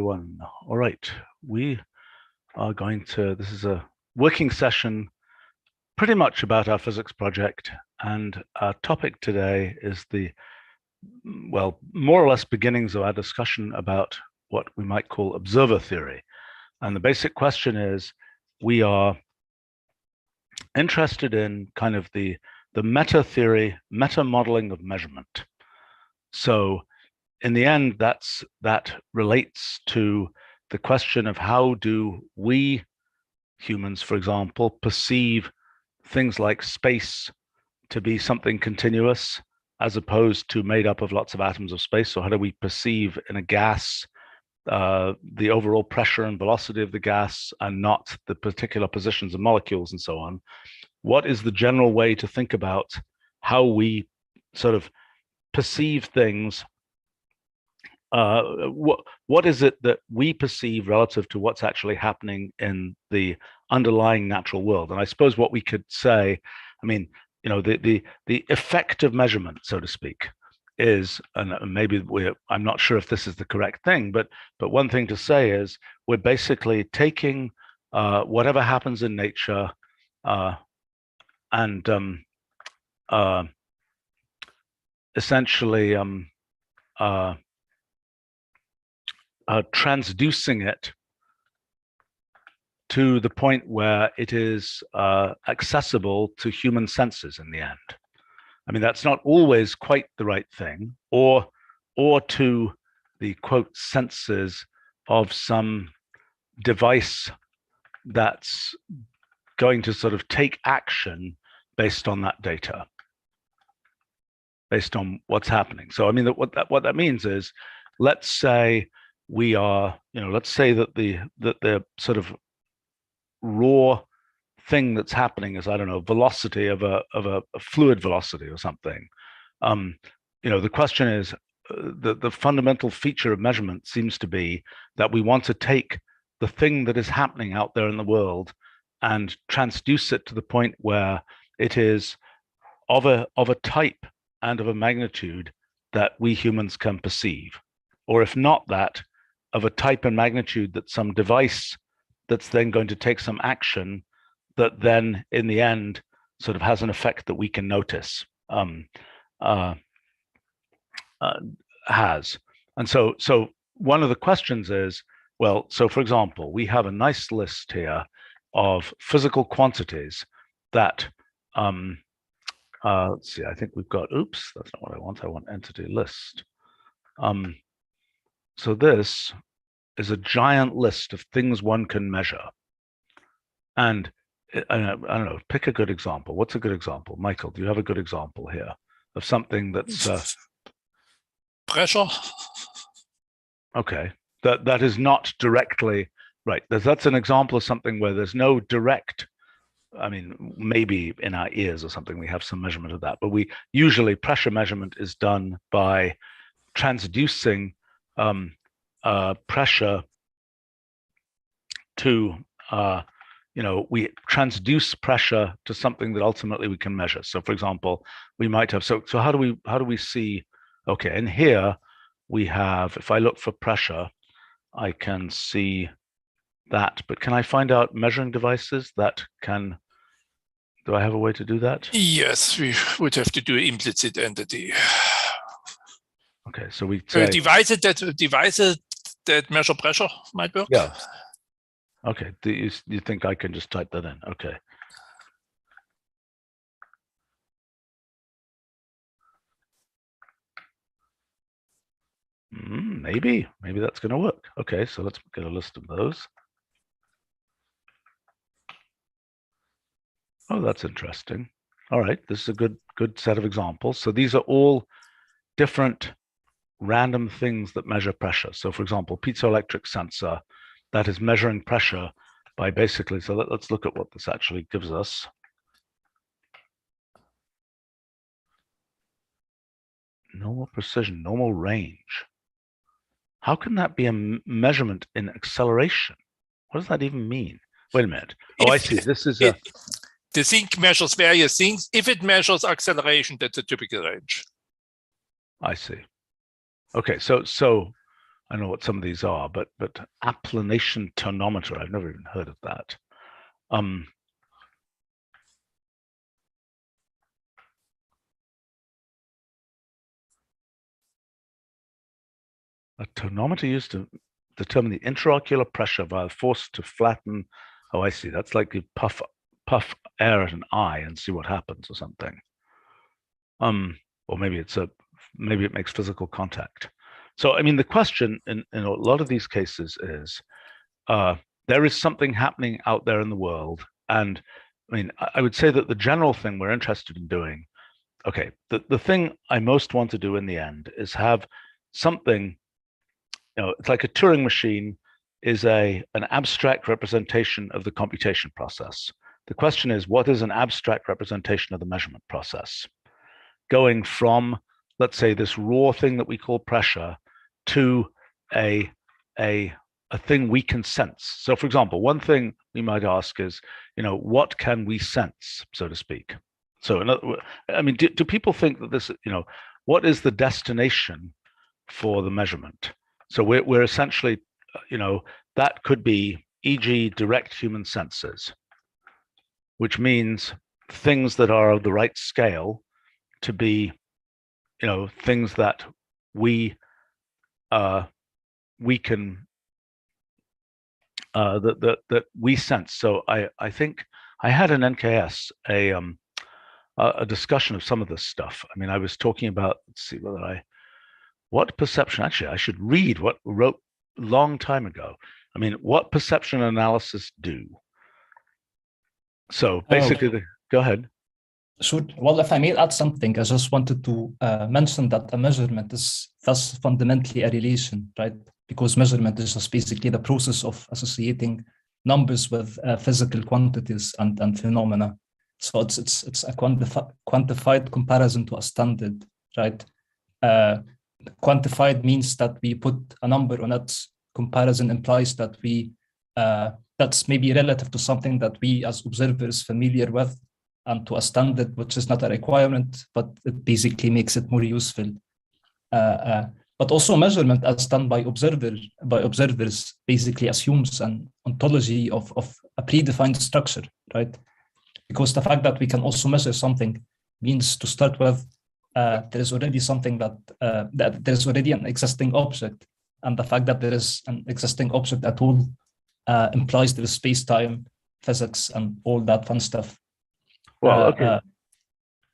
everyone. All right, we are going to, this is a working session pretty much about our physics project, and our topic today is the, well, more or less beginnings of our discussion about what we might call observer theory. And the basic question is, we are interested in kind of the meta theory, meta modeling of measurement. So in the end, that relates to the question of how do we humans, for example, perceive things like space to be something continuous as opposed to made up of lots of atoms of space. So how do we perceive in a gas the overall pressure and velocity of the gas and not the particular positions of molecules and so on? What is the general way to think about how we sort of perceive things? What is it that we perceive relative to what's actually happening in the underlying natural world? And I suppose what we could say, I mean, you know, the effect of measurement, so to speak, is, and maybe I'm not sure if this is the correct thing, but one thing to say is we're basically taking whatever happens in nature and essentially transducing it to the point where it is accessible to human senses in the end. I mean, that's not always quite the right thing, or to the quote senses of some device that's going to sort of take action based on that data, based on what's happening. So I mean, what that means is, let's say we are, you know, let's say that the sort of raw thing that's happening is, I don't know, velocity of a fluid velocity or something. You know, the question is, the fundamental feature of measurement seems to be that we want to take the thing that is happening out there in the world and transduce it to the point where it is of a type and of a magnitude that we humans can perceive, or if not that, of a type and magnitude that some device that's then going to take some action that then in the end sort of has an effect that we can notice has. And so one of the questions is, well, so for example, we have a nice list here of physical quantities that let's see, I think we've got, oops, that's not what I want entity list. So this is a giant list of things one can measure. And I don't know, pick a good example. What's a good example? Michael, do you have a good example here of something that's pressure? Okay, that is not directly right. That's an example of something where there's no direct, I mean, maybe in our ears or something, we have some measurement of that, but we usually, pressure measurement is done by transducing pressure to, you know, we transduce pressure to something that ultimately we can measure. So for example, we might have, so how do we see, okay, and here we have, if I look for pressure, I can see that, but can I find out measuring devices that can, do I have a way to do that? Yes, we would have to do implicit entity. Okay, so we say devices that measure pressure might work. Yeah. Okay. Do you think I can just type that in? Okay. Maybe that's going to work. Okay, so let's get a list of those. Oh, that's interesting. All right, this is a good set of examples. So these are all different random things that measure pressure. So for example, piezoelectric sensor that is measuring pressure by basically, so let's look at what this actually gives us. Normal precision, normal range. How can that be a measurement in acceleration? What does that even mean? Wait a minute. Oh, I see. This is the thing measures various things. If it measures acceleration, that's a typical range. I see. Okay, so I know what some of these are, but applanation tonometer, I've never even heard of that. A tonometer used to determine the intraocular pressure via force to flatten. Oh, I see. That's like you puff air at an eye and see what happens or something. Or maybe maybe it makes physical contact. So, I mean, the question in a lot of these cases is, there is something happening out there in the world. And I mean, I would say that the general thing we're interested in doing, okay, the thing I most want to do in the end is have something, it's like a Turing machine is an abstract representation of the computation process. The question is, what is an abstract representation of the measurement process? Going from, let's say, this raw thing that we call pressure to a thing we can sense. So, for example, one thing we might ask is, what can we sense, so to speak? So, I mean, do people think that this, what is the destination for the measurement? So we're essentially, that could be, e.g., direct human senses, which means things that are of the right scale to be, things that we can that we sense. So I think I had an NKS a discussion of some of this stuff. I mean, I was talking about, let's see whether what perception, actually, I should read what we wrote a long time ago. I mean, what perception analysis do? So basically, go ahead. Sure. Well, if I may add something, I just wanted to mention that a measurement is thus fundamentally a relation, right? Because measurement is just basically the process of associating numbers with physical quantities and phenomena. So it's a quantified comparison to a standard, right? Quantified means that we put a number on it. Comparison implies that that's maybe relative to something that we as observers familiar with, and to a standard which is not a requirement, but it basically makes it more useful. But also measurement as done by observers basically assumes an ontology of a predefined structure, right? Because the fact that we can also measure something means, to start with, there is already something that there is already an existing object, and the fact that there is an existing object at all implies there is space-time, physics, and all that fun stuff. Well, okay,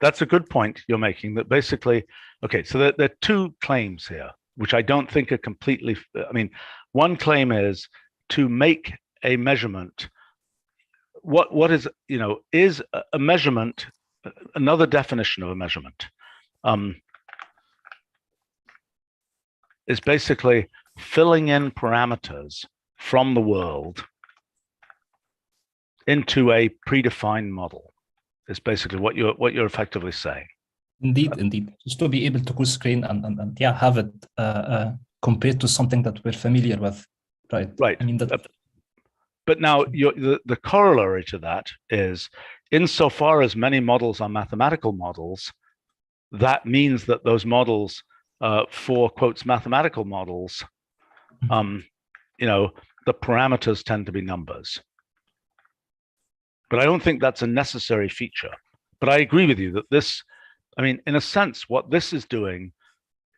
that's a good point you're making. That basically, okay, so there are two claims here, which I don't think are completely. I mean, one claim is to make a measurement. What is a measurement? Another definition of a measurement is basically filling in parameters from the world into a predefined model. Is basically what you're effectively saying. Indeed. Just to be able to go screen and have it compared to something that we're familiar with, right? Right. I mean that. But now the corollary to that is, insofar as many models are mathematical models, that means that those models, for quotes mathematical models, the parameters tend to be numbers. But I don't think that's a necessary feature. But I agree with you that this, I mean, in a sense, what this is doing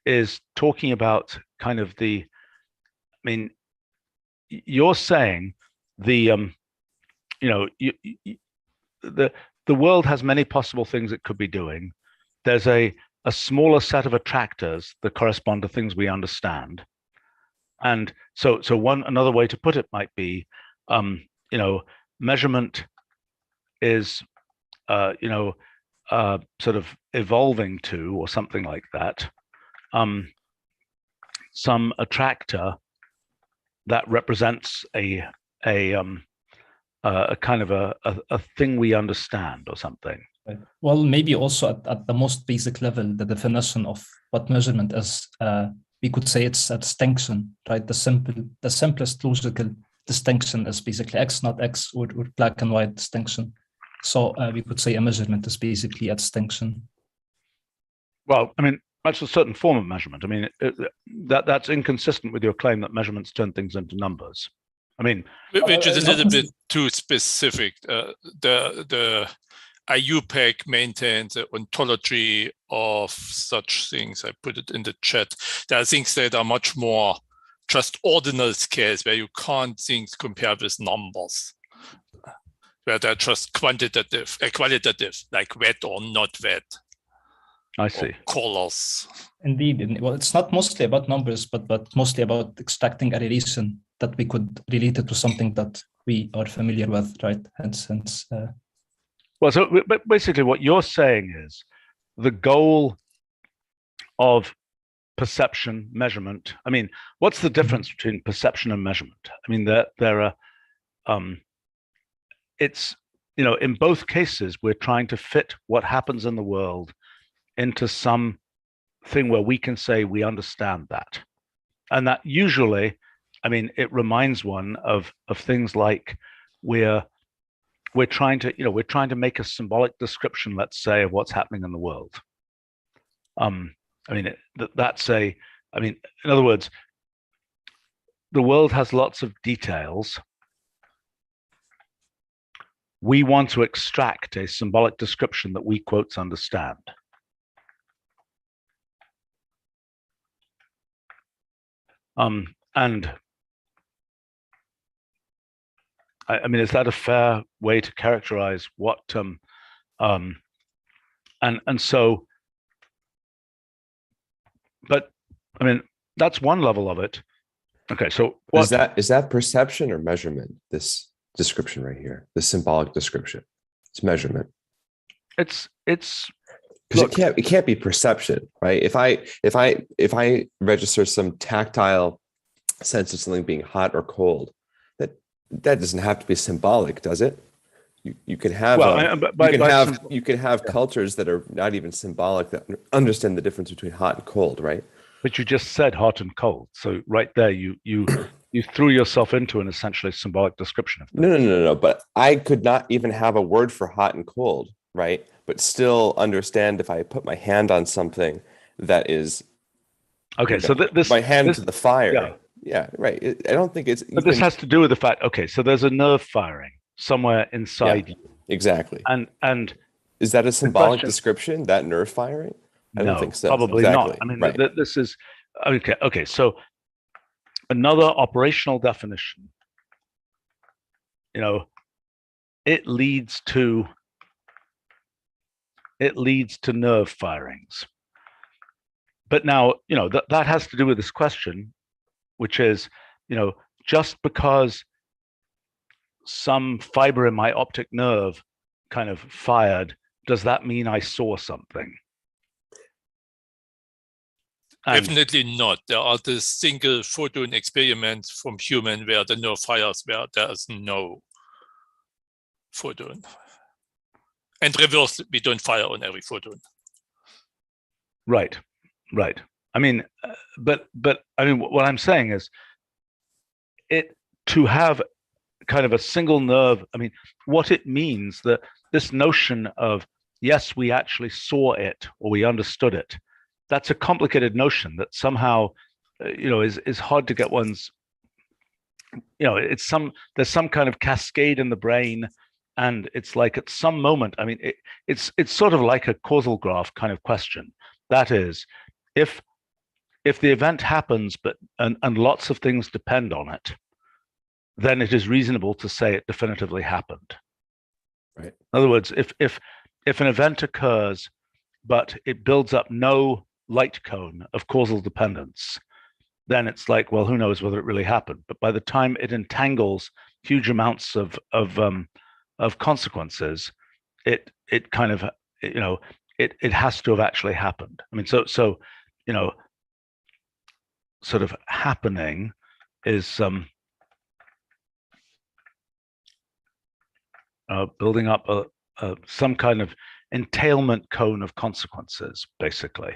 is talking about kind of the, I mean, you're saying the world has many possible things it could be doing. There's a smaller set of attractors that correspond to things we understand. And so another way to put it might be, measurement is sort of evolving to, or something like that, some attractor that represents a kind of a thing we understand or something. Right. Well, maybe also at the most basic level, the definition of what measurement is, we could say it's a distinction, right? The simplest logical distinction is basically X not X, or black and white distinction. So we could say a measurement is basically a distinction. Well, I mean, That's a certain form of measurement. I mean, that's inconsistent with your claim that measurements turn things into numbers. I mean, which is a little bit too specific. The IUPAC maintains the ontology of such things. I put it in the chat. There are things that are much more just ordinal scales where you can't things compare with numbers, where they're just qualitative, like wet or not wet. I see. Colors. Indeed. Well, it's not mostly about numbers, but mostly about extracting a relation that we could relate it to something that we are familiar with, right? Hence. Well, so but basically what you're saying is the goal of perception, measurement. I mean, what's the difference between perception and measurement? I mean, there are, it's, in both cases, we're trying to fit what happens in the world into some thing where we can say we understand that. And that usually, I mean, it reminds one of things like we're trying to make a symbolic description, let's say, of what's happening in the world. I mean, in other words, the world has lots of details. We want to extract a symbolic description that we, quotes, understand. And I mean, is that a fair way to characterize what, and so, but I mean, that's one level of it. Okay, so is that perception or measurement? This description right here, the symbolic description, it's measurement. It's because it can't be perception, right? If I register some tactile sense of something being hot or cold, that doesn't have to be symbolic, does it? You can have you can have cultures that are not even symbolic that understand the difference between hot and cold, right? But you just said hot and cold, so right there you threw yourself into an essentially symbolic description of that. No. But I could not even have a word for hot and cold, right? But still understand if I put my hand on something that is okay. So my hand to the fire. Yeah, right. I don't think it's. But this has to do with the fact. Okay, so there's a nerve firing somewhere inside you. Exactly. And is that a symbolic description? That nerve firing? I don't think so. Probably not. I mean, this is okay. Okay, so another operational definition. It leads to nerve firings. But now, that has to do with this question, which is, just because some fiber in my optic nerve kind of fired, does that mean I saw something? Definitely not. There are the single photon experiments from human where the nerve fires where there is no photon. And reverse, we don't fire on every photon. Right. I mean, but I mean, what I'm saying is, to have kind of a single nerve. I mean, what it means, that this notion of yes, we actually saw it or we understood it. That's a complicated notion that somehow, is hard to get one's. There's some kind of cascade in the brain. And it's like at some moment, I mean, it's sort of like a causal graph kind of question. That is, if the event happens, and lots of things depend on it, then it is reasonable to say it definitively happened. Right. In other words, if an event occurs, but it builds up no light cone of causal dependence, then it's like, well, who knows whether it really happened? But by the time it entangles huge amounts of consequences, it kind of, it has to have actually happened. I mean, so sort of happening is building up some kind of entailment cone of consequences, basically.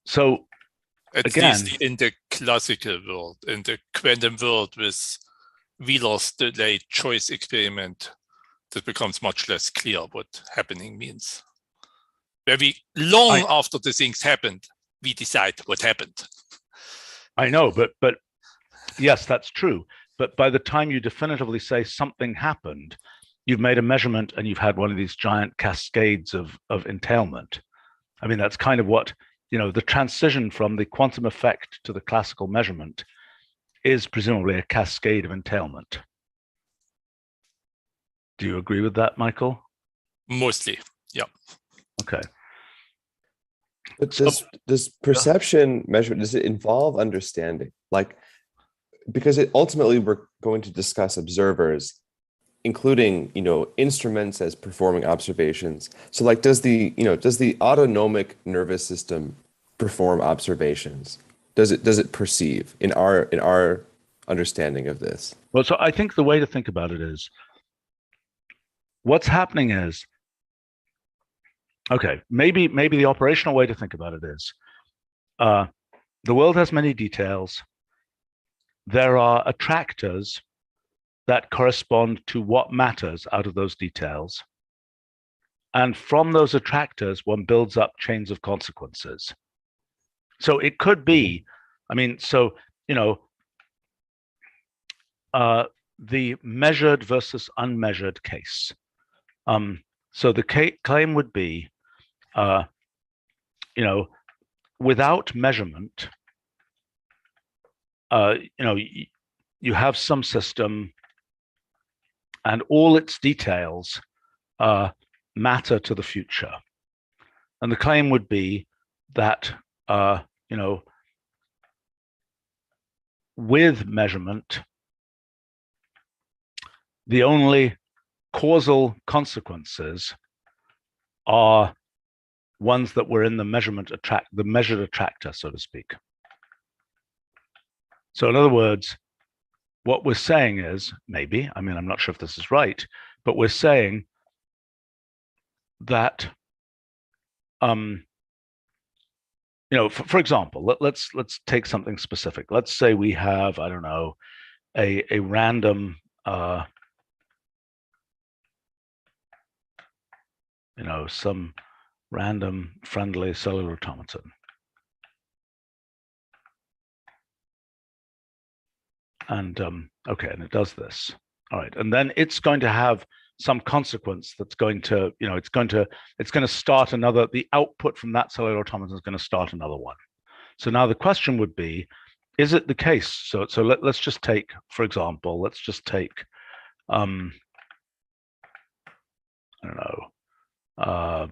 So at again, least in the classical world, in the quantum world with Wheeler's delayed choice experiment, that becomes much less clear what happening means. where we long after the things happened, we decide what happened. I know, but yes, that's true. But by the time you definitively say something happened, you've made a measurement and you've had one of these giant cascades of entailment. I mean, that's kind of what, the transition from the quantum effect to the classical measurement is presumably a cascade of entailment. Do you agree with that, Michael? Mostly, yeah. Okay. But does perception measurement, does it involve understanding? Like, because ultimately we're going to discuss observers, including, instruments as performing observations. So like, does the autonomic nervous system perform observations? Does it perceive in our understanding of this? Well, so I think the way to think about it is, what's happening is, okay, maybe the operational way to think about it is, the world has many details. There are attractors that correspond to what matters out of those details. And from those attractors, one builds up chains of consequences. So it could be, the measured versus unmeasured case. So the claim would be, without measurement, you have some system and all its details matter to the future. And the claim would be that, with measurement, the only causal consequences are ones that were in the measured attractor, so to speak. So in other words, what we're saying is, maybe, I'm not sure if this is right, but we're saying that, for example, let's take something specific. Let's say we have, I don't know, a random, some random friendly cellular automaton. And okay, and it does this. All right, and then it's going to have some consequence that's going to, it's going to start another. The output from that cellular automaton is going to start another one. So now the question would be, is it the case? So let's just take, for example, let's just take, I don't know,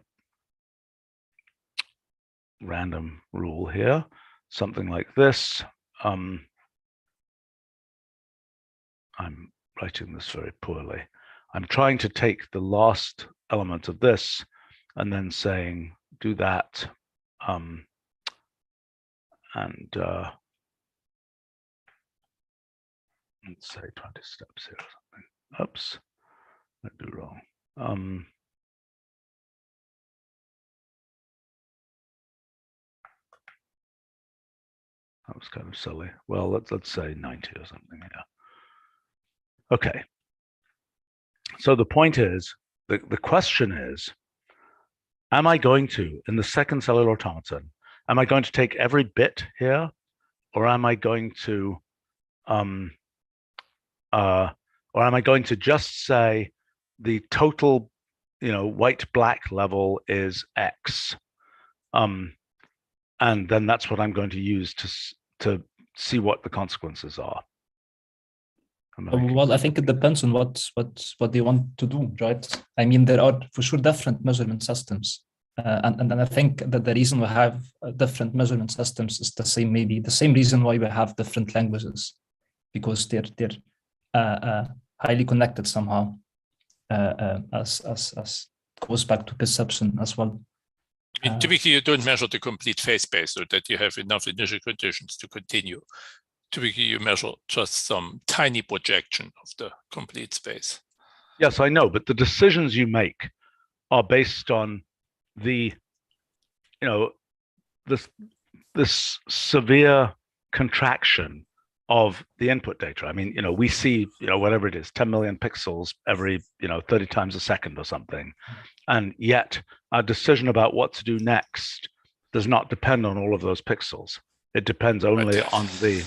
random rule here, something like this. I'm writing this very poorly. I'm trying to take the last element of this and then saying, do that. And let's say 20 steps here or something. Oops, I do wrong. That was kind of silly. Well, let's say 90 or something here. Okay. So the point is, the question is, am I going to, in the second cellular automaton, am I going to take every bit here, or am I going to, just say the total, white-black level is X, and then that's what I'm going to use to see what the consequences are? Well, I think it depends on what they want to do, right? I mean, there are for sure different measurement systems, and I think that the reason we have different measurement systems is the same, maybe the same reason why we have different languages, because they're highly connected somehow, as goes back to perception as well. Typically, you don't measure the complete phase space so that you have enough initial conditions to continue. Typically, you measure just some tiny projection of the complete space. Yes, I know, but the decisions you make are based on the, this severe contraction of the input data. I mean, we see, whatever it is, 10 million pixels every, 30 times a second or something. And yet our decision about what to do next does not depend on all of those pixels. It depends only on the,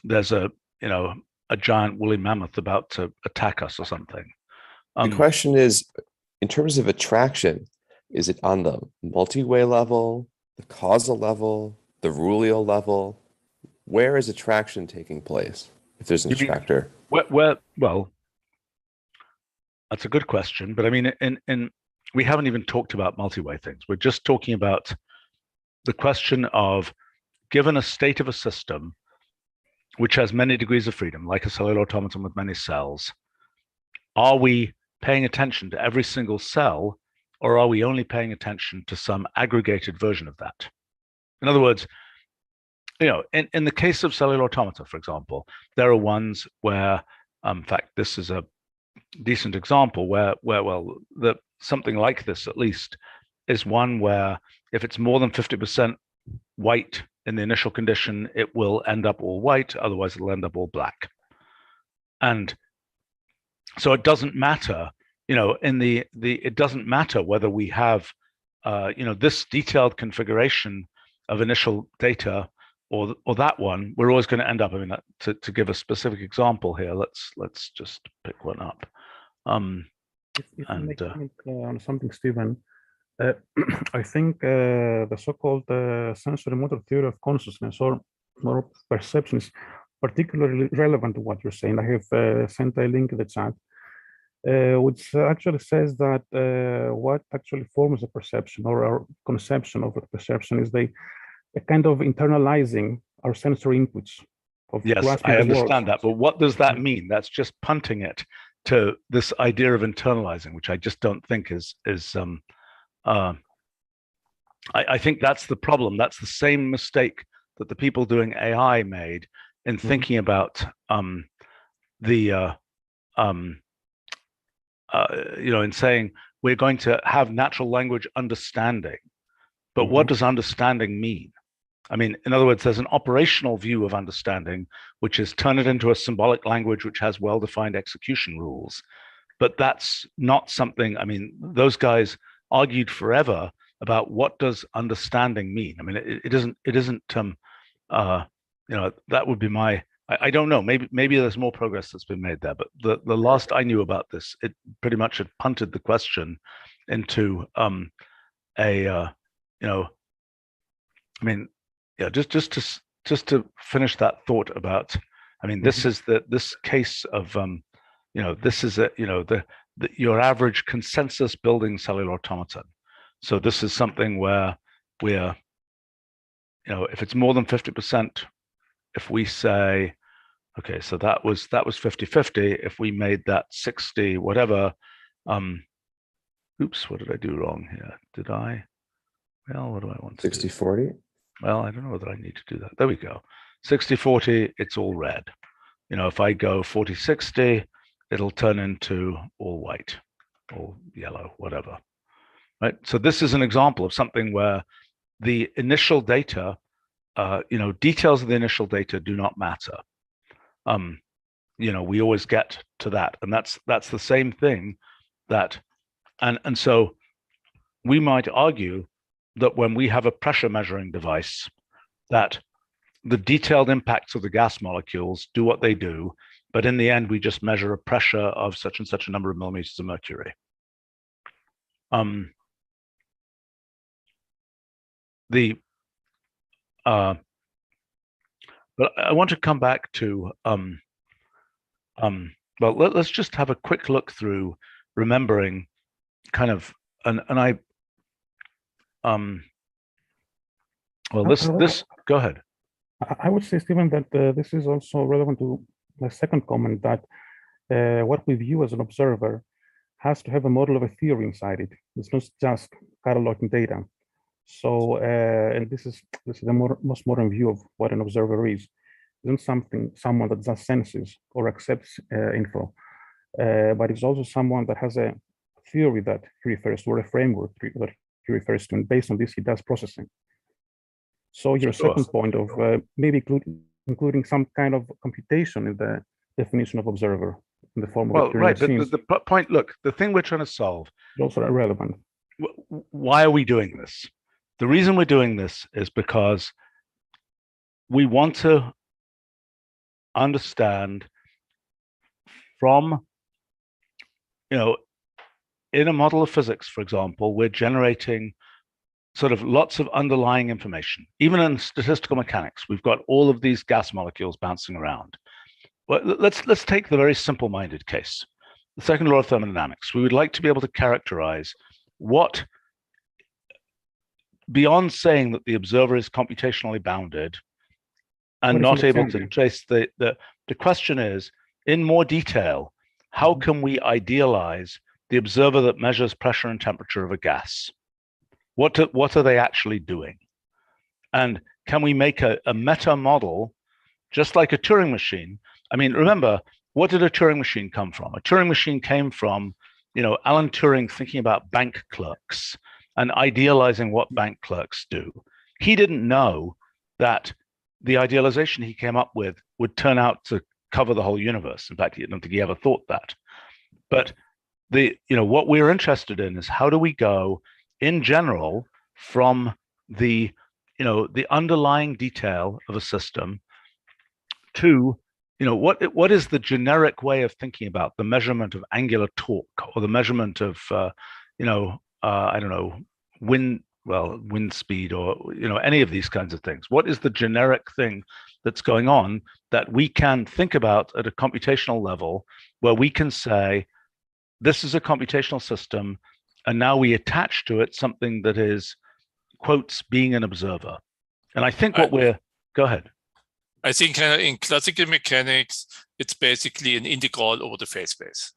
there's a giant woolly mammoth about to attack us or something. The question is, in terms of attraction, is it on the multi-way level, the causal level, the rulio level? Where is attraction taking place if there's an attractor? Well, that's a good question. But I mean, we haven't even talked about multi-way things. We're just talking about the question of, given a state of a system which has many degrees of freedom, like a cellular automaton with many cells, are we paying attention to every single cell, or are we only paying attention to some aggregated version of that? In other words, in the case of cellular automata, for example, there are ones where, in fact, this is a decent example where something like this, at least, is one where if it's more than 50% white in the initial condition, it will end up all white, otherwise it'll end up all black. And so it doesn't matter, it doesn't matter whether we have, this detailed configuration of initial data or that one. We're always going to end up. I mean, to give a specific example here, let's just pick one up. If I make comment on something, Stephen, I think the so-called sensory motor theory of consciousness or perception is particularly relevant to what you're saying. I have sent a link in the chat, which actually says that what actually forms a perception or our conception of a perception is a kind of internalizing our sensory inputs. Yes, I understand that, but what does that mean? That's just punting it to this idea of internalizing, which I just don't think is I think that's the problem. That's the same mistake that the people doing AI made in thinking about in saying we're going to have natural language understanding. But what does understanding mean? I mean, in other words, there's an operational view of understanding, which is turn it into a symbolic language which has well-defined execution rules. But that's not something, I mean, those guys argued forever about what does understanding mean. I mean, it isn't that would be my, I don't know, maybe there's more progress that's been made there, but the last I knew about this, it pretty much had punted the question into I mean, yeah, just to finish that thought about, I mean, this is this case of this is your average consensus building cellular automaton. So this is something where we're, if it's more than 50%, if we say, okay, so that was 50-50, if we made that 60 whatever, oops, what did I do wrong here? Did I? Well, what do I want to 60-40? Well, I don't know whether I need to do that. There we go. 60-40, it's all red. If I go 40-60, it'll turn into all white, all yellow, whatever. Right? So this is an example of something where the initial data, details of the initial data do not matter. We always get to that. And that's the same thing that, and so we might argue that when we have a pressure measuring device, that the detailed impacts of the gas molecules do what they do, but in the end, we just measure a pressure of such and such a number of millimeters of mercury. But I want to come back to, well, let's just have a quick look through remembering kind of, well, this, go ahead. I would say, Stephen, that this is also relevant to the second comment, that what we view as an observer has to have a model of a theory inside it. It's not just cataloging data. So, and this is the most modern view of what an observer is. It isn't someone that just senses or accepts info, but it's also someone that has a theory that he refers to, or a framework that he refers to, and based on this, he does processing. So your second point of maybe including some kind of computation in the definition of observer in the form of Well, Turing right, but machines. the point, look, the thing we're trying to solve, Is also irrelevant. Why are we doing this? The reason we're doing this is because we want to understand from, in a model of physics, for example, we're generating sort of lots of underlying information. Even in statistical mechanics, we've got all of these gas molecules bouncing around. Well, let's take the very simple-minded case, the second law of thermodynamics. We would like to be able to characterize what, beyond saying that the observer is computationally bounded and not able to trace the question is, in more detail, how can we idealize the observer that measures pressure and temperature of a gas? What are they actually doing? And can we make a meta model, just like a Turing machine? I mean, remember, what did a Turing machine come from? A Turing machine came from, Alan Turing thinking about bank clerks and idealizing what bank clerks do. He didn't know that the idealization he came up with would turn out to cover the whole universe. In fact, I don't think he ever thought that. But what we're interested in is how do we go in general from the underlying detail of a system to what is the generic way of thinking about the measurement of angular torque or the measurement of I don't know, wind speed or any of these kinds of things. What is the generic thing that's going on that we can think about at a computational level where we can say this is a computational system and now we attach to it something that is, quotes, being an observer. And I think go ahead. I think in classical mechanics, it's basically an integral over the phase space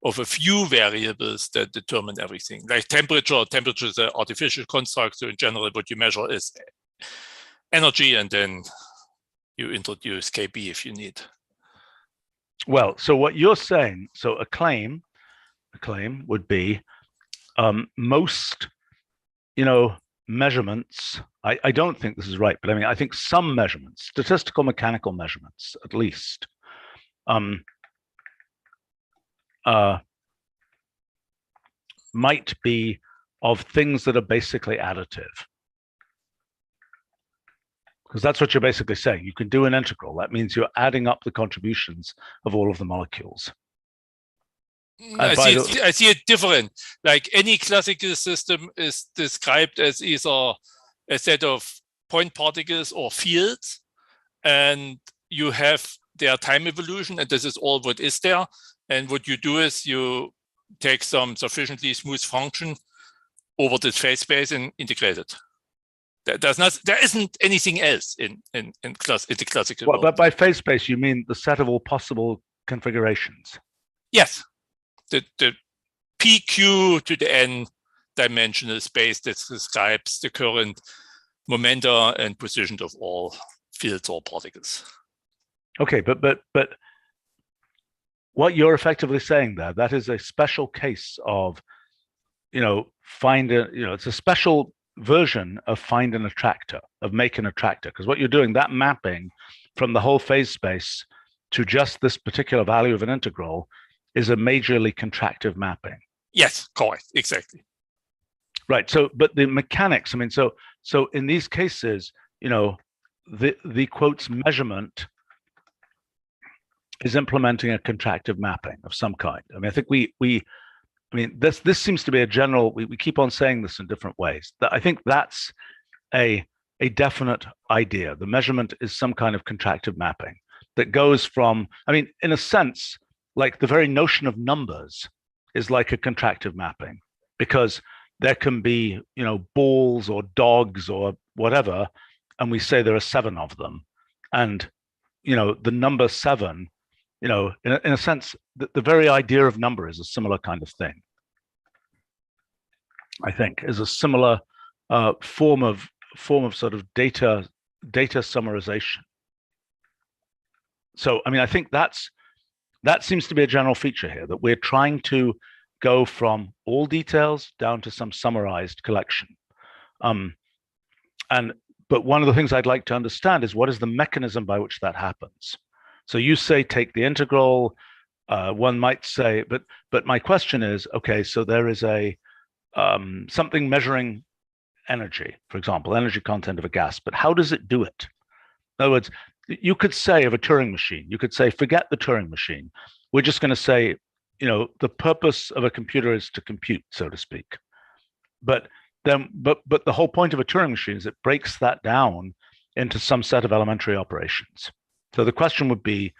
of a few variables that determine everything. Like temperature. Temperature is an artificial construct. So in general, what you measure is energy, and then you introduce KB if you need. Well, so what you're saying, so a claim would be most, measurements. I don't think this is right, but I mean, I think some measurements, statistical mechanical measurements, at least, might be of things that are basically additive. Because that's what you're basically saying. You can do an integral. That means you're adding up the contributions of all of the molecules. I see it different. Like any classical system is described as either a set of point particles or fields, and you have their time evolution, and this is all what is there. And what you do is you take some sufficiently smooth function over this phase space and integrate it. There isn't anything else in the classical world. But by phase space, you mean the set of all possible configurations? Yes. The PQ to the n dimensional space that describes the current momenta and position of all fields or particles. Okay, but what you're effectively saying there, that is a special case of, it's a special version of find an attractor, of make an attractor, because what you're doing, that mapping from the whole phase space to just this particular value of an integral is a majorly contractive mapping. Yes, correct, exactly. Right. So, but the mechanics, I mean, so in these cases, the quotes measurement is implementing a contractive mapping of some kind. I mean, I think this seems to be a general, we keep on saying this in different ways. I think that's a definite idea. The measurement is some kind of contractive mapping that goes from, I mean, in a sense, like the very notion of numbers is like a contractive mapping, because there can be, balls or dogs or whatever, and we say there are 7 of them. And, the number 7, in a sense, the very idea of number is a similar kind of thing. I think is a similar form of sort of data summarization. So, I mean, I think that seems to be a general feature here, that we're trying to go from all details down to some summarized collection. but one of the things I'd like to understand is what is the mechanism by which that happens. So you say take the integral. One might say, but my question is, okay, so there is a something measuring energy, for example, energy content of a gas, but how does it do it? In other words, you could say of a Turing machine, you could say, forget the Turing machine. We're just going to say, the purpose of a computer is to compute, so to speak. But the whole point of a Turing machine is it breaks that down into some set of elementary operations. So the question would be,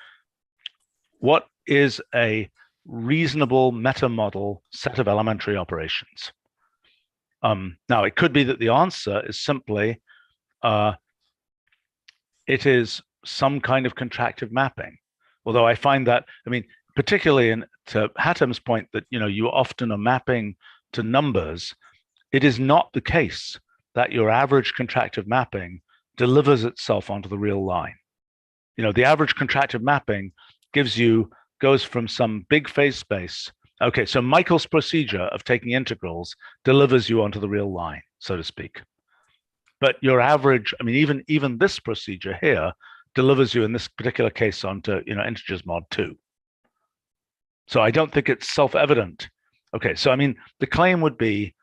what is a reasonable meta-model set of elementary operations? Now, it could be that the answer is simply, it is some kind of contractive mapping. Although I find that, particularly to Hatem's point that, you often are mapping to numbers, it is not the case that your average contractive mapping delivers itself onto the real line. The average contractive mapping goes from some big phase space. Okay, so Michael's procedure of taking integrals delivers you onto the real line, so to speak. But your average, even this procedure here delivers you in this particular case onto, integers mod 2. So I don't think it's self-evident. Okay, so the claim would be,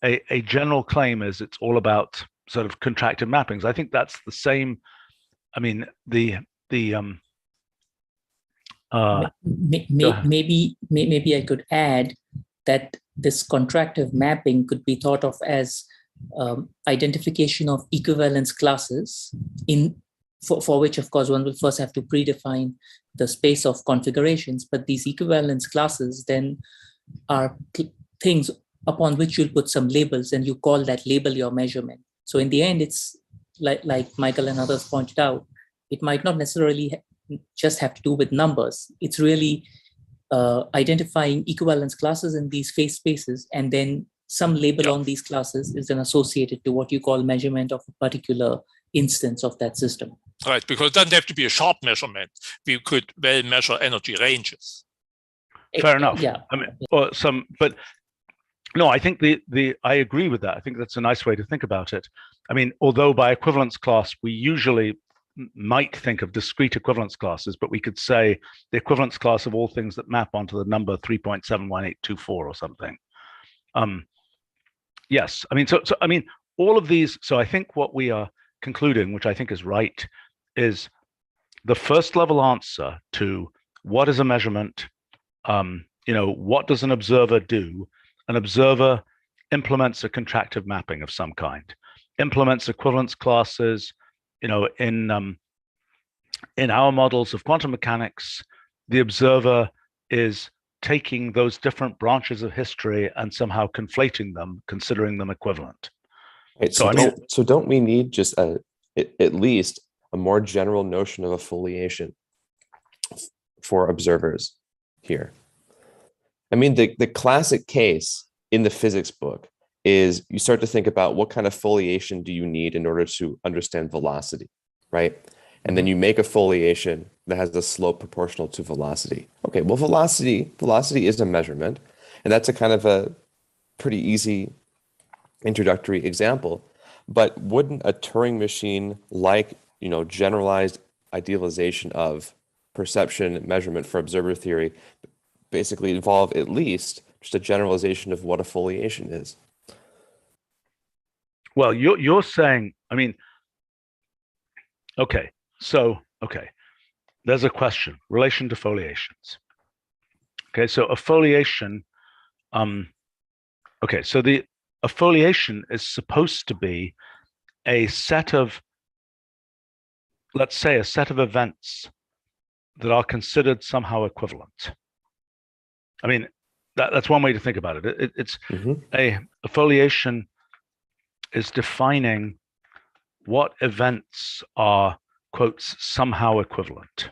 a general claim is it's all about sort of contractive mappings. I think that's the same. Maybe I could add that this contractive mapping could be thought of as identification of equivalence classes for which, of course, one will first have to predefine the space of configurations. But these equivalence classes then are things upon which you'll put some labels, and you call that label your measurement. So in the end, it's like Michael and others pointed out, it might not necessarily just have to do with numbers. It's really identifying equivalence classes in these phase spaces, and then some label on these classes is then associated to what you call measurement of a particular instance of that system. Right, because it doesn't have to be a sharp measurement. We could well measure energy ranges. Fair enough. Yeah. But no, I think I agree with that. I think that's a nice way to think about it. Although by equivalence class, we usually might think of discrete equivalence classes, but we could say the equivalence class of all things that map onto the number 3.71824 or something. Yes, all of these. So I think what we are concluding, which I think is right, is the first level answer to what is a measurement. What does an observer do? An observer implements a contractive mapping of some kind, implements equivalence classes. In our models of quantum mechanics, the observer is taking those different branches of history and somehow conflating them, considering them equivalent. Right, so don't we need just at least a more general notion of a foliation for observers here? The classic case in the physics book is you start to think about what kind of foliation do you need in order to understand velocity, right? And then you make a foliation that has a slope proportional to velocity. Okay, well, velocity is a measurement, and that's a kind of a pretty easy introductory example. But wouldn't a Turing machine like, generalized idealization of perception measurement for observer theory basically involve at least just a generalization of what a foliation is? Well, you're saying, okay, there's a question, relation to foliations. Okay, so a foliation, a foliation is supposed to be a set of, let's say, a set of events that are considered somehow equivalent. That's one way to think about it. It's a foliation is defining what events are, quotes, somehow equivalent.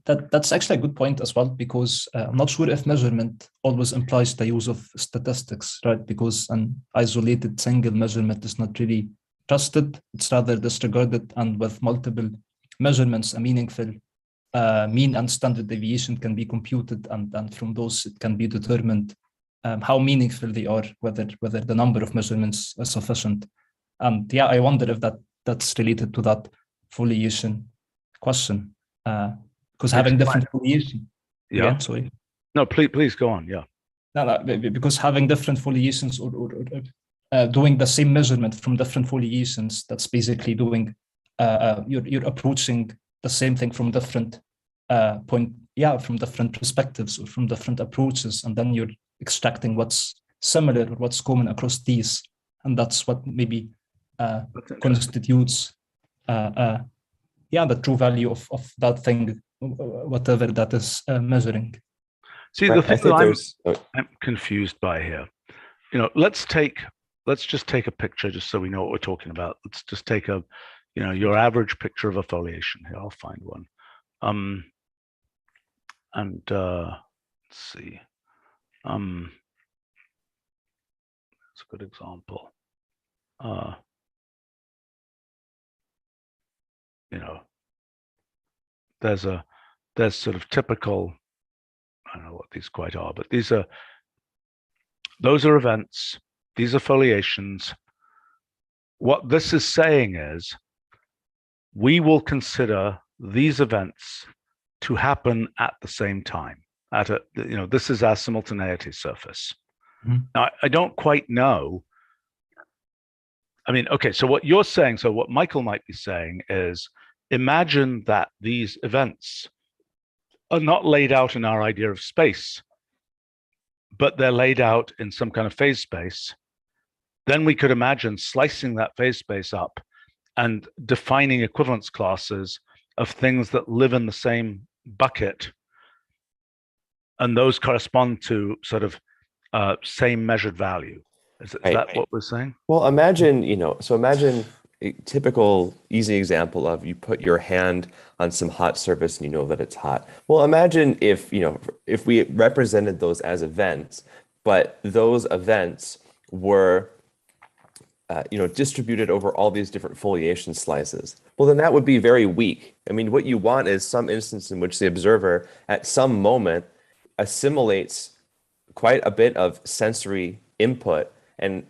That's actually a good point as well, because I'm not sure if measurement always implies the use of statistics, right? Because an isolated single measurement is not really trusted, it's rather disregarded, and with multiple measurements, a meaningful mean and standard deviation can be computed, and from those it can be determined how meaningful they are, whether the number of measurements is sufficient. And yeah, I wonder if that that's related to that foliation question. Because having different foliation. Yeah. Again, sorry. No, please go on. Yeah. No, because having different foliations or doing the same measurement from different foliations, that's basically doing you're approaching the same thing from different from different perspectives or from different approaches, and then you're extracting what's similar or what's common across these, and that's what maybe constitutes the true value of that thing, whatever that is measuring. See, the thing that I'm confused by here, let's just take a picture just so we know what we're talking about. Let's just take your average picture of a foliation here. I'll find one. Let's see. That's a good example. There's sort of typical, I don't know what these quite are, but those are events. These are foliations. What this is saying is we will consider these events to happen at the same time. This is our simultaneity surface. Mm-hmm. Now, I don't quite know. I mean, okay, so what you're saying, so what Michael might be saying is, imagine that these events are not laid out in our idea of space, but they're laid out in some kind of phase space. Then we could imagine slicing that phase space up and defining equivalence classes of things that live in the same bucket. And those correspond to sort of same measured value. Is that what we're saying? Well, imagine a typical easy example of you put your hand on some hot surface and you know that it's hot. Well, imagine if we represented those as events, but those events were distributed over all these different foliation slices. Well, then that would be very weak. I mean, what you want is some instance in which the observer at some moment assimilates quite a bit of sensory input and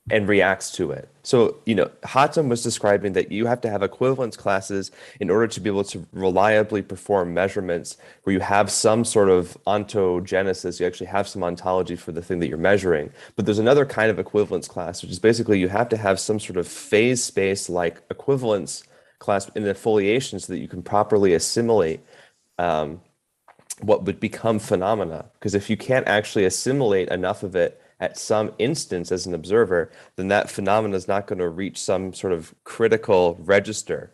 reacts to it. So, Hatem was describing that you have to have equivalence classes in order to be able to reliably perform measurements where you have some sort of ontogenesis, you actually have some ontology for the thing that you're measuring. But there's another kind of equivalence class, which is basically you have to have some sort of phase space-like equivalence class in the foliation so that you can properly assimilate what would become phenomena. Because if you can't actually assimilate enough of it at some instance as an observer, then that phenomena is not going to reach some sort of critical register,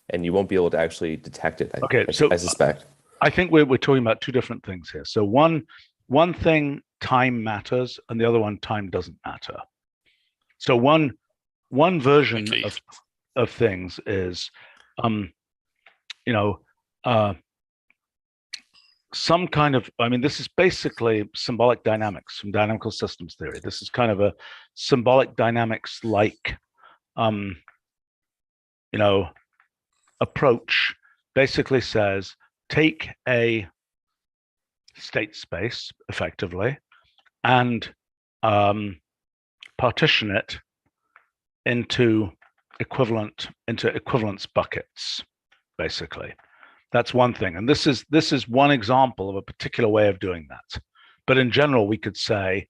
and you won't be able to actually detect it. I suspect. I think we're talking about two different things here. So one thing, time matters, and the other one, time doesn't matter. So one version of things is, some kind of, this is basically symbolic dynamics from dynamical systems theory. This is kind of a symbolic dynamics like, approach. Basically says, take a state space effectively and partition it into equivalence buckets, basically. That's one thing. And this is one example of a particular way of doing that. But in general, we could say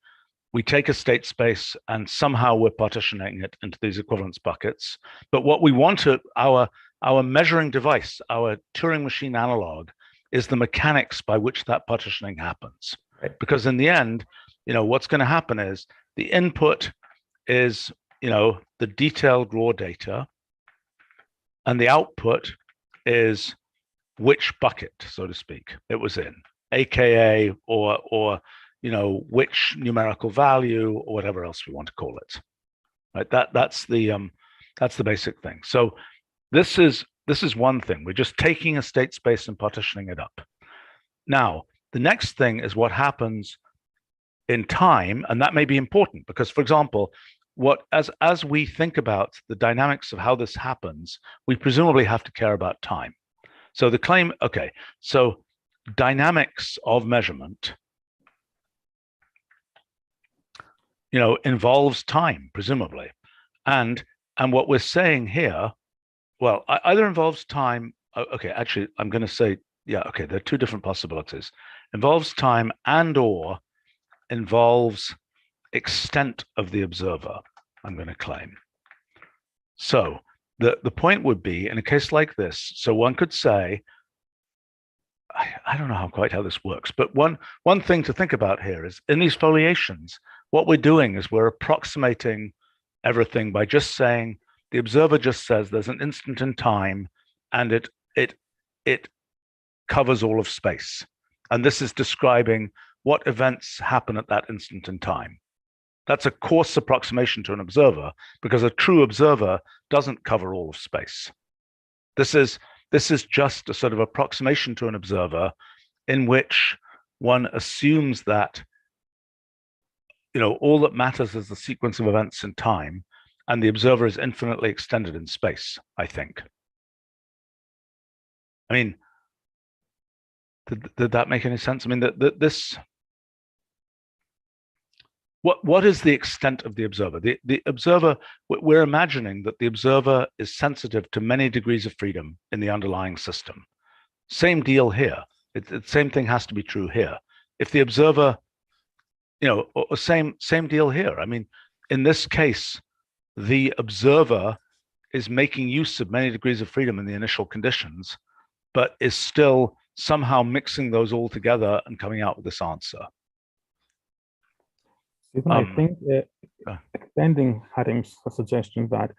we take a state space and somehow we're partitioning it into these equivalence buckets. But what we want to, our measuring device, our Turing machine analog, is the mechanics by which that partitioning happens. Right. Because in the end, what's going to happen is the input is, the detailed raw data, and the output is which bucket, so to speak, it was in, aka or which numerical value or whatever else we want to call it. Right? That's the basic thing. So this is one thing. We're just taking a state space and partitioning it up. Now, the next thing is what happens in time, and that may be important because, for example, as we think about the dynamics of how this happens, we presumably have to care about time. So the claim, so dynamics of measurement, involves time, presumably. And And what we're saying here, well, either involves time. Okay, actually, I'm going to say, yeah, okay, there are two different possibilities. Involves time and or involves extent of the observer, I'm going to claim. So the point would be, in a case like this, so one could say, I don't know how this works, but one thing to think about here is in these foliations, what we're doing is we're approximating everything by just saying, the observer just says there's an instant in time and it covers all of space. And this is describing what events happen at that instant in time. That's a coarse approximation to an observer because a true observer doesn't cover all of space. This is just a sort of approximation to an observer in which one assumes that, you know, all that matters is the sequence of events in time, and the observer is infinitely extended in space, I think. I mean, did that make any sense? I mean, what is the extent of the observer? The observer, we're imagining that the observer is sensitive to many degrees of freedom in the underlying system. Same deal here. The same thing has to be true here. If the observer, you know, or same deal here. I mean, in this case, the observer is making use of many degrees of freedom in the initial conditions, but is still somehow mixing those all together and coming out with this answer. Stephen, I think extending Harim's suggestion that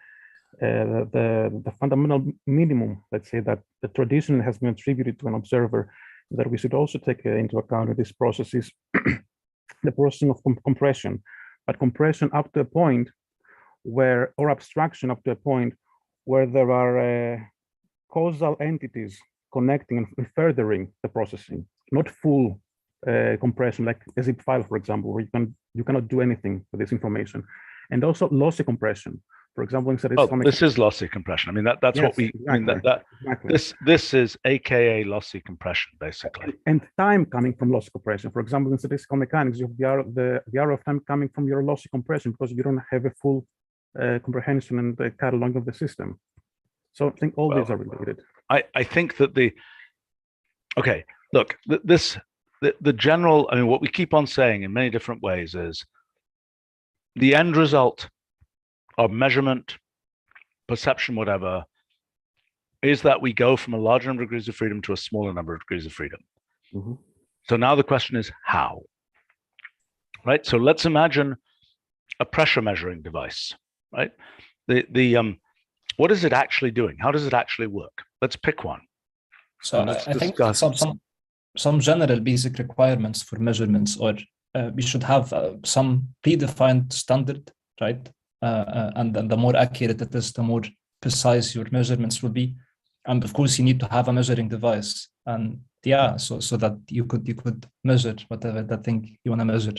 the fundamental minimum, let's say, that the tradition has been attributed to an observer, that we should also take into account in this process is the process of compression, but compression up to a point where, or abstraction up to a point where there are causal entities connecting and furthering the processing, not full compression like a zip file, for example, where you cannot do anything with this information, and also lossy compression. For example, instead this is lossy compression. I mean that's yes, what we exactly, I mean exactly. This is AKA lossy compression basically. And time coming from lossy compression. For example, in statistical mechanics, you have the arrow of time coming from your lossy compression because you don't have a full comprehension and catalog of the system. So I think all these are related. I think that okay, look, the general, I mean, what we keep on saying in many different ways is the end result of measurement, perception, whatever, is that we go from a larger number of degrees of freedom to a smaller number of degrees of freedom. Mm-hmm. So now the question is how, right? So let's imagine a pressure measuring device, right? What is it actually doing? How does it actually work? Let's pick one. So I think some general basic requirements for measurements, or we should have some predefined standard, right? And then the more accurate it is, the more precise your measurements will be. And of course, you need to have a measuring device, and yeah, so that you could measure whatever that thing you want to measure.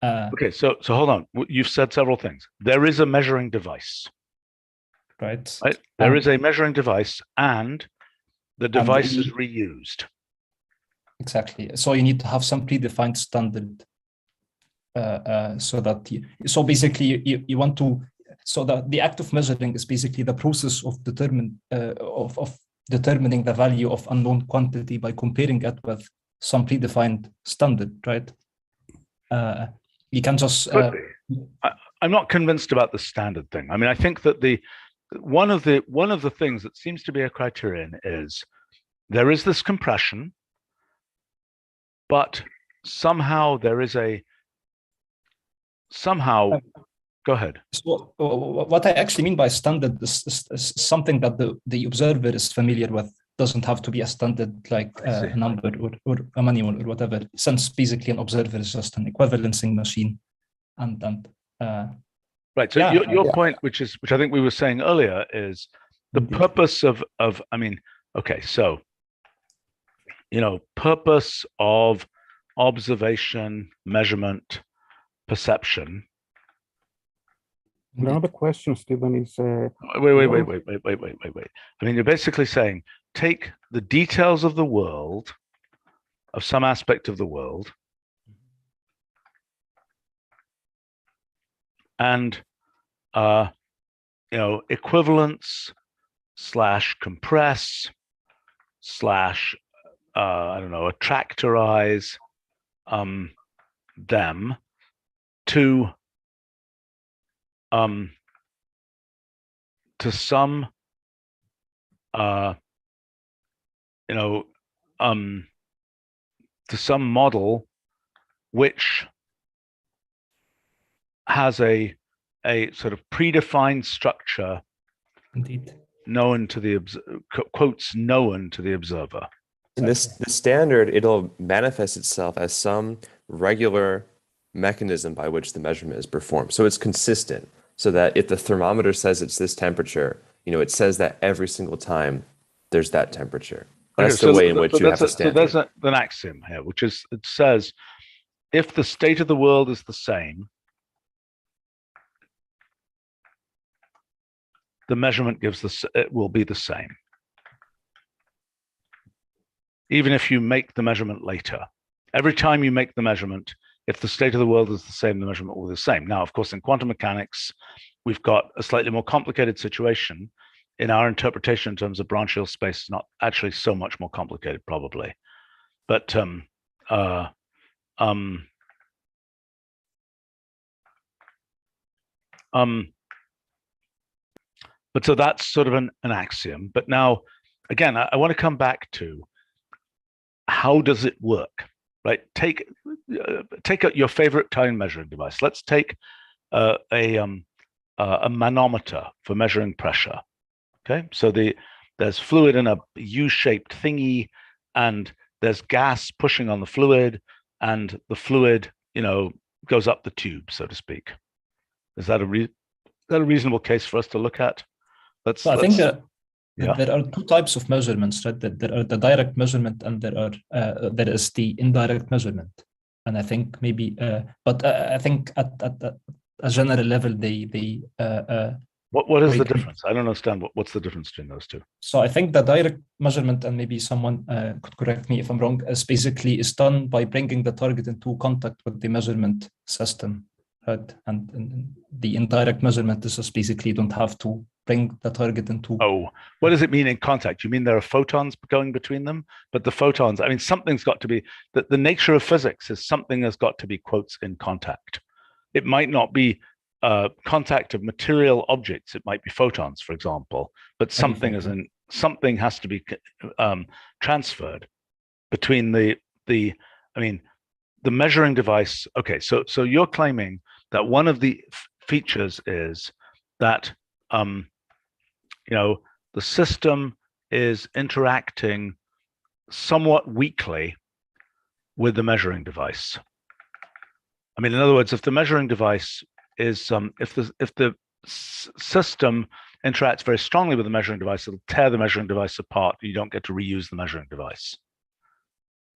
Okay, so hold on. You've said several things. There is a measuring device, right? There is a measuring device, and the device is reused. Exactly. So you need to have some predefined standard, so that so basically you want to, so that the act of measuring is basically the process of determining the value of unknown quantity by comparing it with some predefined standard, right? You can just I'm not convinced about the standard thing. I mean, I think that one of the things that seems to be a criterion is there is this compression, but somehow there is go ahead. So what I actually mean by standard is something that the observer is familiar with. Doesn't have to be a standard like a number or a manual or whatever, since basically an observer is just an equivalencing machine. And right. So your point, which I think we were saying earlier, is the purpose of I mean, okay, so purpose of observation, measurement, perception. Another question, Stephen, is wait. I mean, you're basically saying take the details of the world, of some aspect of the world, and equivalence / compress / I don't know, attractorize them to some to some model which has a sort of predefined structure, Indeed. known to the quotes known to the observer. In the standard, it'll manifest itself as some regular mechanism by which the measurement is performed. So it's consistent, so that if the thermometer says it's this temperature, it says that every single time there's that temperature. That's the way in which you have a standard. So there's an axiom here, which is, it says, if the state of the world is the same, the measurement it will be the same. Even if you make the measurement later. Every time you make the measurement, if the state of the world is the same, the measurement will be the same. Now, of course, in quantum mechanics, we've got a slightly more complicated situation. In our interpretation in terms of branchial space, it's not actually so much more complicated, probably. But so that's sort of an axiom. But now, again, I want to come back to, how does it work, right? Take your favorite time measuring device. Let's take a manometer for measuring pressure. Okay, so there's fluid in a U-shaped thingy, and there's gas pushing on the fluid, and the fluid, goes up the tube, so to speak. Is that a reasonable case for us to look at? I think there are two types of measurements, right? There are the direct measurement, and there is the indirect measurement. And I think maybe, but I think at a general level, what is the difference? I don't understand. What's the difference between those two? So I think the direct measurement, and maybe someone could correct me if I'm wrong, is done by bringing the target into contact with the measurement system, right? And the indirect measurement is just basically, you don't have to bring the target into. Oh, what does it mean in contact? You mean there are photons going between them? But the photons, I mean, something's got to be, the nature of physics is something has got to be, quotes, in contact. It might not be contact of material objects. It might be photons, for example, but something has to be transferred between the measuring device. Okay, so you're claiming that one of the features is that the system is interacting somewhat weakly with the measuring device. I mean, in other words, if the measuring device is if the system interacts very strongly with the measuring device, it'll tear the measuring device apart. You don't get to reuse the measuring device.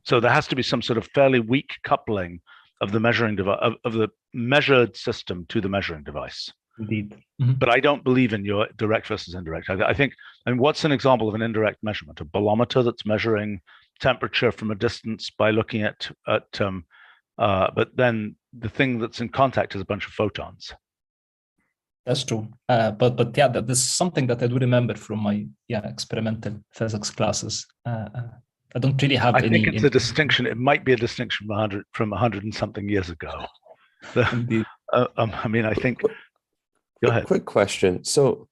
So there has to be some sort of fairly weak coupling of the measuring device, of the measured system to the measuring device. Indeed. Mm-hmm. But I don't believe in your direct versus indirect. I think, what's an example of an indirect measurement? A bolometer that's measuring temperature from a distance by looking at but then the thing that's in contact is a bunch of photons. That's true. But yeah, this is something that I do remember from my experimental physics classes. I don't really have any. I think it's a distinction. It might be a distinction from 100 and something years ago. Indeed. I think. Go ahead. Quick question. So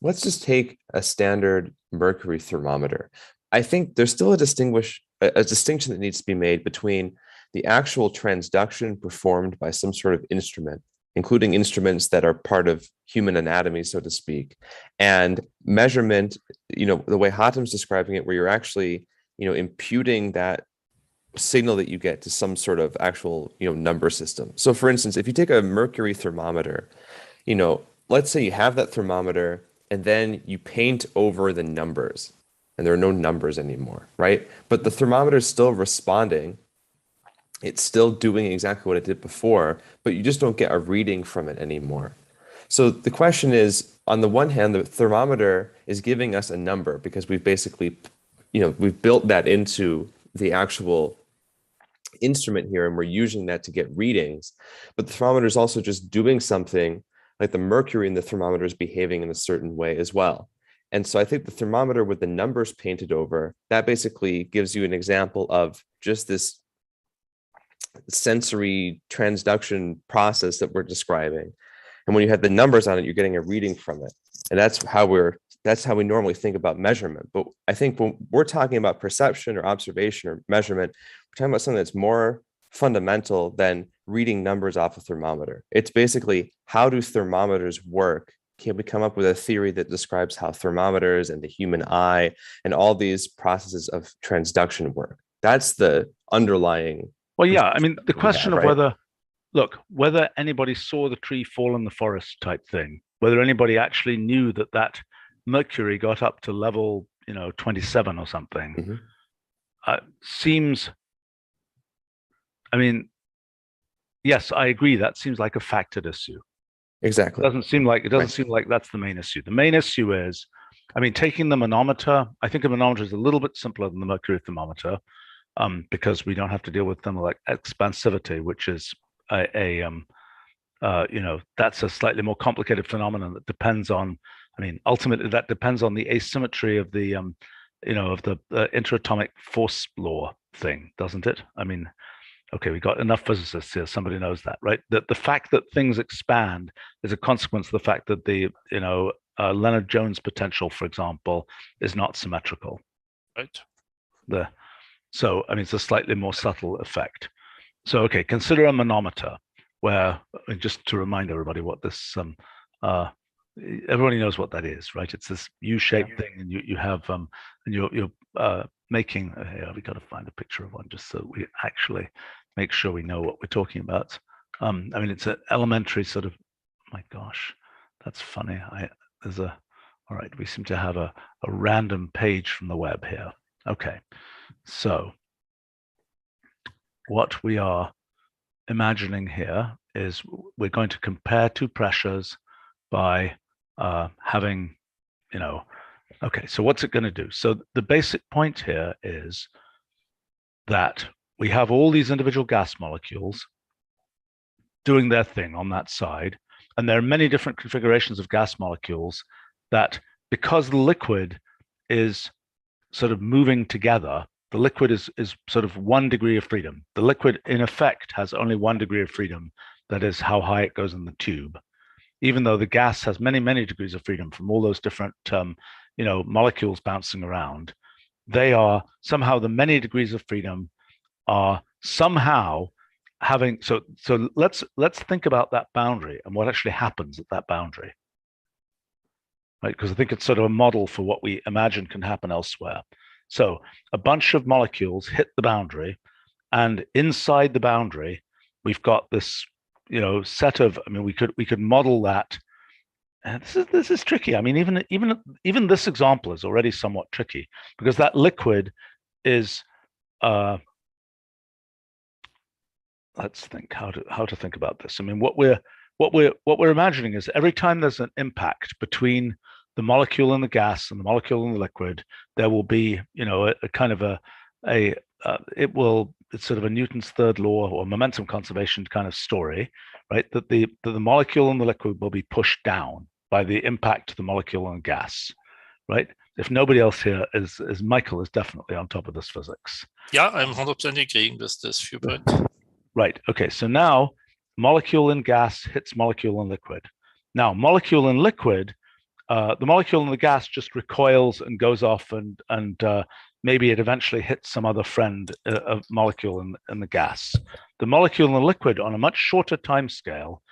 let's just take a standard mercury thermometer. I think there's still a distinction that needs to be made between the actual transduction performed by some sort of instrument, including instruments that are part of human anatomy, so to speak, and measurement, the way Hatem's describing it, where you're actually, imputing that signal that you get to some sort of actual, number system. So for instance, if you take a mercury thermometer, let's say you have that thermometer and then you paint over the numbers and there are no numbers anymore, right? But the thermometer is still responding. It's still doing exactly what it did before, but you just don't get a reading from it anymore. So the question is, on the one hand, the thermometer is giving us a number because we've basically, we've built that into the actual instrument here and we're using that to get readings. But the thermometer is also just doing something like the mercury in the thermometer is behaving in a certain way as well. And so I think the thermometer with the numbers painted over, that basically gives you an example of just this sensory transduction process that we're describing. And when you have the numbers on it, you're getting a reading from it. And that's how we normally think about measurement. But I think when we're talking about perception or observation or measurement, we're talking about something that's more fundamental than reading numbers off a thermometer. It's basically, how do thermometers work? Can we come up with a theory that describes how thermometers and the human eye and all these processes of transduction work? That's the underlying. Well, yeah, I mean, the question of right? whether anybody saw the tree fall in the forest type thing, whether anybody actually knew that that mercury got up to level, 27 or something, seems, I mean, yes, I agree. That seems like a factored issue. Exactly. It doesn't seem like that's the main issue. The main issue is, I mean, taking the manometer. I think a manometer is a little bit simpler than the mercury thermometer, because we don't have to deal with them like expansivity, which is that's a slightly more complicated phenomenon that depends on. I mean, ultimately, that depends on the asymmetry of the of the interatomic force law thing, doesn't it? I mean, okay, we got enough physicists here. Somebody knows that, right? That the fact that things expand is a consequence of the fact that the Leonard-Jones potential, for example, is not symmetrical. Right. So I mean, it's a slightly more subtle effect. So okay, consider a manometer, where, just to remind everybody what this everybody knows what that is, right? It's this U-shaped thing, and you have and you're making. We got to find a picture of one just so we actually make sure we know what we're talking about. I mean, it's an elementary sort of. My gosh, that's funny. All right. We seem to have a random page from the web here. Okay, so what we are imagining here is we're going to compare two pressures by having, okay, so what's it going to do? So the basic point here is that we have all these individual gas molecules doing their thing on that side, and there are many different configurations of gas molecules that, because the liquid is sort of moving together, the liquid is sort of 1 degree of freedom. The liquid, in effect, has only 1 degree of freedom. That is how high it goes in the tube, even though the gas has many, many degrees of freedom from all those different, molecules bouncing around. They are somehow, the many degrees of freedom are somehow having. So let's think about that boundary and what actually happens at that boundary, right? Because I think it's sort of a model for what we imagine can happen elsewhere. So a bunch of molecules hit the boundary, and inside the boundary, we've got this, set of. I mean, we could model that. And this is tricky. I mean, even this example is already somewhat tricky, because that liquid is. Let's think how to think about this. I mean, what we're imagining is every time there's an impact between the molecule in the gas and the molecule in the liquid, there will be, a kind of it's sort of a Newton's third law or momentum conservation kind of story, right? That the molecule in the liquid will be pushed down by the impact of the molecule in the gas, right? If nobody else here is Michael is definitely on top of this physics. Yeah, I'm 100% agreeing with this viewpoint. Right. Okay. So now molecule in gas hits molecule in liquid. Now molecule in liquid, the molecule in the gas just recoils and goes off, and maybe it eventually hits some other friend of molecule in the gas. The molecule in the liquid, on a much shorter time scale,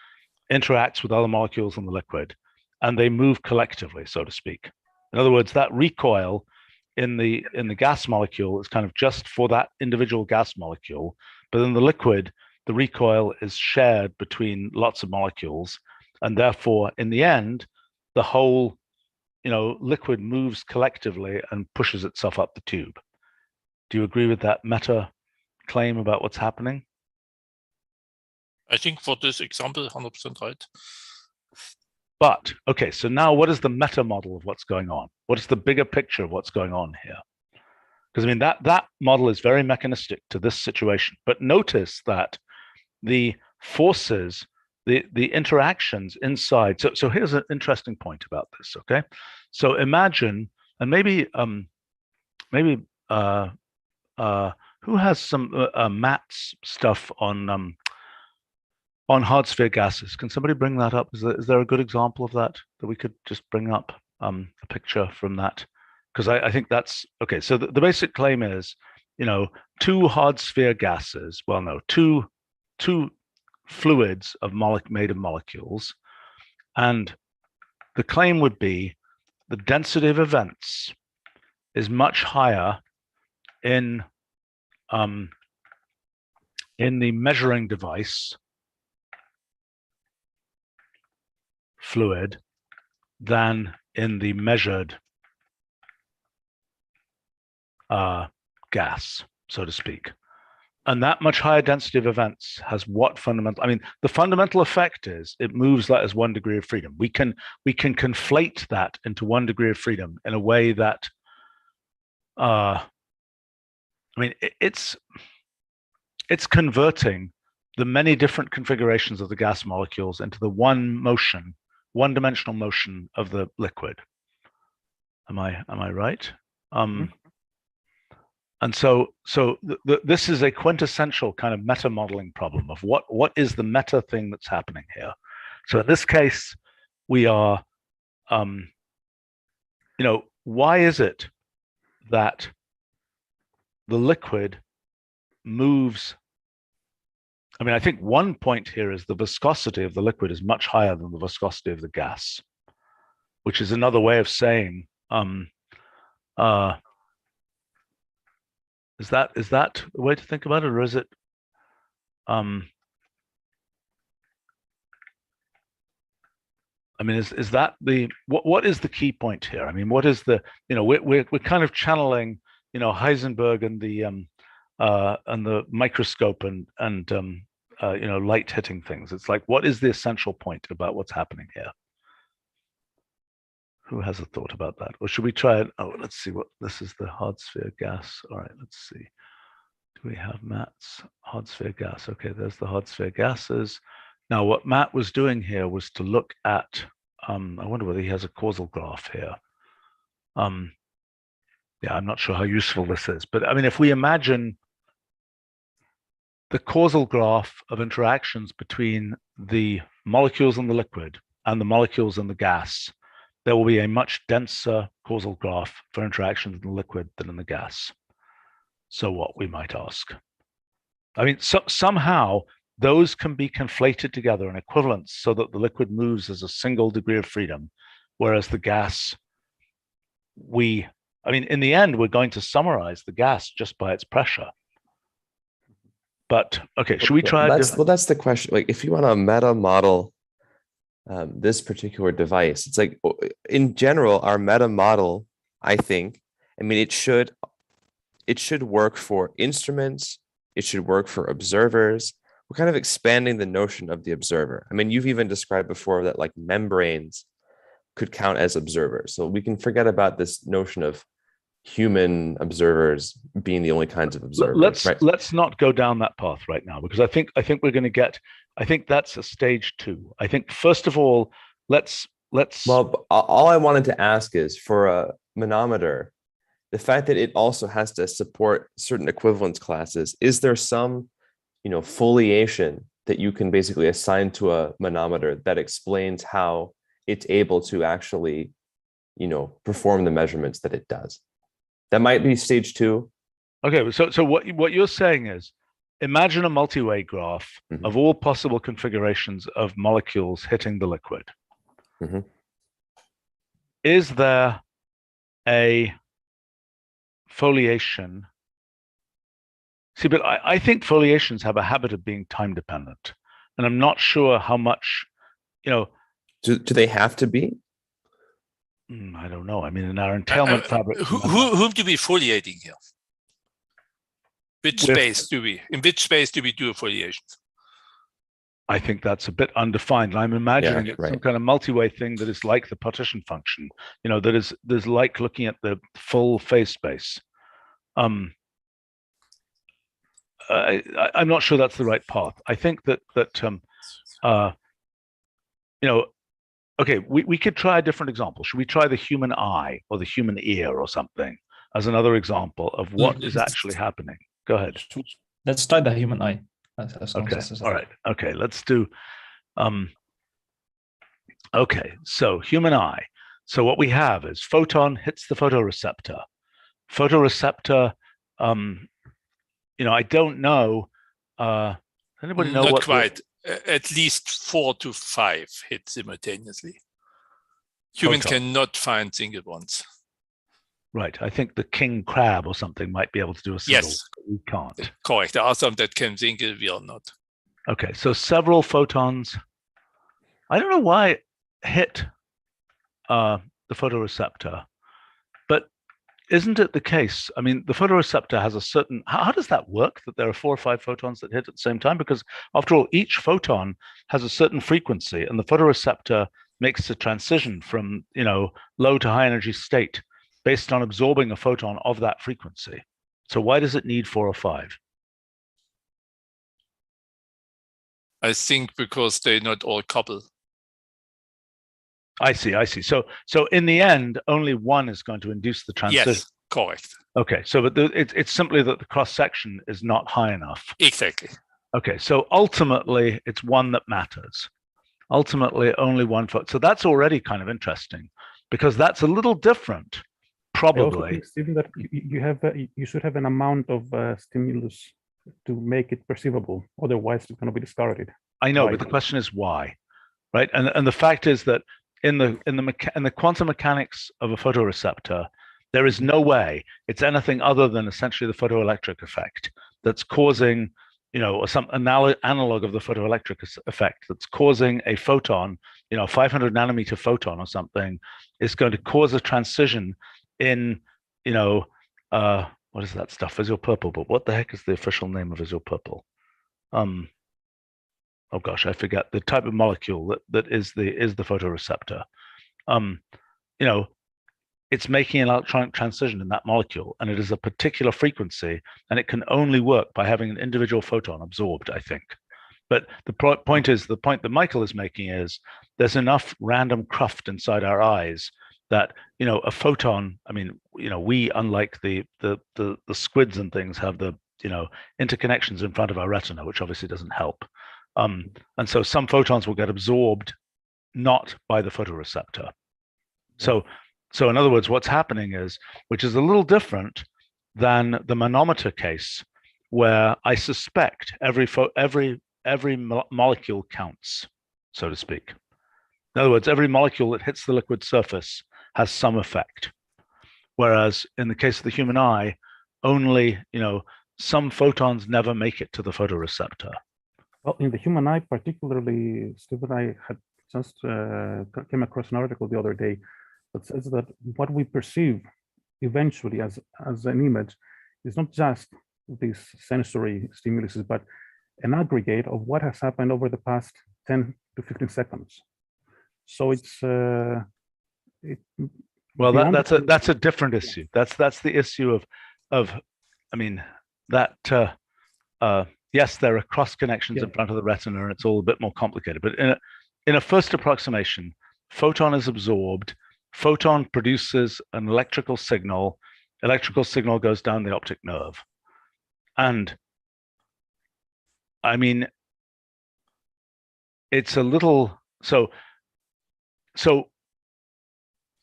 interacts with other molecules in the liquid, and they move collectively, so to speak. In other words, that recoil in the gas molecule is kind of just for that individual gas molecule, but in the liquid, the recoil is shared between lots of molecules, and therefore, in the end, the whole, liquid moves collectively and pushes itself up the tube. Do you agree with that meta claim about what's happening? I think for this example, 100% right. But, okay, so now what is the meta model of what's going on? What is the bigger picture of what's going on here? Because, I mean, that model is very mechanistic to this situation. But notice that the forces the interactions inside. So here's an interesting point about this. Okay, so imagine, and maybe who has some Matt's stuff on hard sphere gases? Can somebody bring that up? Is there a good example of that we could just bring up a picture from that? Because I think that's okay. So the basic claim is, two hard sphere gases. Well, no, two fluids made of molecules, and the claim would be the density of events is much higher in the measuring device fluid than in the measured gas, so to speak. And that much higher density of events has what fundamental? I mean, the fundamental effect is it moves that as 1 degree of freedom. We can conflate that into 1 degree of freedom in a way that, I mean, it's converting the many different configurations of the gas molecules into the one-dimensional motion of the liquid. Am I right? And so this is a quintessential kind of meta modeling problem of what is the meta thing that's happening here. So in this case, we are, why is it that the liquid moves? I mean, I think one point here is the viscosity of the liquid is much higher than the viscosity of the gas, which is another way of saying, is that the way to think about it, or is it? I mean, is that what is the key point here? I mean, what is the we're kind of channeling Heisenberg and the microscope and light hitting things. It's like, what is the essential point about what's happening here? Who has a thought about that? Or should we try it? Oh, let's see what this is, the hard sphere gas. All right, let's see. Do we have Matt's hard sphere gas? Okay, there's the hard sphere gases. Now, what Matt was doing here was to look at, I wonder whether he has a causal graph here. Yeah, I'm not sure how useful this is, but I mean, if we imagine the causal graph of interactions between the molecules in the liquid and the molecules in the gas, there will be a much denser causal graph for interactions in the liquid than in the gas. So what, we might ask? I mean, somehow those can be conflated together in equivalence so that the liquid moves as a single degree of freedom, whereas the gas, I mean, in the end, we're going to summarize the gas just by its pressure. But okay, should we try? That's the question. Like, if you want to meta model this particular device, it's like, in general, our meta model, I think, I mean, it should work for instruments. It should work for observers. We're kind of expanding the notion of the observer. I mean, you've even described before that like membranes could count as observers. So we can forget about this notion of human observers being the only kinds of observers. Let's not go down that path right now, because I think we're going to get. I think that's a stage 2. I think first of all, let's. Well, all I wanted to ask is, for a manometer, the fact that it also has to support certain equivalence classes, is there some, foliation that you can basically assign to a manometer that explains how it's able to actually, perform the measurements that it does? That might be stage 2. Okay, so what you're saying is, imagine a multi-way graph of all possible configurations of molecules hitting the liquid. Is there a foliation? See, but I think foliations have a habit of being time dependent, and I'm not sure how much, Do they have to be? I don't know. I mean, in our entailment fabric. Whom do we foliating here? In which space do we do foliations? I think that's a bit undefined. I'm imagining it's some kind of multi-way thing that is like the partition function, there's like looking at the full phase space. I'm not sure that's the right path. I think that okay, we could try a different example. Should we try the human eye or the human ear or something as another example of what is actually happening? Go ahead. Let's try the human eye. Okay, all right. Okay, let's do, okay, so human eye. So what we have is photon hits the photoreceptor. Photoreceptor, I don't know, anybody know Not what? quite. At least 4 to 5 hit simultaneously. Humans cannot find single ones. Right. I think the king crab or something might be able to do a single. Yes. But we can't. Correct. There are some that can single, we are not. Okay. So several photons. I don't know why hit the photoreceptor, but isn't it the case? I mean, the photoreceptor has a certain, how does that work, that there are 4 or 5 photons that hit at the same time? Because after all, each photon has a certain frequency, and the photoreceptor makes a transition from, low to high energy state based on absorbing a photon of that frequency. So why does it need 4 or 5? I think because they not all couple. I see. So in the end, only one is going to induce the transition. Yes, correct. Okay, so but it's simply that the cross-section is not high enough. Exactly. Okay, so ultimately, it's one that matters. Ultimately, only one photon. So that's already kind of interesting, because that's a little different, probably. I also think, Stephen, that you should have an amount of stimulus to make it perceivable. Otherwise, it's going to be discarded. I know, but the question is why, right? And the fact is that in the quantum mechanics of a photoreceptor, there is no way it's anything other than essentially the photoelectric effect that's causing, or some analog of the photoelectric effect that's causing a photon, 500 nanometer photon or something, is going to cause a transition in, what is that stuff? Visual purple. But what the heck is the official name of visual purple? Oh gosh, I forget the type of molecule that is the photoreceptor. It's making an electronic transition in that molecule, and it is a particular frequency, and it can only work by having an individual photon absorbed, I think. But the point that Michael is making is there's enough random cruft inside our eyes that, a photon, I mean, we, unlike the squids and things, have the, interconnections in front of our retina, which obviously doesn't help. And so some photons will get absorbed not by the photoreceptor. So in other words, what's happening is, which is a little different than the manometer case, where I suspect every molecule counts, so to speak. In other words, every molecule that hits the liquid surface has some effect. Whereas in the case of the human eye, only, some photons never make it to the photoreceptor. Well, in the human eye, particularly, Stephen, I had just came across an article the other day that says that what we perceive eventually as an image is not just these sensory stimuluses, but an aggregate of what has happened over the past 10 to 15 seconds. So it's well, that's a different issue. That's the issue of I mean, that yes, there are cross connections in front of the retina, and it's all a bit more complicated. But in a first approximation, photon is absorbed. Photon produces an electrical signal. Electrical signal goes down the optic nerve. And I mean, it's a little, so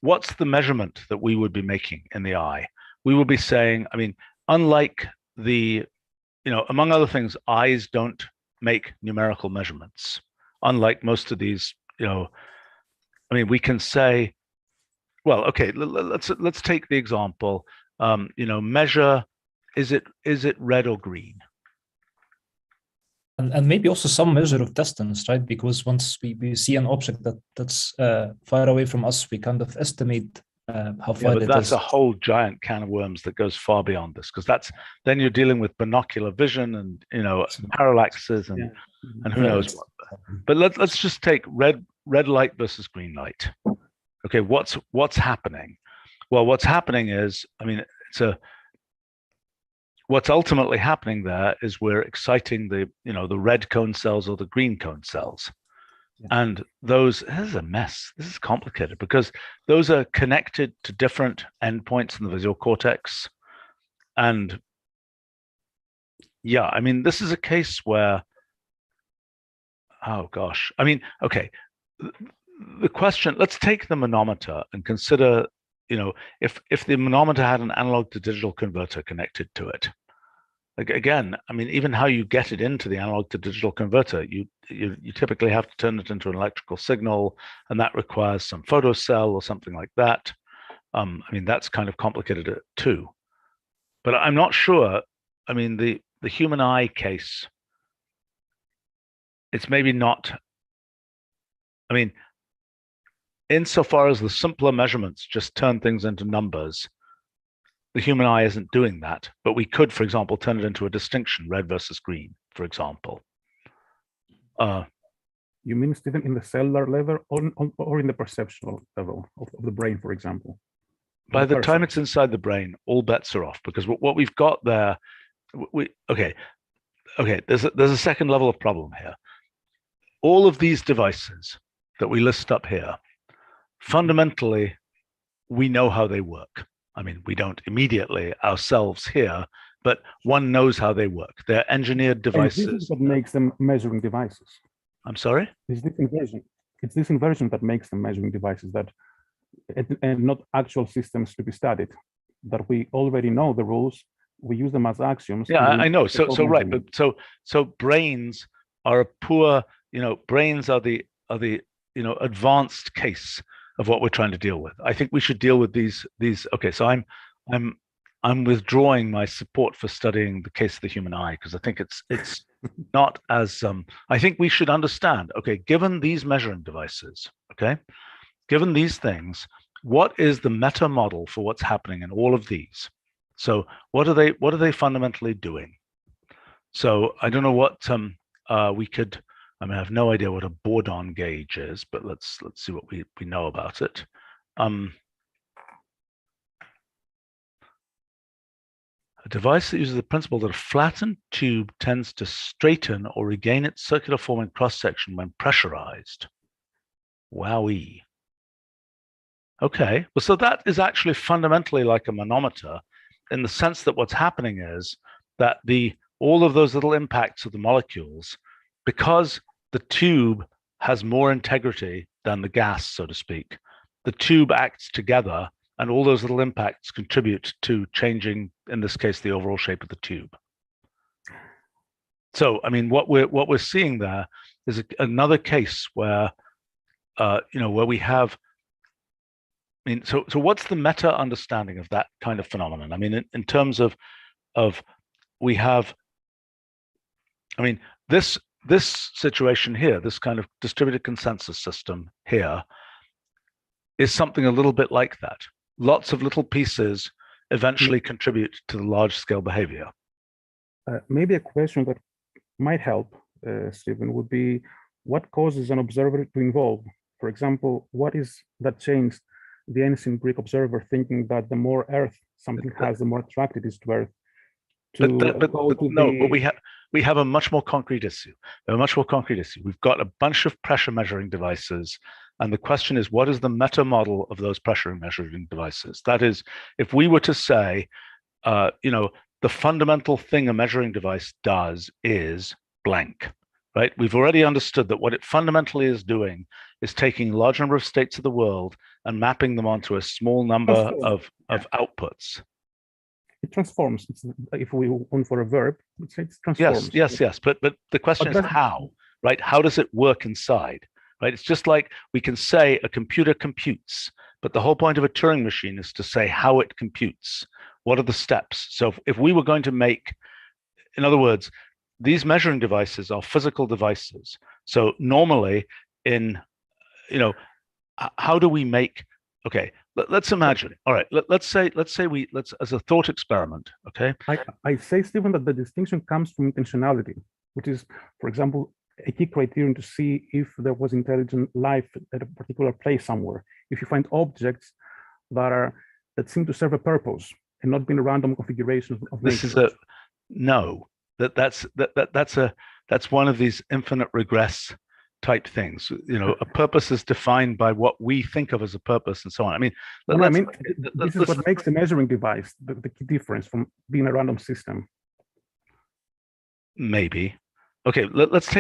what's the measurement that we would be making in the eye? We would be saying, I mean, unlike the, among other things, eyes don't make numerical measurements. Unlike most of these, I mean, we can say, well, okay, let's take the example. Measure, is it red or green? And maybe also some measure of distance, right? Because once we see an object that's far away from us, we kind of estimate how far it is. That's a whole giant can of worms that goes far beyond this, because then you're dealing with binocular vision and parallaxes and who knows what. But let's just take red light versus green light. Okay, what's happening? Well, what's happening is, I mean, what's ultimately happening there is we're exciting the red cone cells or the green cone cells. And those, this is a mess. This is complicated because those are connected to different endpoints in the visual cortex. And yeah, I mean, this is a case where, oh gosh, I mean, okay, the question, let's take the manometer and consider, if the manometer had an analog to digital converter connected to it. Like, again, I mean, even how you get it into the analog to digital converter, you typically have to turn it into an electrical signal, and that requires some photocell or something like that. I mean, that's kind of complicated too. But I'm not sure. I mean, the human eye case, it's maybe not. I mean, insofar as the simpler measurements just turn things into numbers, the human eye isn't doing that, but we could, for example, turn it into a distinction, red versus green, for example. You mean, Stephen, in the cellular level or in the perceptual level of the brain, for example? By the time it's inside the brain, all bets are off, because what we've got there, okay, there's a second level of problem here. All of these devices that we list up here, fundamentally, we know how they work. I mean, we don't immediately ourselves here, but one knows how they work. They're engineered devices. And this is what makes them measuring devices. I'm sorry? It's this inversion that makes them measuring devices, that and not actual systems to be studied, that we already know the rules, we use them as axioms. Yeah, I know. So right, but so brains are a poor, brains are the advanced case of what we're trying to deal with. I think we should deal with these. Okay, so I'm withdrawing my support for studying the case of the human eye, because I think it's not as I think we should understand. Okay, given these measuring devices, okay, given these things, what is the meta model for what's happening in all of these? So what are they fundamentally doing? So I don't know what we could. I mean, I have no idea what a Bourdon gauge is, but let's see what we know about it. A device that uses the principle that a flattened tube tends to straighten or regain its circular form in cross-section when pressurized. Wowee. Okay, well, so that is actually fundamentally like a manometer, in the sense that what's happening is that all of those little impacts of the molecules, because the tube has more integrity than the gas, so to speak, the tube acts together, and all those little impacts contribute to changing, in this case, the overall shape of the tube. So, I mean, what we're seeing there is another case where, where we have. I mean, so what's the meta understanding of that kind of phenomenon? I mean, in terms of we have. I mean, this situation here, this kind of distributed consensus system here, is something a little bit like that. Lots of little pieces eventually contribute to the large-scale behavior. Maybe a question that might help, Stephen, would be, what causes an observer to evolve? For example, what is that changed the ancient Greek observer thinking that the more Earth something has, the more attracted it is to Earth? But we have a much more concrete issue. We've got a bunch of pressure measuring devices, and the question is, what is the meta model of those pressure measuring devices? That is, if we were to say, the fundamental thing a measuring device does is blank, right? We've already understood that what it fundamentally is doing is taking a large number of states of the world and mapping them onto a small number of outputs. It transforms. If we want for a verb, it transforms. Yes. But the question is how, right? How does it work inside, right? It's just like we can say a computer computes, but the whole point of a Turing machine is to say how it computes. What are the steps? So if we were going to make, in other words, these measuring devices are physical devices. So normally how do we make, okay, let's imagine, all right, let's say as a thought experiment, okay? I say, Stephen, that the distinction comes from intentionality, which is, for example, a key criterion to see if there was intelligent life at a particular place somewhere. If you find objects that seem to serve a purpose and not being random configurations of nature. That's one of these infinite regress type things. You know, a purpose is defined by what we think of as a purpose and so on. I mean, this is what makes the measuring device the key difference from being a random system. Maybe. Okay, let's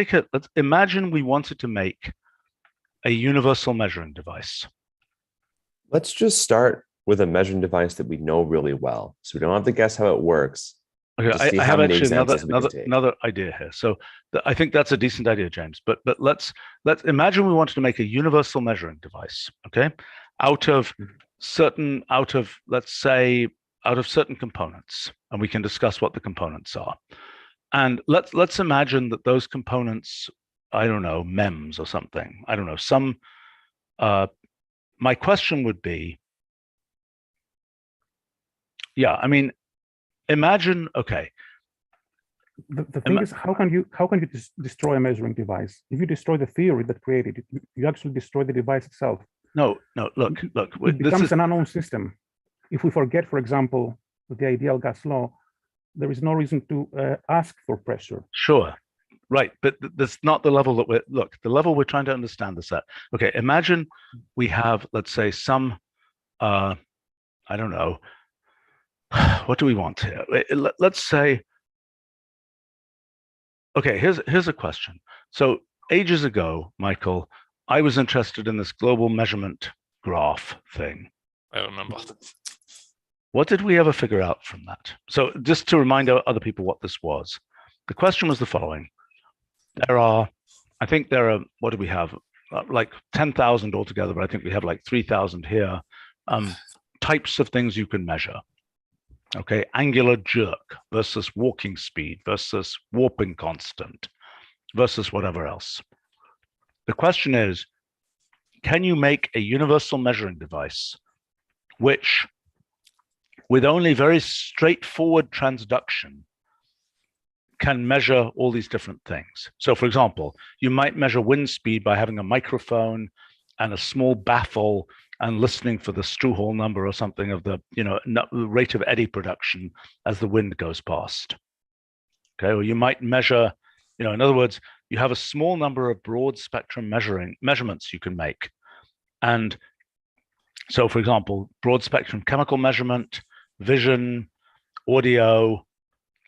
imagine we wanted to make a universal measuring device. Let's just start with a measuring device that we know really well, so we don't have to guess how it works. Okay, I have actually another idea here. So I think that's a decent idea, James. But let's imagine we wanted to make a universal measuring device. Okay, out of certain components, and we can discuss what the components are. And let's imagine that those components, I don't know, MEMS or something. I don't know, some. My question would be, yeah, I mean, imagine, okay. The thing is, how can you destroy a measuring device? If you destroy the theory that created it, you actually destroy the device itself. No, look. It becomes an unknown system. If we forget, for example, the ideal gas law, there is no reason to ask for pressure. Sure, right, but that's not the level that the level we're trying to understand this at. Okay, imagine we have, let's say, some, I don't know, what do we want here? Let's say, okay, here's a question. So ages ago, Michael, I was interested in this global measurement graph thing. I remember. What did we ever figure out from that? So just to remind other people what this was, the question was the following. I think there are, what do we have? Like 10,000 altogether, but I think we have like 3,000 here, types of things you can measure. Okay, angular jerk versus walking speed versus warping constant versus whatever else. The question is, can you make a universal measuring device which, with only very straightforward transduction, can measure all these different things? So for example, you might measure wind speed by having a microphone and a small baffle and listening for the Struhel number or something of the, rate of eddy production as the wind goes past. Okay, or you might measure, in other words, you have a small number of broad spectrum measurements you can make. And so, for example, broad spectrum chemical measurement, vision, audio,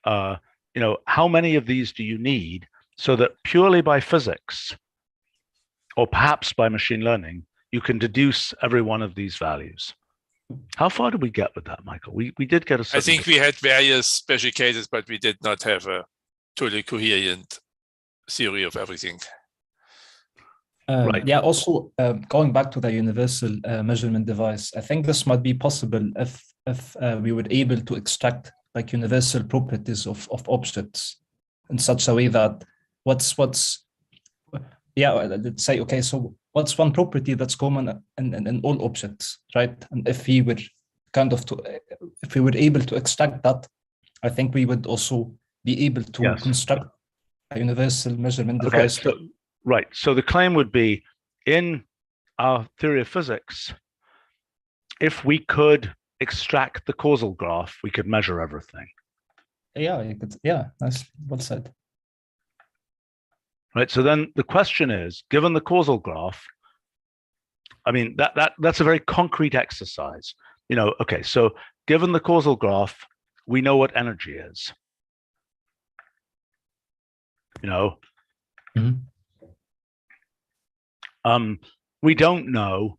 how many of these do you need so that purely by physics, or perhaps by machine learning, you can deduce every one of these values? How far did we get with that, Michael? We did get a. I think we had various special cases, but we did not have a totally coherent theory of everything. Right. Yeah, also going back to the universal measurement device, I think this might be possible if we were able to extract like universal properties of objects in such a way that let's say, okay, so what's one property that's common in all objects, right? And if we were able to extract that, I think we would also be able to construct a universal measurement device. Okay, right. So the claim would be, in our theory of physics, if we could extract the causal graph, we could measure everything. Yeah, you could. Yeah, that's well said. Right. So then the question is, given the causal graph, I mean, that's a very concrete exercise. Okay, so given the causal graph, we know what energy is. We don't know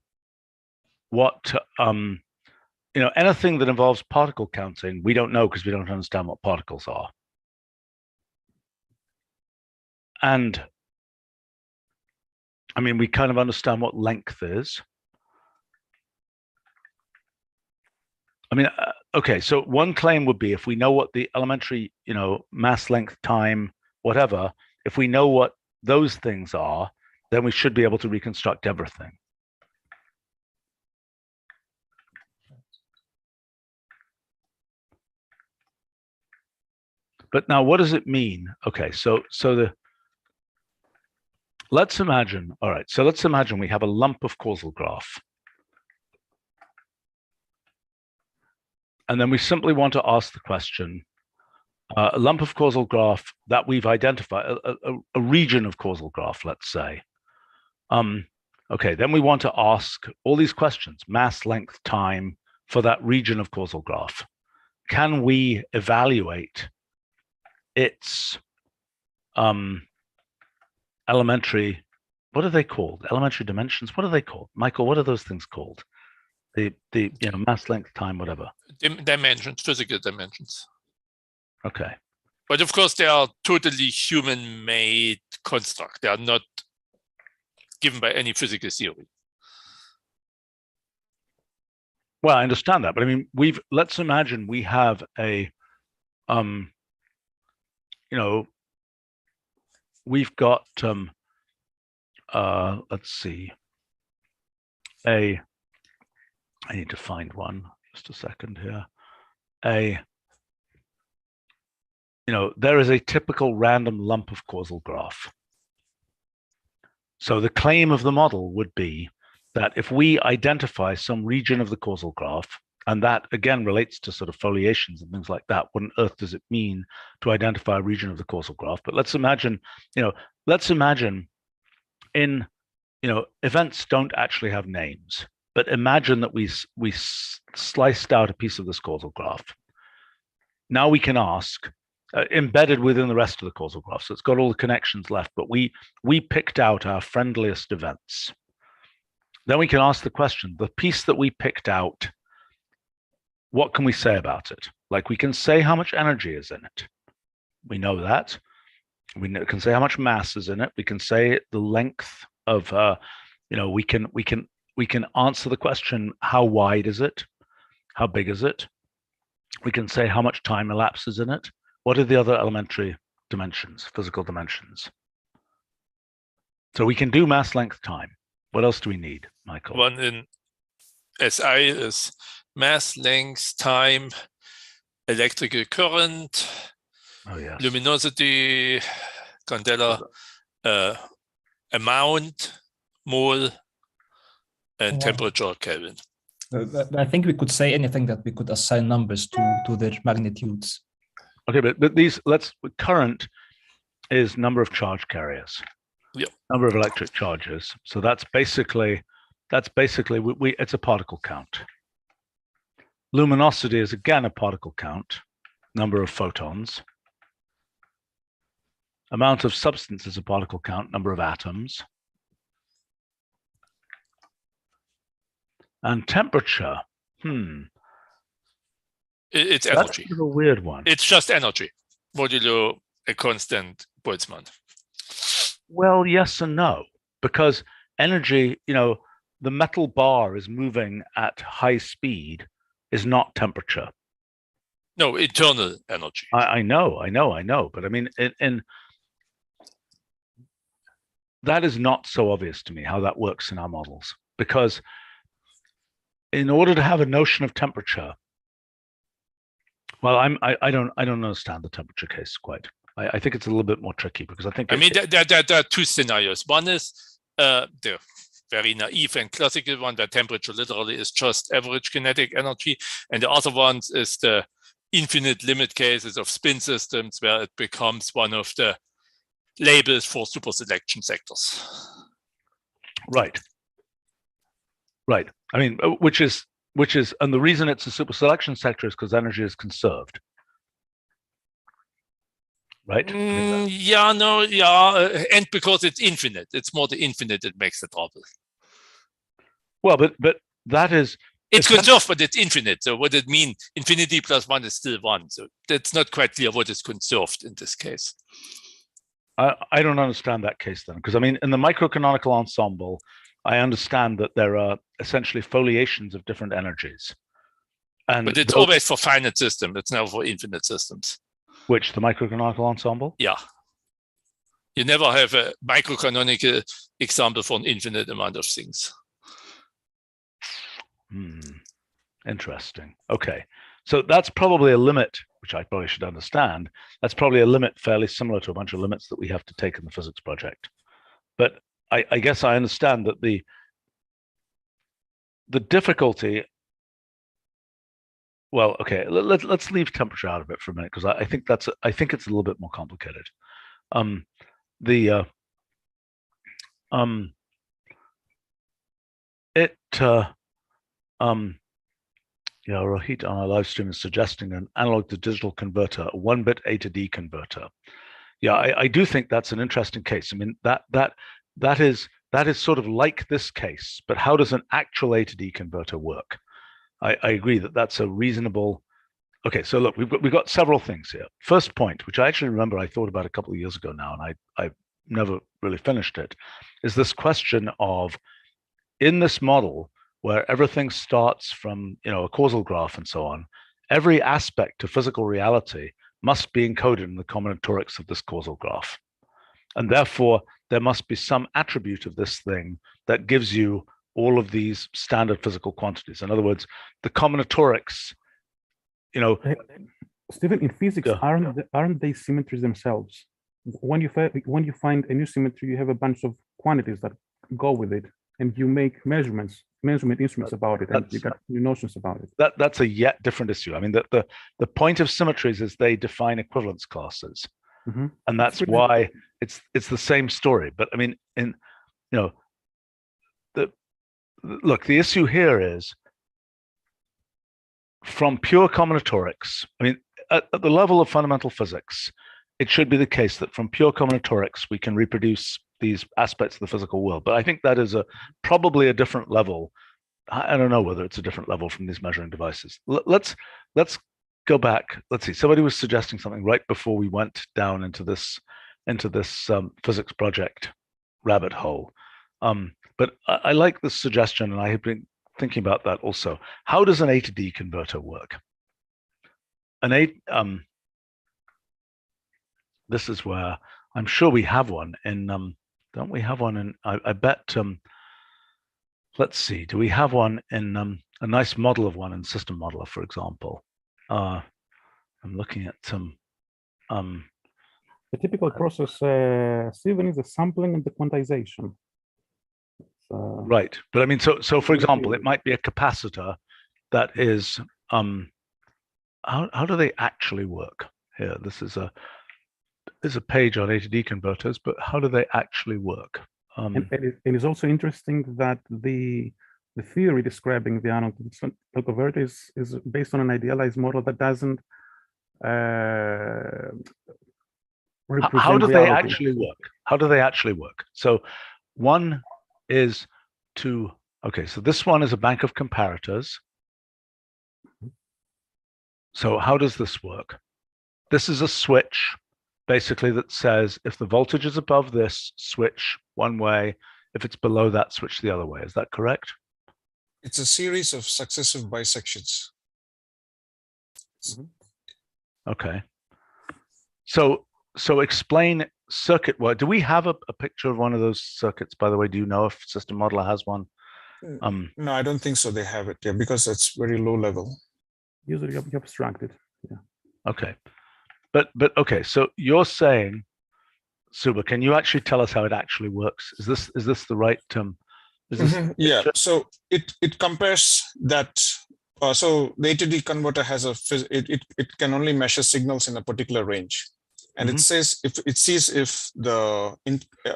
what anything that involves particle counting, we don't know because we don't understand what particles are. And I mean, we kind of understand what length is. I mean, okay, so one claim would be, if we know what the elementary, mass, length, time, whatever, if we know what those things are, then we should be able to reconstruct everything. But now, what does it mean? Okay, so let's imagine, all right, so let's imagine we have a lump of causal graph. And then we simply want to ask the question, a lump of causal graph that we've identified, a region of causal graph, let's say, Okay, then we want to ask all these questions: mass, length, time for that region of causal graph. Can we evaluate its elementary, what are they called? Elementary dimensions? What are they called? Michael, what are those things called? The mass, length, time, whatever. Dimensions, physical dimensions. Okay. But of course, they are totally human-made construct. They are not given by any physical theory. Well, I understand that, but I mean, let's imagine we have a, we've got, let's see, I need to find one, just a second here. There is a typical random lump of causal graph. So the claim of the model would be that if we identify some region of the causal graph, and that again relates to sort of foliations and things like that, what on earth does it mean to identify a region of the causal graph? But let's imagine, events don't actually have names, but imagine that we sliced out a piece of this causal graph. Now we can ask, embedded within the rest of the causal graph, so it's got all the connections left, but we picked out our friendliest events. Then we can ask the question, the piece that we picked out, what can we say about it? Like, we can say how much energy is in it. We know that. We can say how much mass is in it. We can say the length of, we can answer the question, how wide is it? How big is it? We can say how much time elapses in it. What are the other elementary dimensions, physical dimensions? So we can do mass, length, time. What else do we need, Michael? One in SI is mass, length, time, electrical current, luminosity, candela, amount, mole, and temperature, Kelvin. I think we could say anything that we could assign numbers to their magnitudes. Okay, but these, current is number of charge carriers. Yep. Number of electric charges. So that's basically it's a particle count. Luminosity is again a particle count, number of photons. Amount of substance is a particle count, number of atoms. And temperature, it's that's energy. a weird one. It's just energy, modulo a constant Boltzmann. Well, yes and no, because energy, the metal bar is moving at high speed is not temperature. No, internal energy. I know, but I mean, that is not so obvious to me how that works in our models, because in order to have a notion of temperature, well, I don't understand the temperature case quite. I think it's a little bit more tricky because I think there are two scenarios. One is the very naive and classical one, where temperature literally is just average kinetic energy, and the other one is the infinite limit cases of spin systems, where it becomes one of the labels for superselection sectors. Right. I mean, which is, and the reason it's a superselection sector is because energy is conserved. Right? And because it's infinite. It's more the infinite that makes the trouble. Well, but that is... It's conserved, but it's infinite. So what it mean, infinity plus 1 is still 1. So that's not quite clear what is conserved in this case. I don't understand that case then, because I mean, in the microcanonical ensemble, I understand that there are essentially foliations of different energies. But it's always for finite systems. It's never for infinite systems. Which, the microcanonical ensemble? Yeah. You never have a microcanonical example for an infinite amount of things. Interesting. Okay. So that's probably a limit, which I probably should understand. That's probably a limit fairly similar to a bunch of limits that we have to take in the physics project. But I guess I understand that the difficulty, well, okay, let's leave temperature out of it for a minute, because I think it's a little bit more complicated. Rohit on our live stream is suggesting an analog to digital converter, a 1-bit A to D converter. Yeah, I do think that's an interesting case. I mean, that is sort of like this case, but how does an actual A to D converter work? I agree that that's a reasonable. Okay, so look, we've got several things here. First point, which I actually remember I thought about a couple of years ago now, and I never really finished it, is this question of, in this model where everything starts from a causal graph and so on, every aspect of physical reality must be encoded in the combinatorics of this causal graph. And therefore, there must be some attribute of this thing that gives you all of these standard physical quantities. In other words, the combinatorics, Stephen, in physics, aren't they symmetries themselves? When you find a new symmetry, you have a bunch of quantities that go with it, and you make measurement instruments about it, and you got new notions about it. That's a yet different issue. I mean, the point of symmetries is they define equivalence classes, and that's why it's the same story. But I mean, the issue here is, from pure combinatorics, I mean, at the level of fundamental physics, it should be the case that from pure combinatorics, we can reproduce these aspects of the physical world. But I think that is probably a different level. I don't know whether it's a different level from these measuring devices. Let's go back. Let's see. Somebody was suggesting something right before we went down into this physics project rabbit hole. But I like this suggestion, and I have been thinking about that also. How does an A to D converter work? This is where I'm sure we have one in. Don't we have one in? I bet. Let's see. Do we have one in a nice model of one in System Modeler, for example? I'm looking at some. The typical process, Stephen, is the sampling and the quantization. Right, but I mean, so for example, it might be a capacitor that is. How do they actually work here? This is a page on A to D converters, but how do they actually work? And it's also interesting that the theory describing the analog to digital converter is based on an idealized model that doesn't represent how do reality. they actually work? How do they actually work? So one is so this one is a bank of comparators. So how does this work? This is a switch, basically, that says if the voltage is above this, switch one way. If it's below that, switch the other way. Is that correct? It's a series of successive bisections. Okay. So explain circuit work. Do we have a picture of one of those circuits, by the way? Do you know if System Modeler has one? No, I don't think so. They have it, because it's very low level. Usually you abstract it. Yeah. Okay. But okay, so you're saying, Suba, can you actually tell us how it actually works? Is this the right yeah, so it compares that. So the A to D converter has it can only measure signals in a particular range, and it says if it sees if the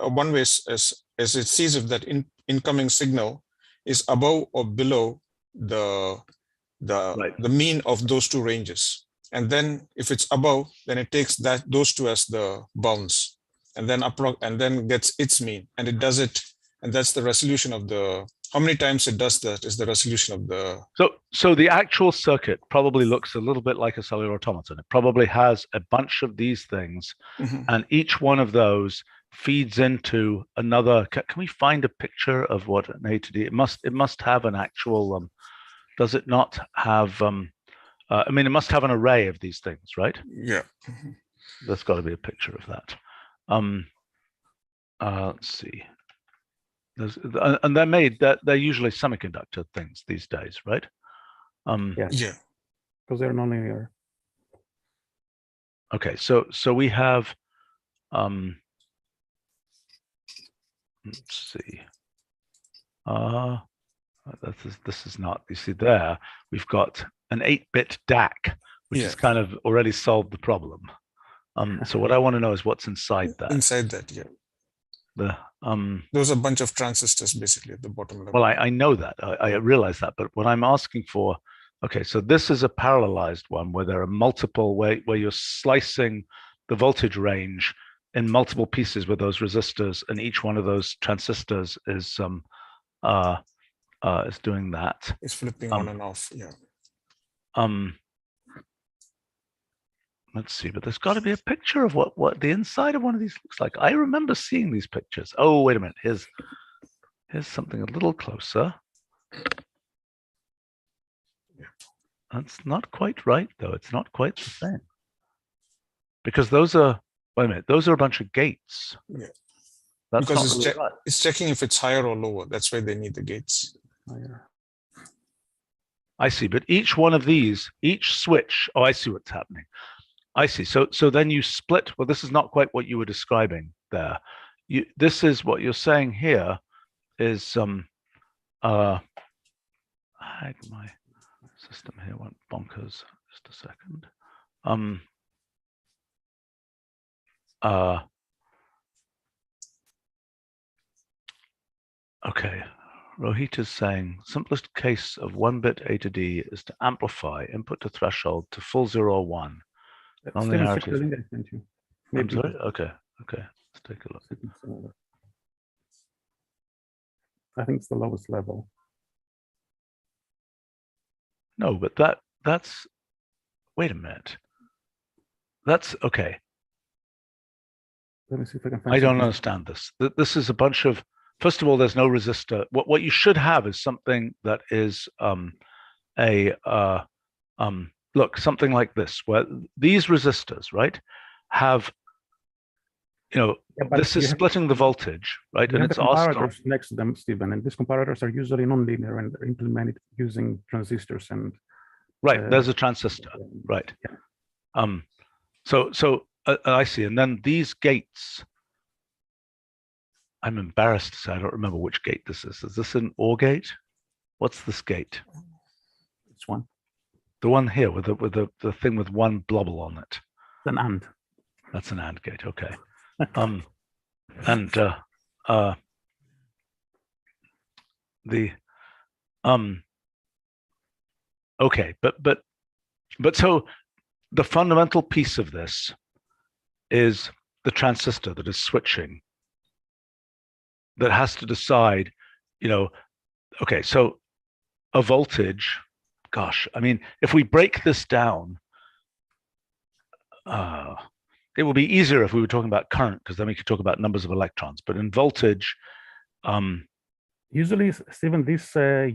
one way as it sees if that incoming signal is above or below the mean of those two ranges, and then if it's above, then it takes those two as the bounds, and then gets its mean, and it does it, and that's the resolution of the. How many times it does that is the resolution of the. So the actual circuit probably looks a little bit like a cellular automaton. It probably has a bunch of these things, and each one of those feeds into another. Can we find a picture of what an A to D? It must have an actual. Does it not have? I mean, it must have an array of these things, right? Yeah. There's got to be a picture of that. Let's see. And they're usually semiconductor things these days, right? Yeah, because they're nonlinear. Okay, so we have. Let's see. This is not. You see there, we've got an 8-bit DAC, which has kind of already solved the problem. So what I want to know is what's inside that. Inside that, yeah. Those are a bunch of transistors basically at the bottom level. Well, I know that. I realize that. But what I'm asking for, okay, so this is a parallelized one where there are multiple, where you're slicing the voltage range in multiple pieces with those resistors, and each one of those transistors is doing that. It's flipping on and off. Yeah. Let's see, but there's got to be a picture of what the inside of one of these looks like. I remember seeing these pictures. Oh, wait a minute. Here's something a little closer. That's not quite right, though. It's not quite the same. Because those are, wait a minute, those are a bunch of gates. Yeah. That's because not really right. It's checking if it's higher or lower. That's why they need the gates. I see, but each one of these, each switch, oh, I see what's happening. I see. So then you split. Well, this is not quite what you were describing there. This is what you're saying here is my system here went bonkers. Just a second. Okay. Rohit is saying simplest case of 1-bit A to D is to amplify input to threshold to full 0 or 1. Non-linearity. I'm sorry? Okay. Let's take a look. I think it's the lowest level. No, but that's wait a minute. That's okay. Let me see if I can find I don't understand this. This is a bunch of, first of all, there's no resistor. What you should have is something that is look, something like this, where these resistors, right, have, this is splitting the voltage, right? And it's comparators next to them, Stephen, and these comparators are usually nonlinear and they're implemented using transistors and. Right, there's a transistor, right? Yeah. So I see, and then these gates. I'm embarrassed to say I don't remember which gate this is. Is this an OR gate? What's this gate? Which one? The one here with the thing with one blobble on it. An AND. That's an AND gate. Okay. Okay, but so the fundamental piece of this is the transistor that is switching, that has to decide, okay, so a voltage, gosh, I mean, if we break this down, it would be easier if we were talking about current, because then we could talk about numbers of electrons. But in voltage, usually, Stephen, this is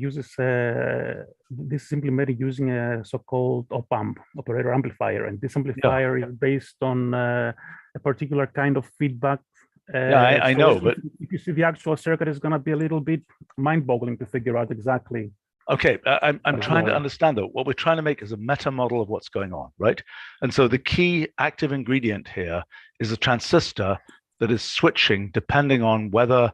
implemented using a so-called op-amp, operator amplifier, and this amplifier is based on a particular kind of feedback. I know, but if you see the actual circuit, is going to be a little bit mind-boggling to figure out exactly. Okay, I'm trying to understand though. What we're trying to make is a meta model of what's going on, right? And so the key active ingredient here is a transistor that is switching depending on whether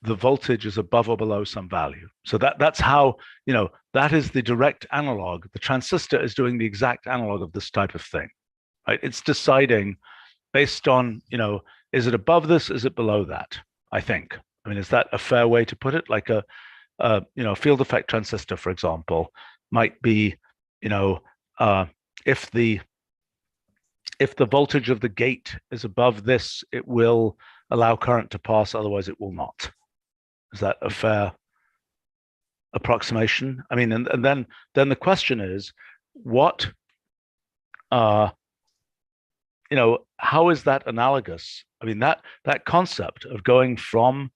the voltage is above or below some value. So that's how, that is the direct analog. The transistor is doing the exact analog of this type of thing, right? It's deciding based on, is it above this? Is it below that? I think. I mean, is that a fair way to put it? Like a field effect transistor, for example, might be, if the voltage of the gate is above this, it will allow current to pass, otherwise it will not. Is that a fair approximation? I mean, and then the question is, what, how is that analogous? I mean, that concept of going from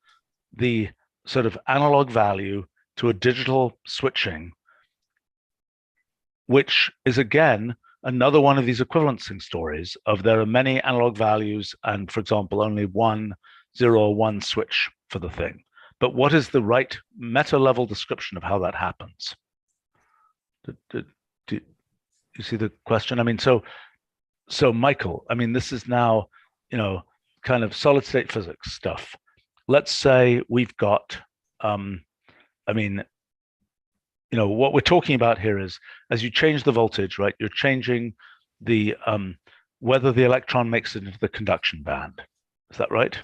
the sort of analog value to a digital switching, which is again another one of these equivalencing stories of there are many analog values and, for example, only 1, 0, or 1 switch for the thing. But what is the right meta level description of how that happens? Do you see the question? I mean, so Michael, I mean, this is now, kind of solid state physics stuff. Let's say we've got, what we're talking about here is, as you change the voltage, right, you're changing the, whether the electron makes it into the conduction band. Is that right?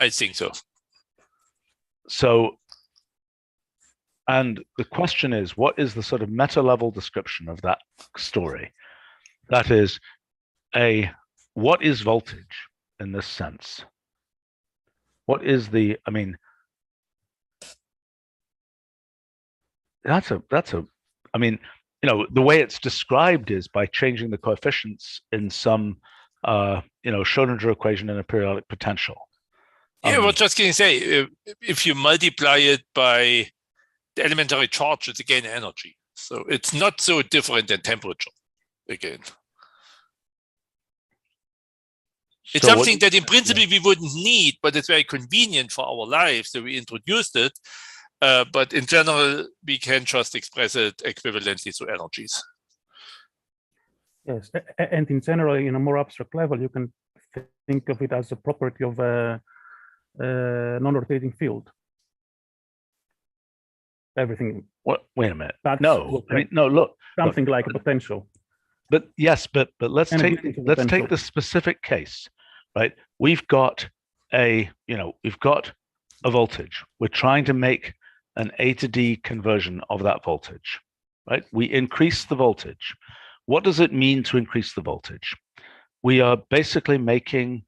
I think so. So, and the question is, what is the sort of meta level description of that story? That is what is voltage in this sense? What is the, I mean, I mean, you know, the way it's described is by changing the coefficients in some, you know, Schrodinger equation in a periodic potential. Yeah, I was just going to say, if you multiply it by the elementary charge, it's again energy. So it's not so different than temperature again. It's So something that in principle we wouldn't need, but it's very convenient for our lives. So we introduced it. But in general, we can just express it equivalently to energies. Yes, and in general, in a more abstract level, you can think of it as a property of a non-rotating field. Everything. What? Wait a minute. That's No, I mean, no. Look, something like a potential. But yes, but let's take the specific case, right? We've got a voltage. We're trying to make an A to D conversion of that voltage, right? We increase the voltage. What does it mean to increase the voltage? We are basically making,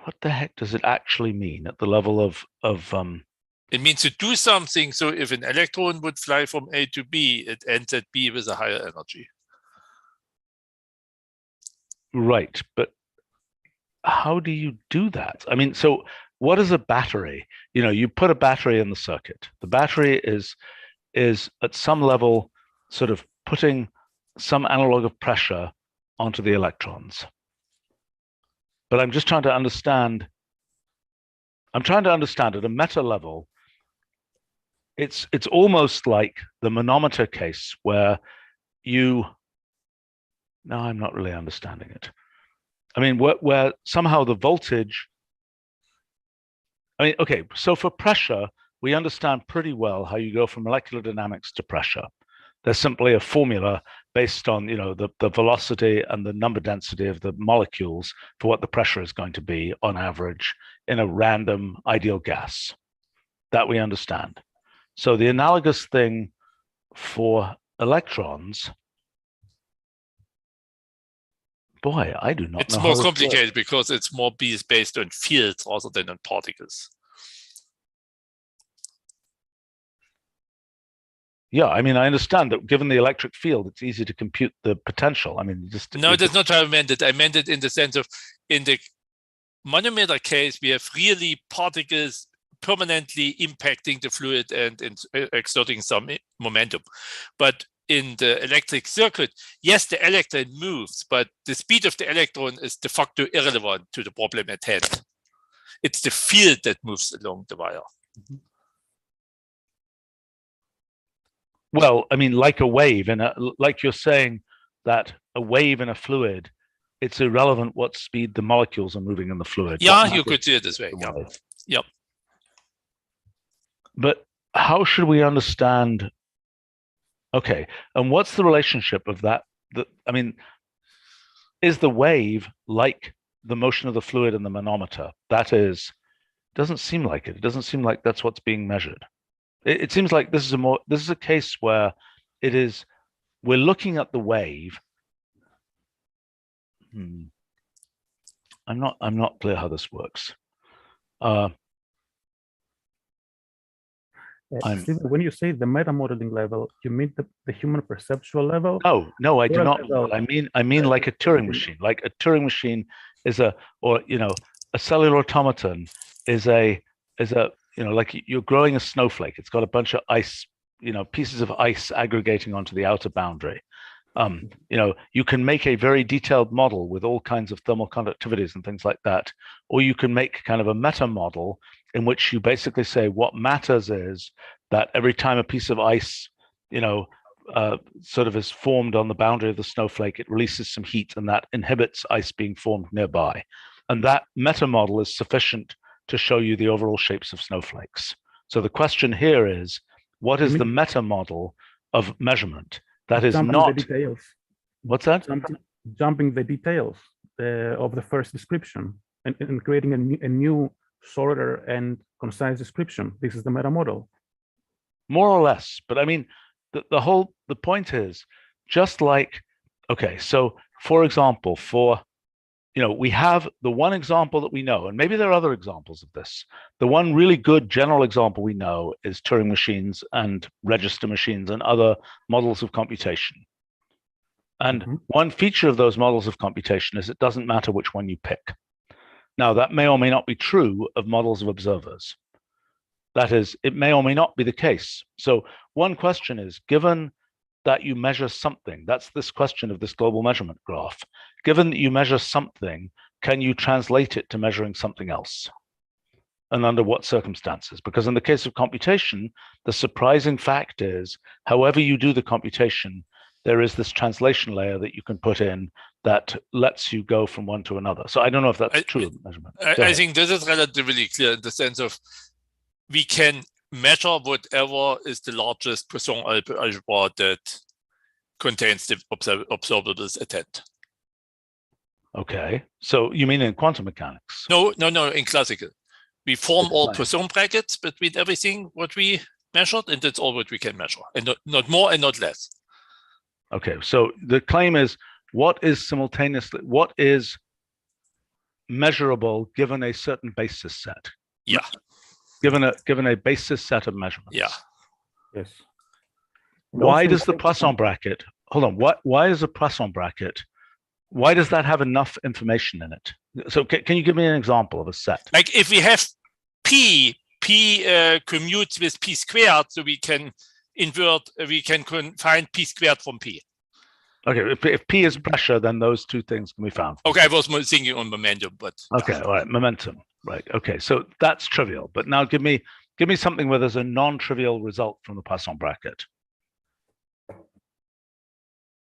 what the heck does it actually mean at the level of it means to do something. So if an electron would fly from A to B, it ends at B with a higher energy. Right, but how do you do that? I mean, so what is a battery? You know, you put a battery in the circuit. The battery is at some level sort of putting some analog of pressure onto the electrons. But I'm just trying to understand. I'm trying to understand at a meta level. It's almost like the manometer case where you. No, I'm not really understanding it. I mean, where somehow the voltage. I mean, okay, so for pressure, we understand pretty well how you go from molecular dynamics to pressure. There's simply a formula based on, you know, the velocity and the number density of the molecules for what the pressure is going to be on average in a random ideal gas. That we understand. So the analogous thing for electrons, boy, I do not know. It's more complicated because it's more based on fields rather than on particles. Yeah, I mean, I understand that given the electric field, it's easy to compute the potential. I mean, just no, that's not how I meant it. I meant it in the sense of, in the monometer case, we have really particles permanently impacting the fluid and exerting some momentum. But in the electric circuit, yes, the electron moves, but the speed of the electron is de facto irrelevant to the problem at hand. It's the field that moves along the wire. Mm-hmm. Well, I mean, like a wave, like you're saying that a wave in a fluid, it's irrelevant what speed the molecules are moving in the fluid. Yeah, you could see it this way. Yeah. Yep. But how should we understand? Okay, and what's the relationship of that? I mean, is the wave like the motion of the fluid in the manometer? That is, doesn't seem like it. It doesn't seem like that's what's being measured. It seems like this is a case where we're looking at the wave. I'm not clear how this works. Stephen, when you say the meta modeling level, you mean the human perceptual level? No, I do not. I mean like a Turing machine. Like a Turing machine is a cellular automaton is a like you're growing a snowflake. It's got a bunch of ice, pieces of ice aggregating onto the outer boundary. You can make a very detailed model with all kinds of thermal conductivities and things like that, or you can make kind of a meta model in which you basically say what matters is that every time a piece of ice, sort of is formed on the boundary of the snowflake, it releases some heat, and that inhibits ice being formed nearby. And that meta model is sufficient to show you the overall shapes of snowflakes. So the question here is, what is the meta model of measurement? That is not the details. What's that? Jumping the details of the first description and creating a new shorter and concise description. This is the meta model. More or less, but I mean, the point is, just like, okay, so for example, we have the one example that we know, and maybe there are other examples of this. The one really good general example we know is Turing machines and register machines and other models of computation. And one feature of those models of computation is it doesn't matter which one you pick. Now, that may or may not be true of models of observers. That is, it may or may not be the case. So one question is, given that you measure something, that's this question of this global measurement graph. Given that you measure something, can you translate it to measuring something else? And under what circumstances? Because in the case of computation, the surprising fact is, however you do the computation, there is this translation layer that you can put in that lets you go from one to another. So I don't know if that's true of measurement. I think this is relatively clear in the sense of we can measure whatever is the largest Poisson algebra that contains the observables at hand. Okay, so you mean in quantum mechanics? No, in classical. We form all Poisson brackets between everything what we measured, and that's all what we can measure, and not more and not less. Okay, so the claim is, what is measurable given a certain basis set? Yeah. Given a basis set of measurements. Yeah. Yes. Why does the Poisson bracket, hold on, why is a Poisson bracket, why does that have enough information in it? So can you give me an example of a set? Like if we have P commutes with P squared, so we can find P squared from P. Okay, if P is pressure, then those two things can be found. Okay, I was thinking on momentum, but. Okay, all right, momentum, right. Okay, so that's trivial, but now give me something where there's a non-trivial result from the Poisson bracket.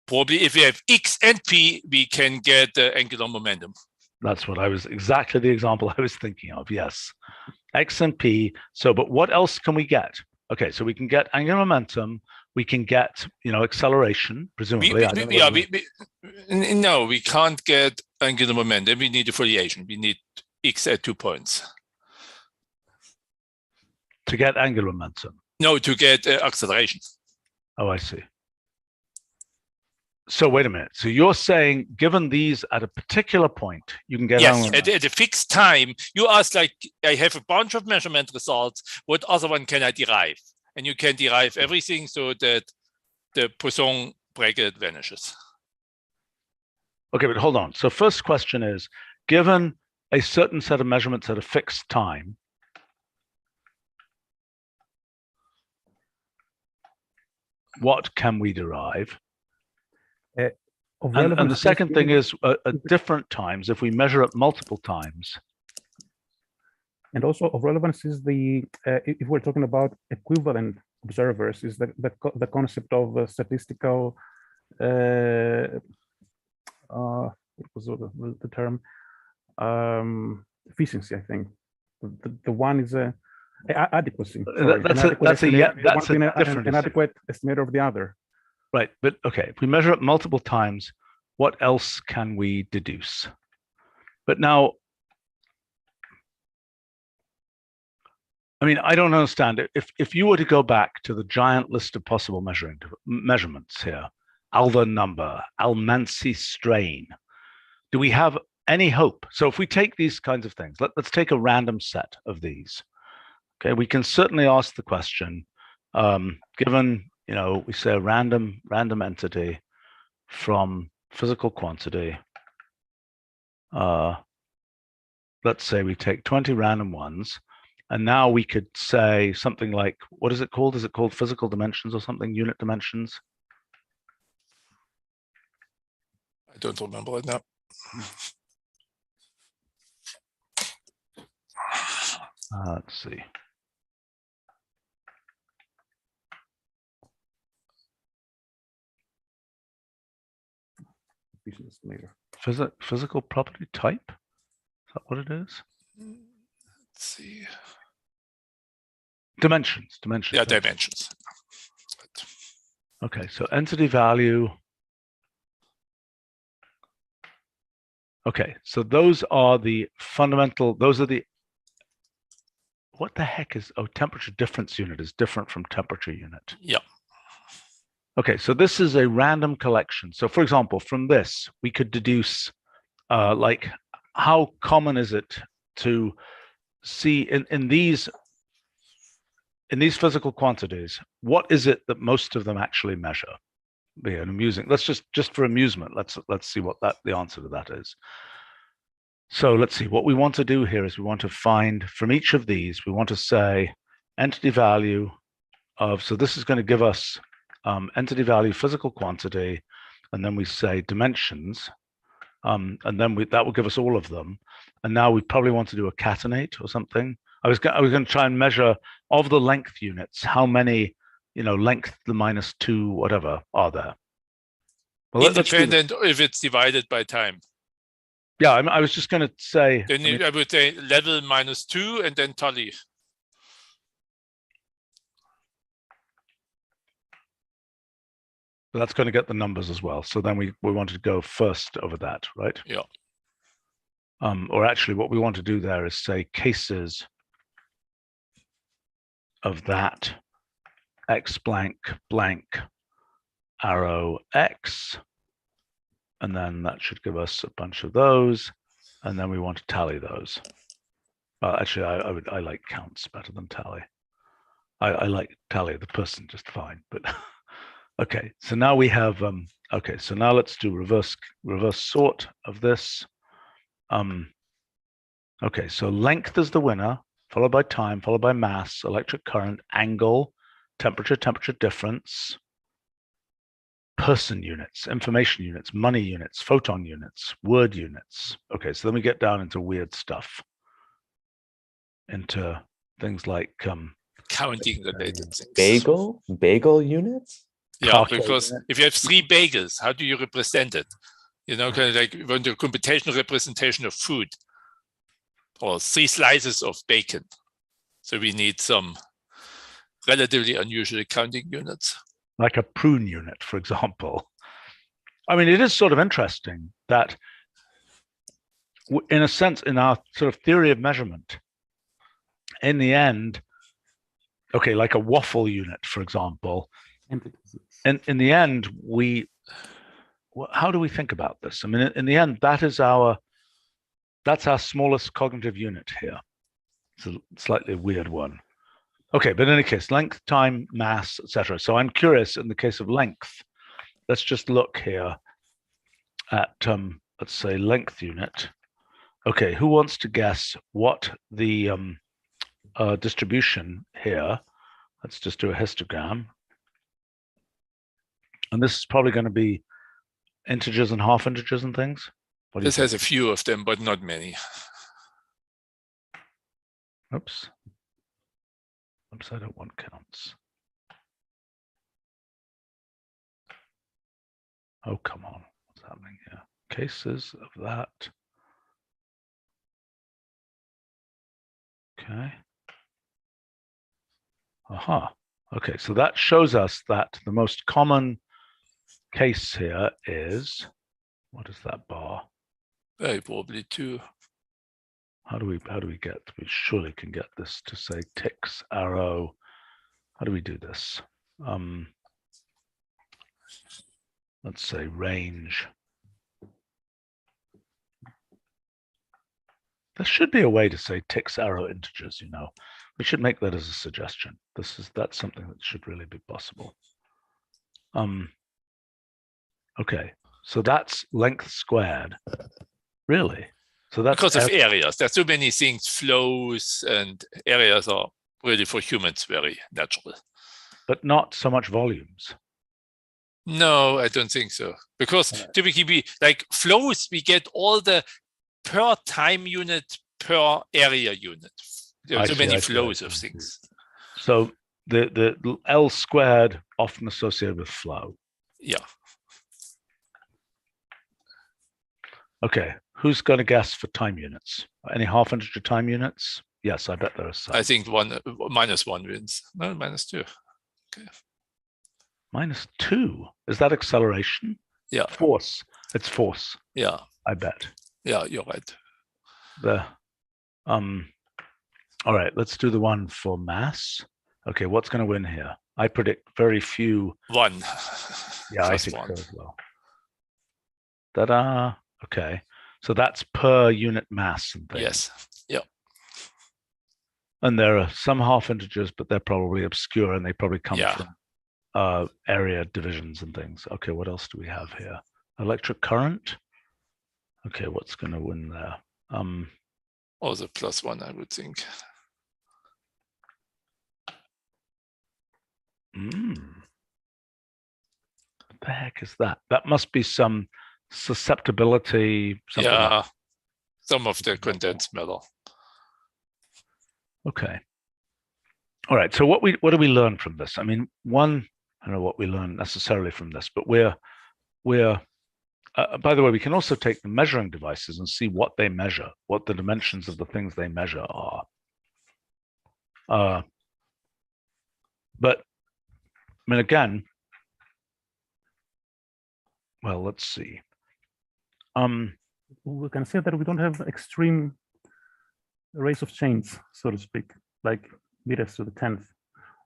Probably if we have X and P, we can get angular momentum. That's exactly the example I was thinking of, yes. X and P, but what else can we get? Okay, so we can get angular momentum, we can get, acceleration, presumably. No, we can't get angular momentum, we need a foliation, we need X at 2 points. To get angular momentum? No, to get acceleration. Oh, I see. So wait a minute. So you're saying, given these at a particular point, you can get at a fixed time. You ask, like, I have a bunch of measurement results. What other one can I derive? And you can derive everything so that the Poisson bracket vanishes. Okay, but hold on. So first question is, given a certain set of measurements at a fixed time, what can we derive? And the second thing is at different times, if we measure it multiple times. And also of relevance is if we're talking about equivalent observers, is the concept of statistical, what was the term? Efficiency, I think. The one is adequacy. That's an adequate estimator of the other. Right, but okay, if we measure it multiple times, what else can we deduce? But now, I mean, I don't understand it. If you were to go back to the giant list of possible measurements here, Alva number, Almansi strain, do we have any hope? So if we take these kinds of things, let's take a random set of these. Okay, we can certainly ask the question, given, we say a random entity from physical quantity. Let's say we take 20 random ones, and now we could say something like, what is it called? Is it called physical dimensions or something, unit dimensions? I don't remember it now. Let's see. Physical property type? Is that what it is? Let's see. Dimensions. Yeah, dimensions. Okay, so entity value. Okay, so those are the fundamental, those are the what the heck is, oh, temperature difference unit is different from temperature unit. Yeah. Okay, so this is a random collection. So for example, from this, we could deduce like how common is it to see in these physical quantities, what is it that most of them actually measure? Be an amusing, let's just for amusement, let's see what the answer to that is. So let's see, what we want to do here is we want to find from each of these, we want to say entity value of, so this is going to give us entity value physical quantity, and then we say dimensions, and then that will give us all of them. And now we probably want to do a catenate or something. I was going to try and measure of the length units, how many, length the -2 whatever are there. Well, independent if it's divided by time. Yeah, I was just going to say. Then I would say level -2 and then tally. But that's going to get the numbers as well. So then we want to go first over that, right? Yeah. Or actually, what we want to do there is say cases of that x blank blank arrow x, and then that should give us a bunch of those, and then we want to tally those. Actually, I like counts better than tally. I like tally the person just fine, but okay. So now we have okay. So now let's do reverse sort of this. Okay, so length is the winner, followed by time, followed by mass, electric current, angle, temperature difference, person units, information units, money units, photon units, word units. Okay, so then we get down into weird stuff, into things like counting related things. Bagel units? Yeah, because if you have 3 bagels, how do you represent it? Kind of like you want a computational representation of food, or 3 slices of bacon. So we need some relatively unusual counting units. Like a prune unit, for example. I mean, it is sort of interesting that, in a sense, in our sort of theory of measurement, in the end, okay, like a waffle unit, for example, in the end, how do we think about this? I mean, in the end, that's our smallest cognitive unit here. It's a slightly weird one. Okay, but in any case, length, time, mass, etc. So I'm curious in the case of length. Let's just look here at, let's say, length unit. Okay, who wants to guess what the distribution here? Let's just do a histogram. And this is probably going to be integers and half integers and things. This has a few of them, but not many. Oops. Oops, I don't want counts. Oh, come on. What's happening here? Cases of that. Okay. Aha. Okay, so that shows us that the most common case here is, what is that bar? Very probably 2. How do we get, we surely can get this to say ticks, arrow. How do we do this? Let's say range. There should be a way to say ticks, arrow, integers, We should make that as a suggestion. That's something that should really be possible. Okay, so that's length squared. Really? So that's because of areas. There's so many things, flows and areas are really for humans very natural. But not so much volumes. No, I don't think so. Because typically, like flows, we get all the per time unit, per area unit. There are so many flows of things. So the L squared often associated with flow. Yeah. Okay, who's going to guess for time units? Any half integer time units? Yes, I bet there are some. I think -1 wins. No, -2. Okay. -2? Is that acceleration? Yeah. Force. It's force. Yeah. I bet. Yeah, you're right. All right, let's do the one for mass. Okay, what's going to win here? I predict very few. One. Yeah, I First think one. so as well. Ta-da. Okay, so that's per unit mass and things. Yes. Yeah. And there are some half integers, but they're probably obscure and they probably come Yeah. from area divisions and things. Okay, what else do we have here? Electric current. Okay, what's going to win there? Also +1, I would think. What the heck is that? That must be some susceptibility. Something Yeah. like Some of the condensed matter. okay. All right. So what do we learn from this? I mean, one, I don't know what we learn necessarily from this, but we're by the way, we can also take the measuring devices and see what they measure, what the dimensions of the things they measure are. But I mean, again, well, let's see. We can say that we don't have extreme rates of change, so to speak, like meters to the 10th.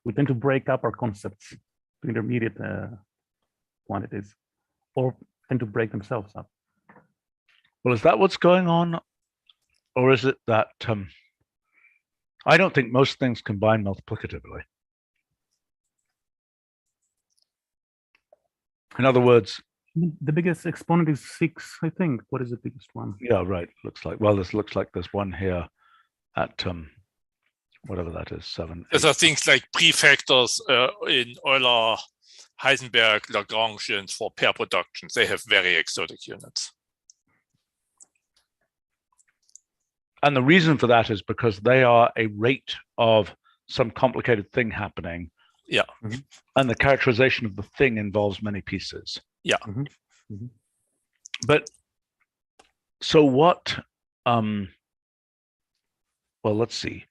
We tend to break up our concepts to intermediate quantities, or tend to break themselves up. Well, is that what's going on? Or is it that I don't think most things combine multiplicatively. In other words, the biggest exponent is 6, I think. What is the biggest one? Yeah, right. Looks like, well, this looks like there's one here at whatever that is, 7. There are things like prefactors in Euler, Heisenberg, Lagrangians for pair productions. They have very exotic units. And the reason for that is because they are a rate of some complicated thing happening. Yeah. Mhm. And the characterization of the thing involves many pieces. Yeah. Mhm. Mhm. But so what, well, let's see.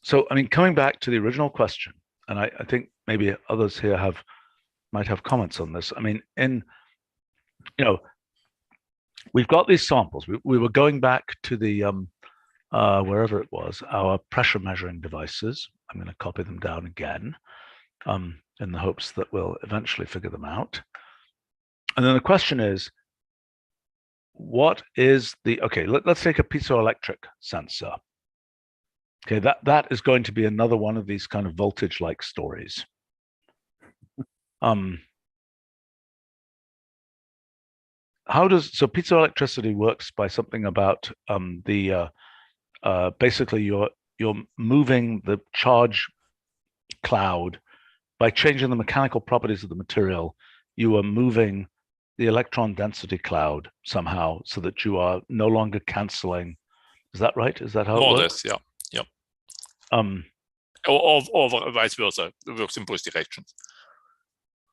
So, I mean, coming back to the original question, and I think maybe others here might have comments on this. I mean, we've got these samples. We were going back to the, wherever it was, our pressure measuring devices. I'm going to copy them down again in the hopes that we'll eventually figure them out. And then the question is, what is the, okay, let's take a piezoelectric sensor. Okay, that is going to be another one of these kind of voltage-like stories. So piezoelectricity works by something about basically you're moving the charge cloud by changing the mechanical properties of the material. You are moving the electron density cloud somehow so that you are no longer canceling. Is that right? Is that how More it or works? less, yeah. Or vice versa. It works in both directions.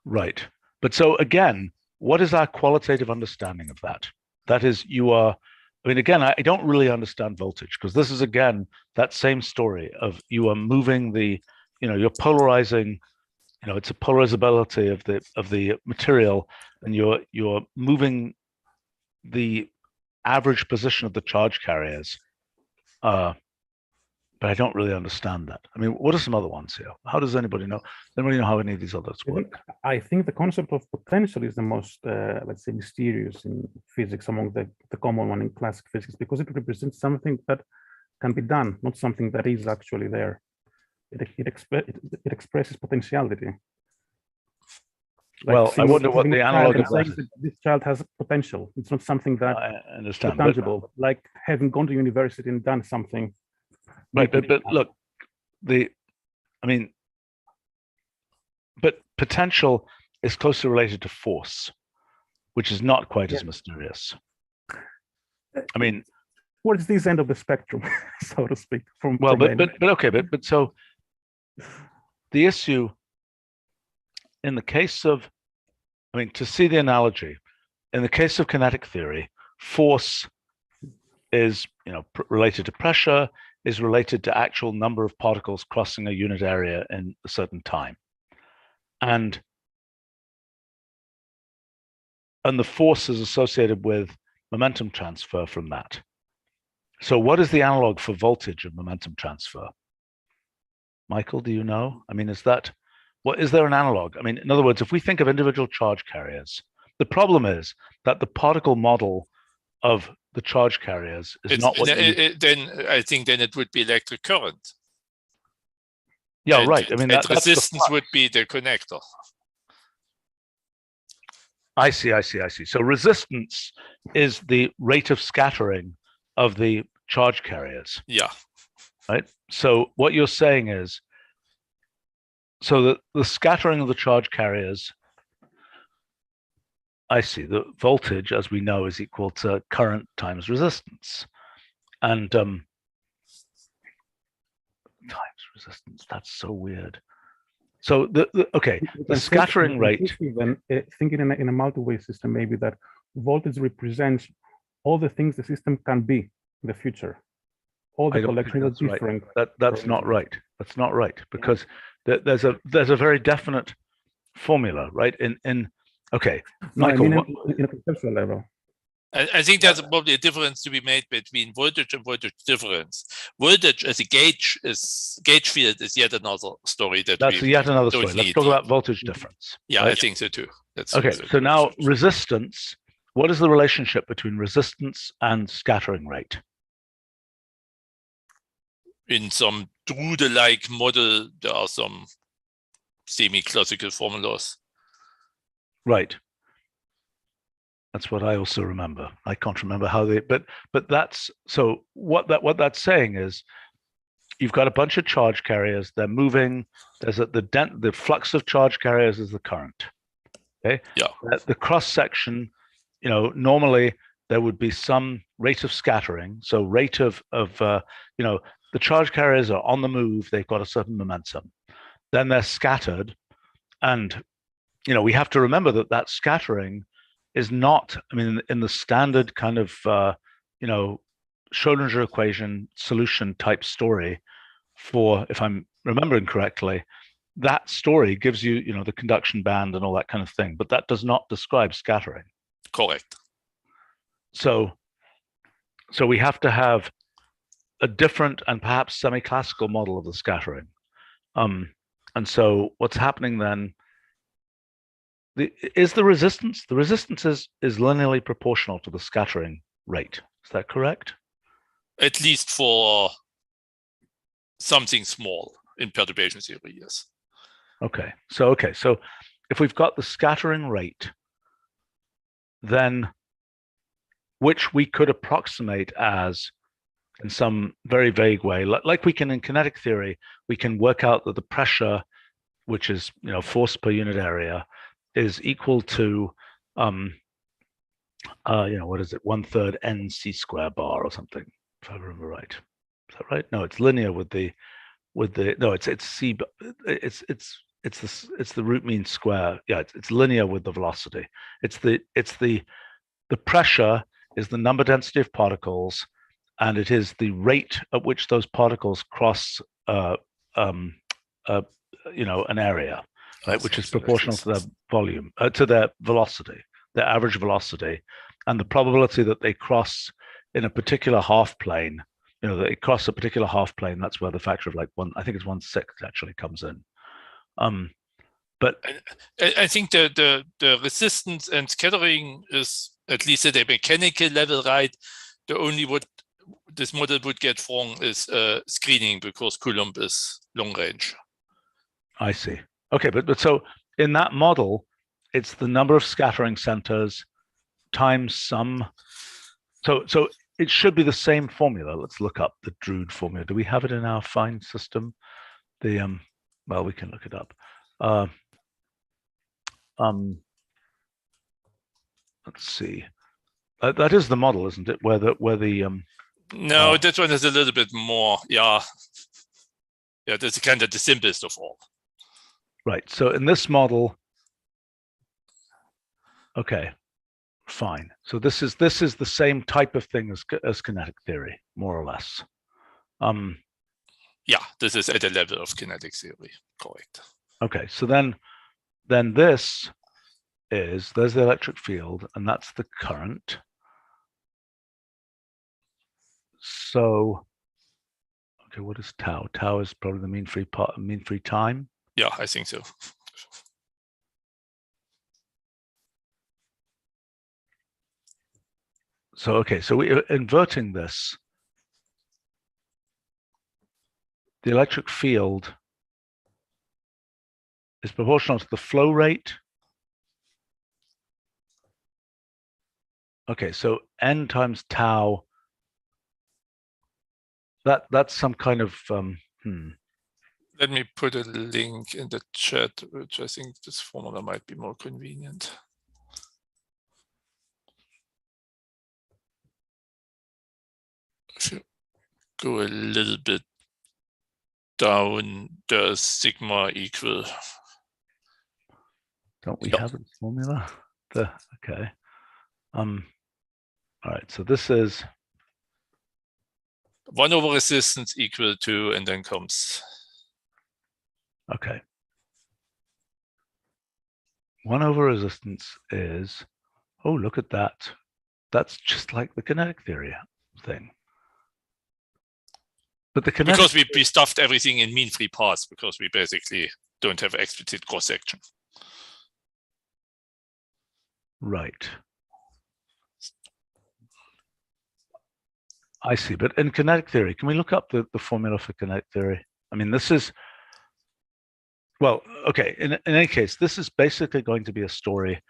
Right. But so again, what is our qualitative understanding of that? That is, I mean, again, I don't really understand voltage, because this is, again, that same story of you are moving you're polarizing, it's a polarizability of the material, and you're moving the average position of the charge carriers. But I don't really understand that. I mean, what are some other ones here? How does anybody know? Anybody know how any of these others work? I think the concept of potential is the most, let's say, mysterious in physics among the common one in classic physics, because it represents something that can be done, not something that is actually there. It expresses potentiality. Like, well, I wonder what the analog of that is. This child has potential. It's not something that I understand, tangible, like having gone to university and done something. Right, but look, but potential is closely related to force, which is not quite as mysterious. I mean, what is this end of the spectrum, so to speak? But so the issue in the case of, to see the analogy, in the case of kinetic theory, force is related to pressure, is related to actual number of particles crossing a unit area in a certain time. And the force is associated with momentum transfer from that. So what is the analog for voltage of momentum transfer? Michael, do you know? I mean, is there an analog? I mean, in other words, if we think of individual charge carriers, the problem is that the particle model of the charge carriers is not what then I think then it would be electric current. Yeah, and, right. I mean, and resistance would be the connector. I see. So resistance is the rate of scattering of the charge carriers. Yeah. Right. So what you're saying is, so that the scattering of the charge carriers, I see, the voltage, as we know, is equal to current times resistance. And times resistance, that's so weird. So the scattering rate. Even thinking in a multi-way system, maybe that voltage represents all the things the system can be in the future. All the collection of different. Right. That's not right. That's not right, because there's a very definite formula, right? Okay, no, Michael, I mean in a conceptual level. I think there's probably a difference to be made between voltage and voltage difference. Voltage as a gauge field is yet another story. That's yet another story. Let's talk about voltage difference. Yeah, right? I think so too. Okay, so now resistance. What is the relationship between resistance and scattering rate? In some Drude-like model, there are some semi-classical formulas. Right. That's what I also remember. I can't remember how they, but that's, so what that's saying is, you've got a bunch of charge carriers. They're moving. There's the flux of charge carriers is the current. Okay. Yeah. The cross section, normally there would be some rate of scattering. So rate of the charge carriers are on the move. They've got a certain momentum. Then they're scattered, and we have to remember that scattering is not, I mean, in the standard kind of, Schrodinger equation solution type story for, if I'm remembering correctly, that story gives you, the conduction band and all that kind of thing, but that does not describe scattering. Correct. So we have to have a different and perhaps semi-classical model of the scattering. And so what's happening then, is the resistance is linearly proportional to the scattering rate. Is that correct? At least for something small in perturbation theory, yes. Okay. So if we've got the scattering rate, then which we could approximate as, in some very vague way, like we can in kinetic theory, we can work out that the pressure, which is force per unit area, is equal to what is it, 1/3 nc square bar or something, if I remember right. Is that right? No, it's linear with the no, it's c, it's the root mean square. Yeah, it's linear with the velocity. It's the pressure is the number density of particles, and it is the rate at which those particles cross an area, right, which is proportional to their volume, to their velocity, their average velocity, and the probability that they cross in a particular half plane. That they cross a particular half plane. That's where the factor of I think it's 1/6 actually comes in. But I think the resistance and scattering is, at least at a mechanical level, right. The only what this model would get wrong is screening, because Coulomb is long range. I see. Okay, but so in that model, it's the number of scattering centers times some. So it should be the same formula. Let's look up the Drude formula. Do we have it in our fine system? Well, we can look it up. Let's see. That is the model, isn't it? Where the No, that one is a little bit more. Yeah, that's kind of the simplest of all. Right. So in this model, okay, fine. So this is the same type of thing as kinetic theory, more or less. Yeah, this is at the level of kinetic theory, correct. Okay, so then this there's the electric field, and that's the current. So, Okay, what is tau? Tau is probably the mean free time. Yeah, I think so. So, okay, so we're inverting this. The electric field is proportional to the flow rate. Okay, so n times tau, that's some kind of, Let me put a link in the chat, which I think this formula might be more convenient. If you go a little bit down, does sigma equal? don't we have a formula? Okay. All right, so this is 1 over resistance equal to, and then comes. okay. 1 over resistance is, oh, look at that. That's just like the kinetic theory thing. But the kinetic, Because we stuffed everything in mean free paths, because we basically don't have explicit cross section. right. I see, but in kinetic theory, can we look up the formula for kinetic theory? I mean, this is, well, okay, in any case, this is basically going to be a story,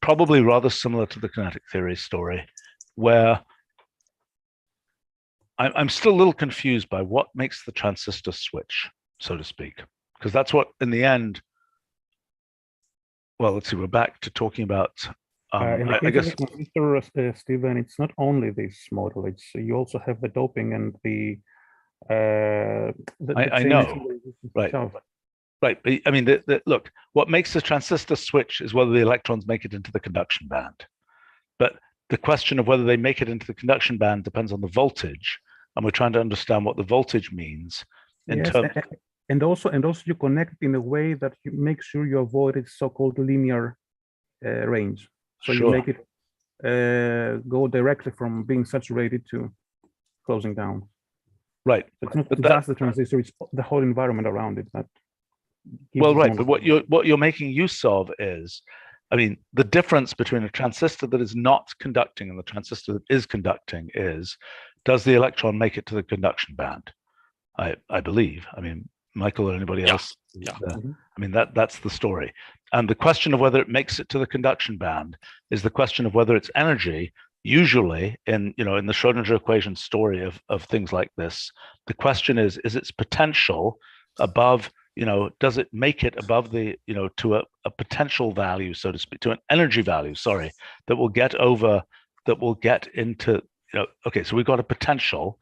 probably rather similar to the kinetic theory story, where I'm still a little confused by what makes the transistor switch, so to speak, because that's what, in the end, well, let's see, we're back to talking about, in the I case guess, of the transistor, Stephen, it's not only this model, it's you also have the doping and the I know, right. Right, but I mean, look, what makes the transistor switch is whether the electrons make it into the conduction band. But the question of whether they make it into the conduction band depends on the voltage, and we're trying to understand what the voltage means in terms. And also you connect in a way that you make sure you avoid its so-called linear range. So Sure. you make it go directly from being saturated to closing down. Right. It's not but just the transistor; it's the whole environment around it that. Well, right, but what you're making use of is, I mean, the difference between a transistor that is not conducting and the transistor that is conducting is, does the electron make it to the conduction band? I believe. I mean, Michael or anybody else? Yeah. I mean, that's the story. And the question of whether it makes it to the conduction band is the question of whether its energy, usually in the Schrodinger equation story of things like this, the question is its potential above, does it make it above the, to a potential value, so to speak, to an energy value, sorry, that will get into, okay, so we've got a potential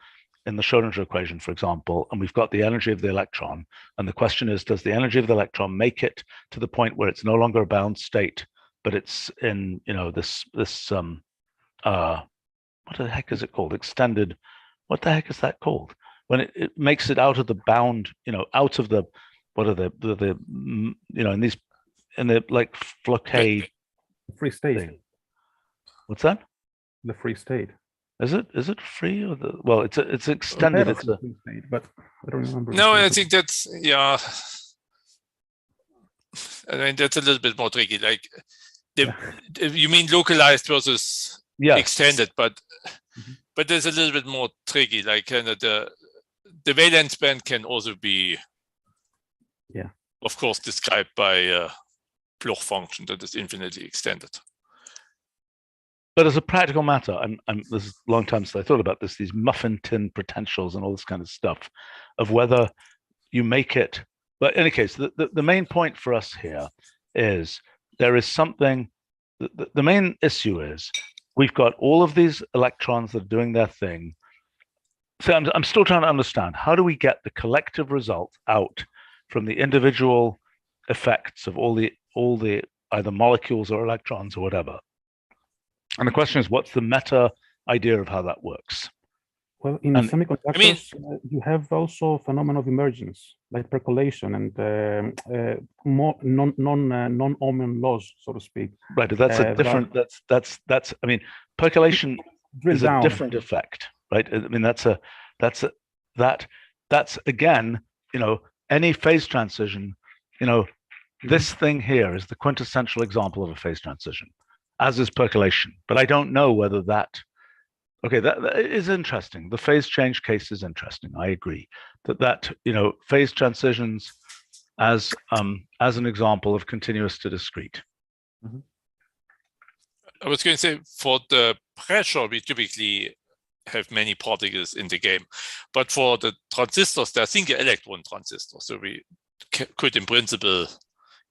in the Schrodinger equation, for example, and we've got the energy of the electron. And the question is, does the energy of the electron make it to the point where it's no longer a bound state, but it's in, this what the heck is it called? Extended, what the heck is that called? When it makes it out of the bound, out of the, what are the in the like Floquet free state thing. What's that? The free state. Is it free or well, it's extended. It's a free state, but I don't remember. No, I think that's, yeah. I mean, that's a little bit more tricky. Like, you mean localized versus extended, but there's a little bit more tricky. Like, kind of the valence band can also be, of course, described by a Bloch function that is infinitely extended. But as a practical matter, this is a long time since I thought about this, these muffin tin potentials and all this kind of stuff, of whether you make it. But in any case, the main point for us here is there is something, the main issue is we've got all of these electrons that are doing their thing. So I'm still trying to understand, how do we get the collective result out from the individual effects of all the either molecules or electrons or whatever? And the question is, what's the meta idea of how that works? Well, in semiconductors, you have also phenomenon of emergence, like percolation and more non-Ohmian laws, so to speak. Right, but that's a different. That's. I mean, percolation is a different effect, right? I mean, that that's again, any phase transition, this thing here is the quintessential example of a phase transition, as is percolation. But I don't know whether that, okay, that is interesting. The phase change case is interesting. I agree that phase transitions as an example of continuous to discrete. Mm-hmm. I was going to say, for the pressure, we typically have many particles in the game, but for the transistors, they're single electron transistors, so we could in principle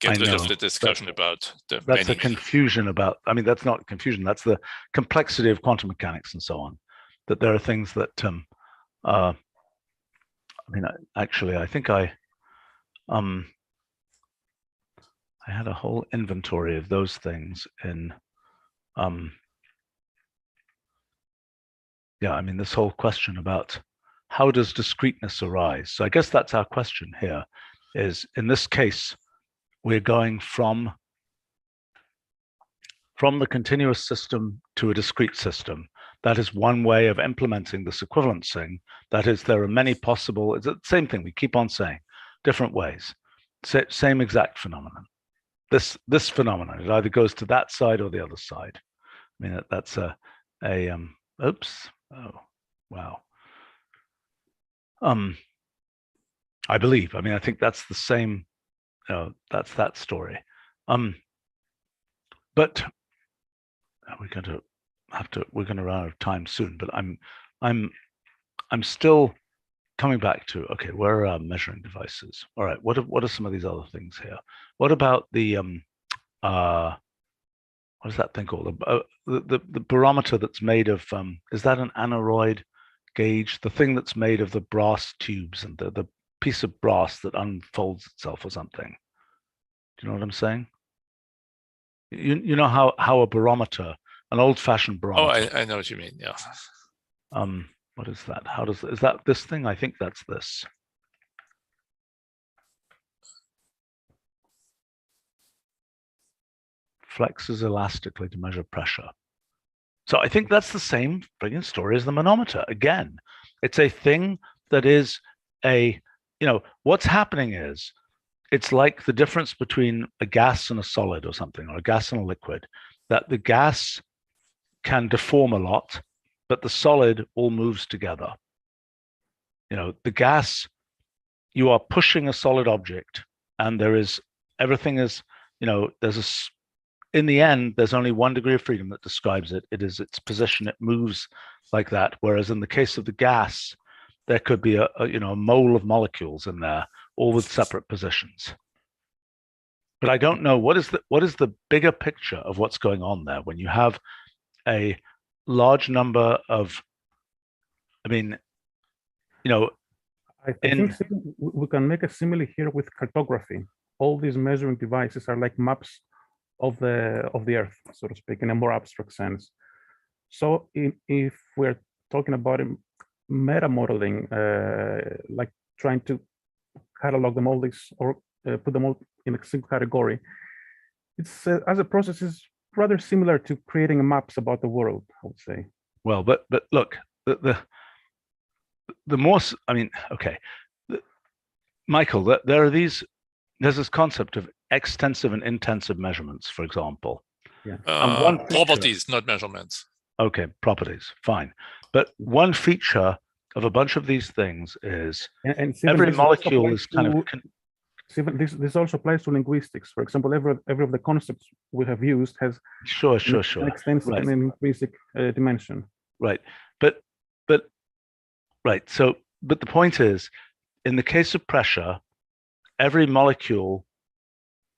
get rid of the discussion about the that's a confusion about, I mean, that's not confusion, that's the complexity of quantum mechanics and so on, that there are things that I mean, actually I think I had a whole inventory of those things in yeah, I mean, this whole question about how does discreteness arise? So I guess that's our question here, is in this case, we're going from the continuous system to a discrete system. That is one way of implementing this equivalencing. That is, there are many possible, it's the same thing we keep on saying, different ways, same exact phenomenon. This phenomenon, it either goes to that side or the other side. I mean, that's oops, oh, wow. I believe, I mean, I think that's the same, that's that story. But we're going to run out of time soon, but I'm still coming back to, okay, where are our measuring devices? All right, what are some of these other things here? What about the what is that thing called? The barometer that's made of is that an aneroid gauge? The thing that's made of the brass tubes and the piece of brass that unfolds itself or something. Do you know what I'm saying? You know how a barometer, an old-fashioned barometer. Oh, I know what you mean. Yeah. What is that? Is that this thing? I think that's this. Flexes elastically to measure pressure. So I think that's the same friggin' story as the manometer. Again, it's a thing that is what's happening is, it's like the difference between a gas and a solid or something, or a gas and a liquid, that the gas can deform a lot, but the solid all moves together. The gas, you are pushing a solid object, and everything is, in the end, there's only one degree of freedom that describes it. It is its position. It moves like that. Whereas in the case of the gas, there could be a mole of molecules in there, all with separate positions. But I don't know what is the bigger picture of what's going on there when you have a large number of, I mean, I think we can make a simile here with cartography. All these measuring devices are like maps of the Earth, so to speak, in a more abstract sense. So if we're talking about meta modeling, like trying to catalog them all these or put them all in a single category, it's as a process is rather similar to creating maps about the world, I would say. Well, but look, the more, I mean, okay, Michael, there's this concept of extensive and intensive measurements, for example. Yeah. Properties, not measurements. Okay, properties, fine. But one feature of a bunch of these things is every molecule is kind of. This also applies to linguistics. For example, every of the concepts we have used has sure an extensive and an intrinsic dimension. Right, but right. So, but the point is, in the case of pressure, every molecule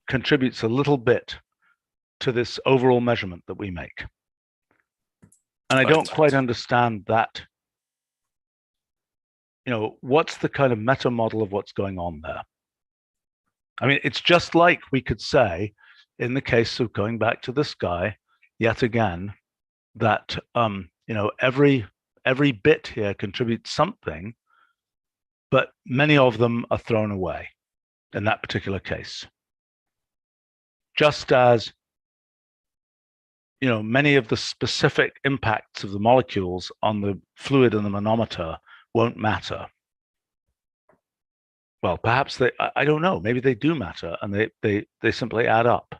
contributes a little bit to this overall measurement that we make. And I don't quite understand that. What's the kind of meta model of what's going on there? I mean, it's just like we could say, in the case of going back to this guy, yet again, that every bit here contributes something, but many of them are thrown away in that particular case. Just as many of the specific impacts of the molecules on the fluid and the manometer won't matter. well, perhaps I don't know, maybe they do matter and they simply add up.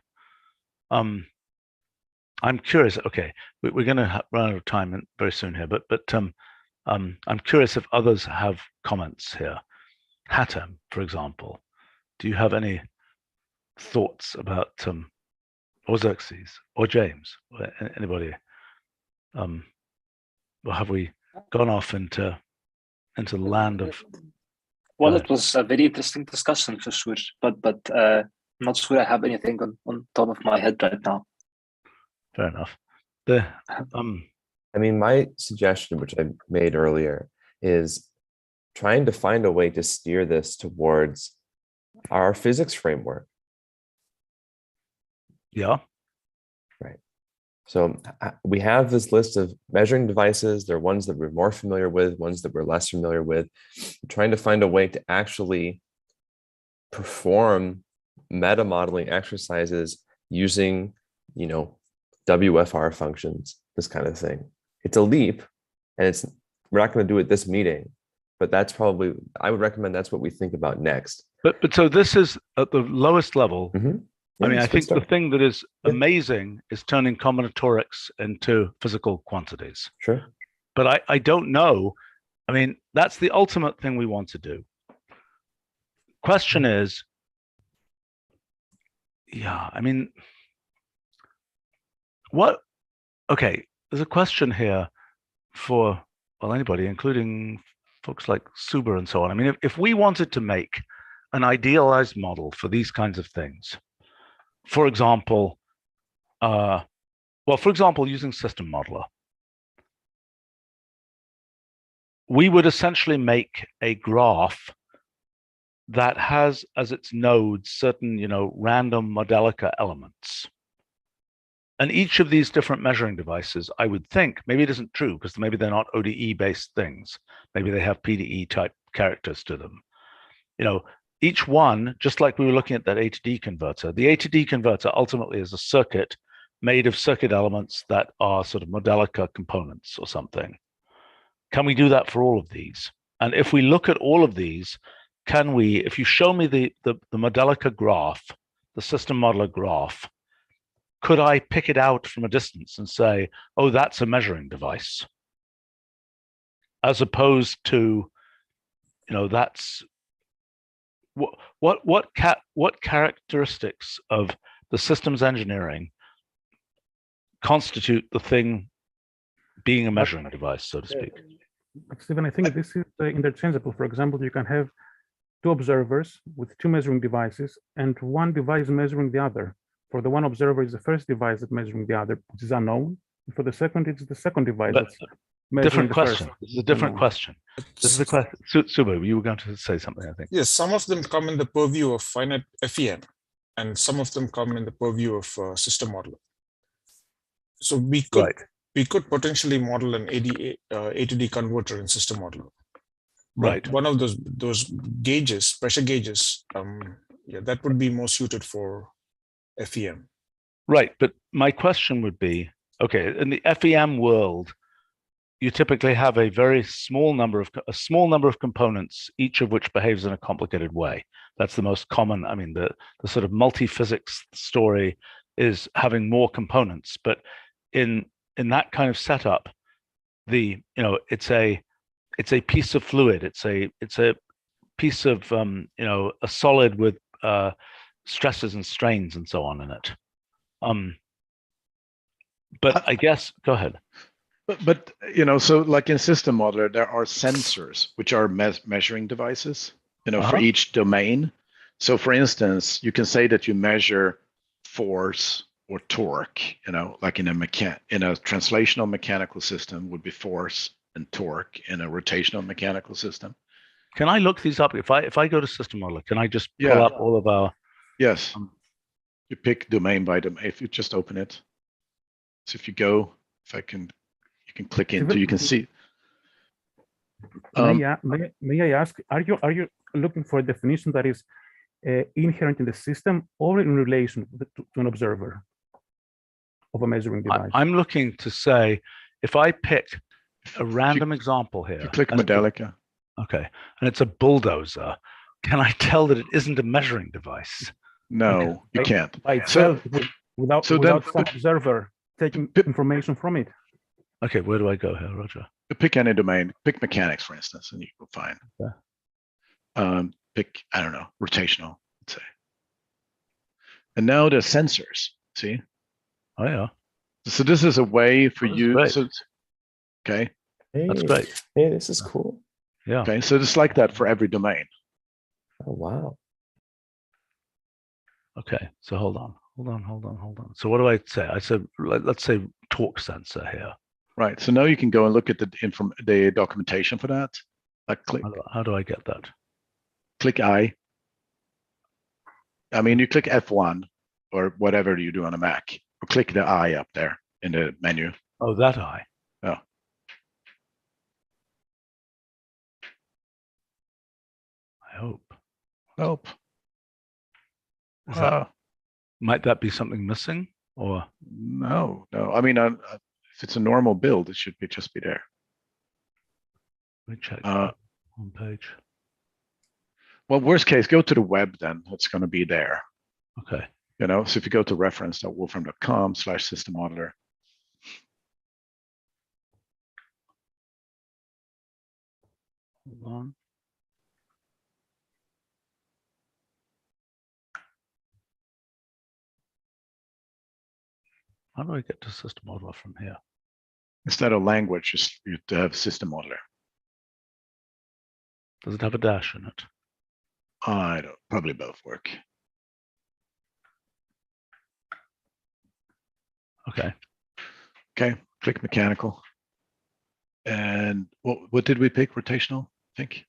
I'm curious. Okay, we're going to run out of time very soon here, but I'm curious if others have comments here. Hatem, for example, do you have any thoughts about or Xerxes or James or anybody? Or have we gone off into the land of? Well, it was a very interesting discussion for sure, but I'm not sure I have anything on top of my head right now. Fair enough. I mean, my suggestion, which I made earlier, is trying to find a way to steer this towards our physics framework. Yeah. Right. So we have this list of measuring devices. There are ones that we're more familiar with, ones that we're less familiar with. We're trying to find a way to actually perform meta modeling exercises using, WFR functions, this kind of thing. It's a leap, and we're not going to do it this meeting, but that's probably, I would recommend that's what we think about next. But so this is at the lowest level. Mm-hmm. I mean, I think the thing that is amazing is turning combinatorics into physical quantities. Sure. But I don't know. I mean, that's the ultimate thing we want to do. Question is, yeah, I mean, okay, there's a question here for, well, anybody, including folks like Suba and so on. I mean, if we wanted to make an idealized model for these kinds of things, for example, using System Modeler, we would essentially make a graph that has as its nodes certain, random modelica elements. And each of these different measuring devices, I would think, maybe it isn't true because maybe they're not ODE-based things. Maybe they have PDE type characters to them. Each one, just like we were looking at that A to D converter, the A to D converter ultimately is a circuit made of circuit elements that are sort of modelica components or something. Can we do that for all of these? And if we look at all of these, can we, if you show me the modelica graph, the system modeler graph, could I pick it out from a distance and say, oh, that's a measuring device? As opposed to, that's what characteristics of the systems engineering constitute the thing being a measuring device, so to speak? Stephen, I think this is interchangeable. For example, you can have two observers with two measuring devices and one device measuring the other. For the one observer, is the first device that's measuring the other, which is unknown. And for the second, it's the second device that's measuring different the question. first. This is a different question. This is the question. Suba, you were going to say something, I think. Yes, some of them come in the purview of finite FEM, and some of them come in the purview of system modeler. So we could potentially model an A to D converter in system modeler. Right. One of those gauges, pressure gauges, that would be more suited for FEM. Right, but my question would be, okay, in the FEM world, you typically have a very small number of components, each of which behaves in a complicated way. That's the most common. I mean, the sort of multi-physics story is having more components, but in that kind of setup, it's a piece of fluid. It's a piece of a solid with stresses and strains and so on in it. But I guess, go ahead. But so like in system modeler, there are sensors, which are measuring devices, for each domain. So for instance, you can say that you measure force or torque, like in a translational mechanical system would be force and torque. In a rotational mechanical system. Can I look these up? If I go to System Modeler, can I just pull up all of our? Yes. You pick domain by domain. If you just open it. So if you go, you can click into. You can see. May I ask? Are you looking for a definition that is inherent in the system or in relation to an observer of a measuring device? I'm looking to say, if I pick a random example here. You click modelica. Okay, and it's a bulldozer. can I tell that it isn't a measuring device? No, you can't. By itself, without some observer taking information from it. Okay, where do I go here, Roger? Pick any domain. Pick mechanics, for instance, and you will find. Okay. Pick, I don't know, rotational, let's say. And now the sensors, see? Oh, yeah. So this is a way for you. So, okay. Hey, that's great. Hey, this is cool. Yeah. Okay, so it's like that for every domain. Oh, wow. Okay, so hold on. So what do I say? I said, let's say torque sensor here. Right, so now you can go and look at the documentation for that. Click. How do I get that? Click I. I mean, you click F1 or whatever you do on a Mac, or click the I up there in the menu. Oh, that I. Yeah. I hope. Might that be something missing, or no? I mean, if it's a normal build, it should just be there. Let me check home page. Well, worst case, go to the web. Then it's going to be there. Okay. You know, so if you go to reference.wolfram.com/system modeler. Hold on. How do I get to system modeler from here? Instead of language, you have system modeler. Does it have a dash in it? I don't. Probably both work. Okay. Okay. Click mechanical. And what did we pick? Rotational, I think.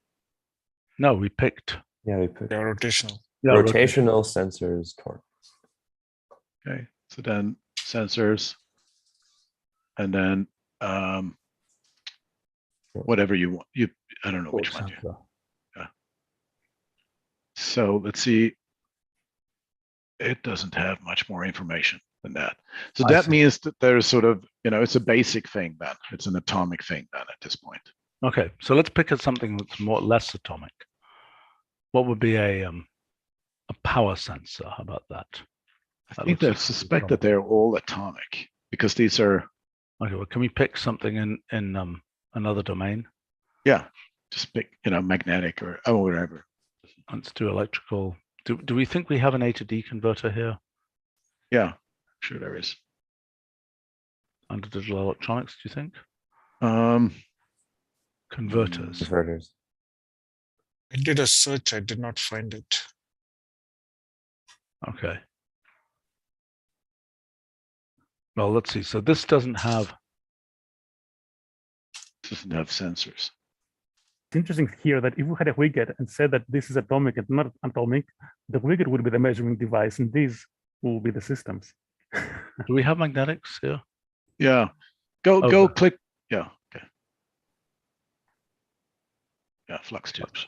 No, we picked. Yeah, we picked rotational. Yeah, rotational sensors torque. Okay. So then sensors, and then whatever you want. I don't know which one. Yeah. So let's see. It doesn't have much more information than that. So that means that there's sort of, it's a basic thing then. It's an atomic thing then at this point. Okay, so let's pick at something that's less atomic. What would be a power sensor? How about that? I think they suspect that they're all atomic because these are. Okay, well, can we pick something in another domain? Yeah, just pick, magnetic or whatever. Let's do electrical. Do we think we have an A to D converter here? Yeah, sure there is. Under digital electronics, do you think? Converters. I did a search. I did not find it. Okay. Well, let's see. So this doesn't have sensors. It's interesting here that if we had a widget and said that this is atomic and not atomic, the widget would be the measuring device and these will be the systems. Do we have magnetics here? Yeah. Go click. Yeah. Okay. Yeah, flux tubes.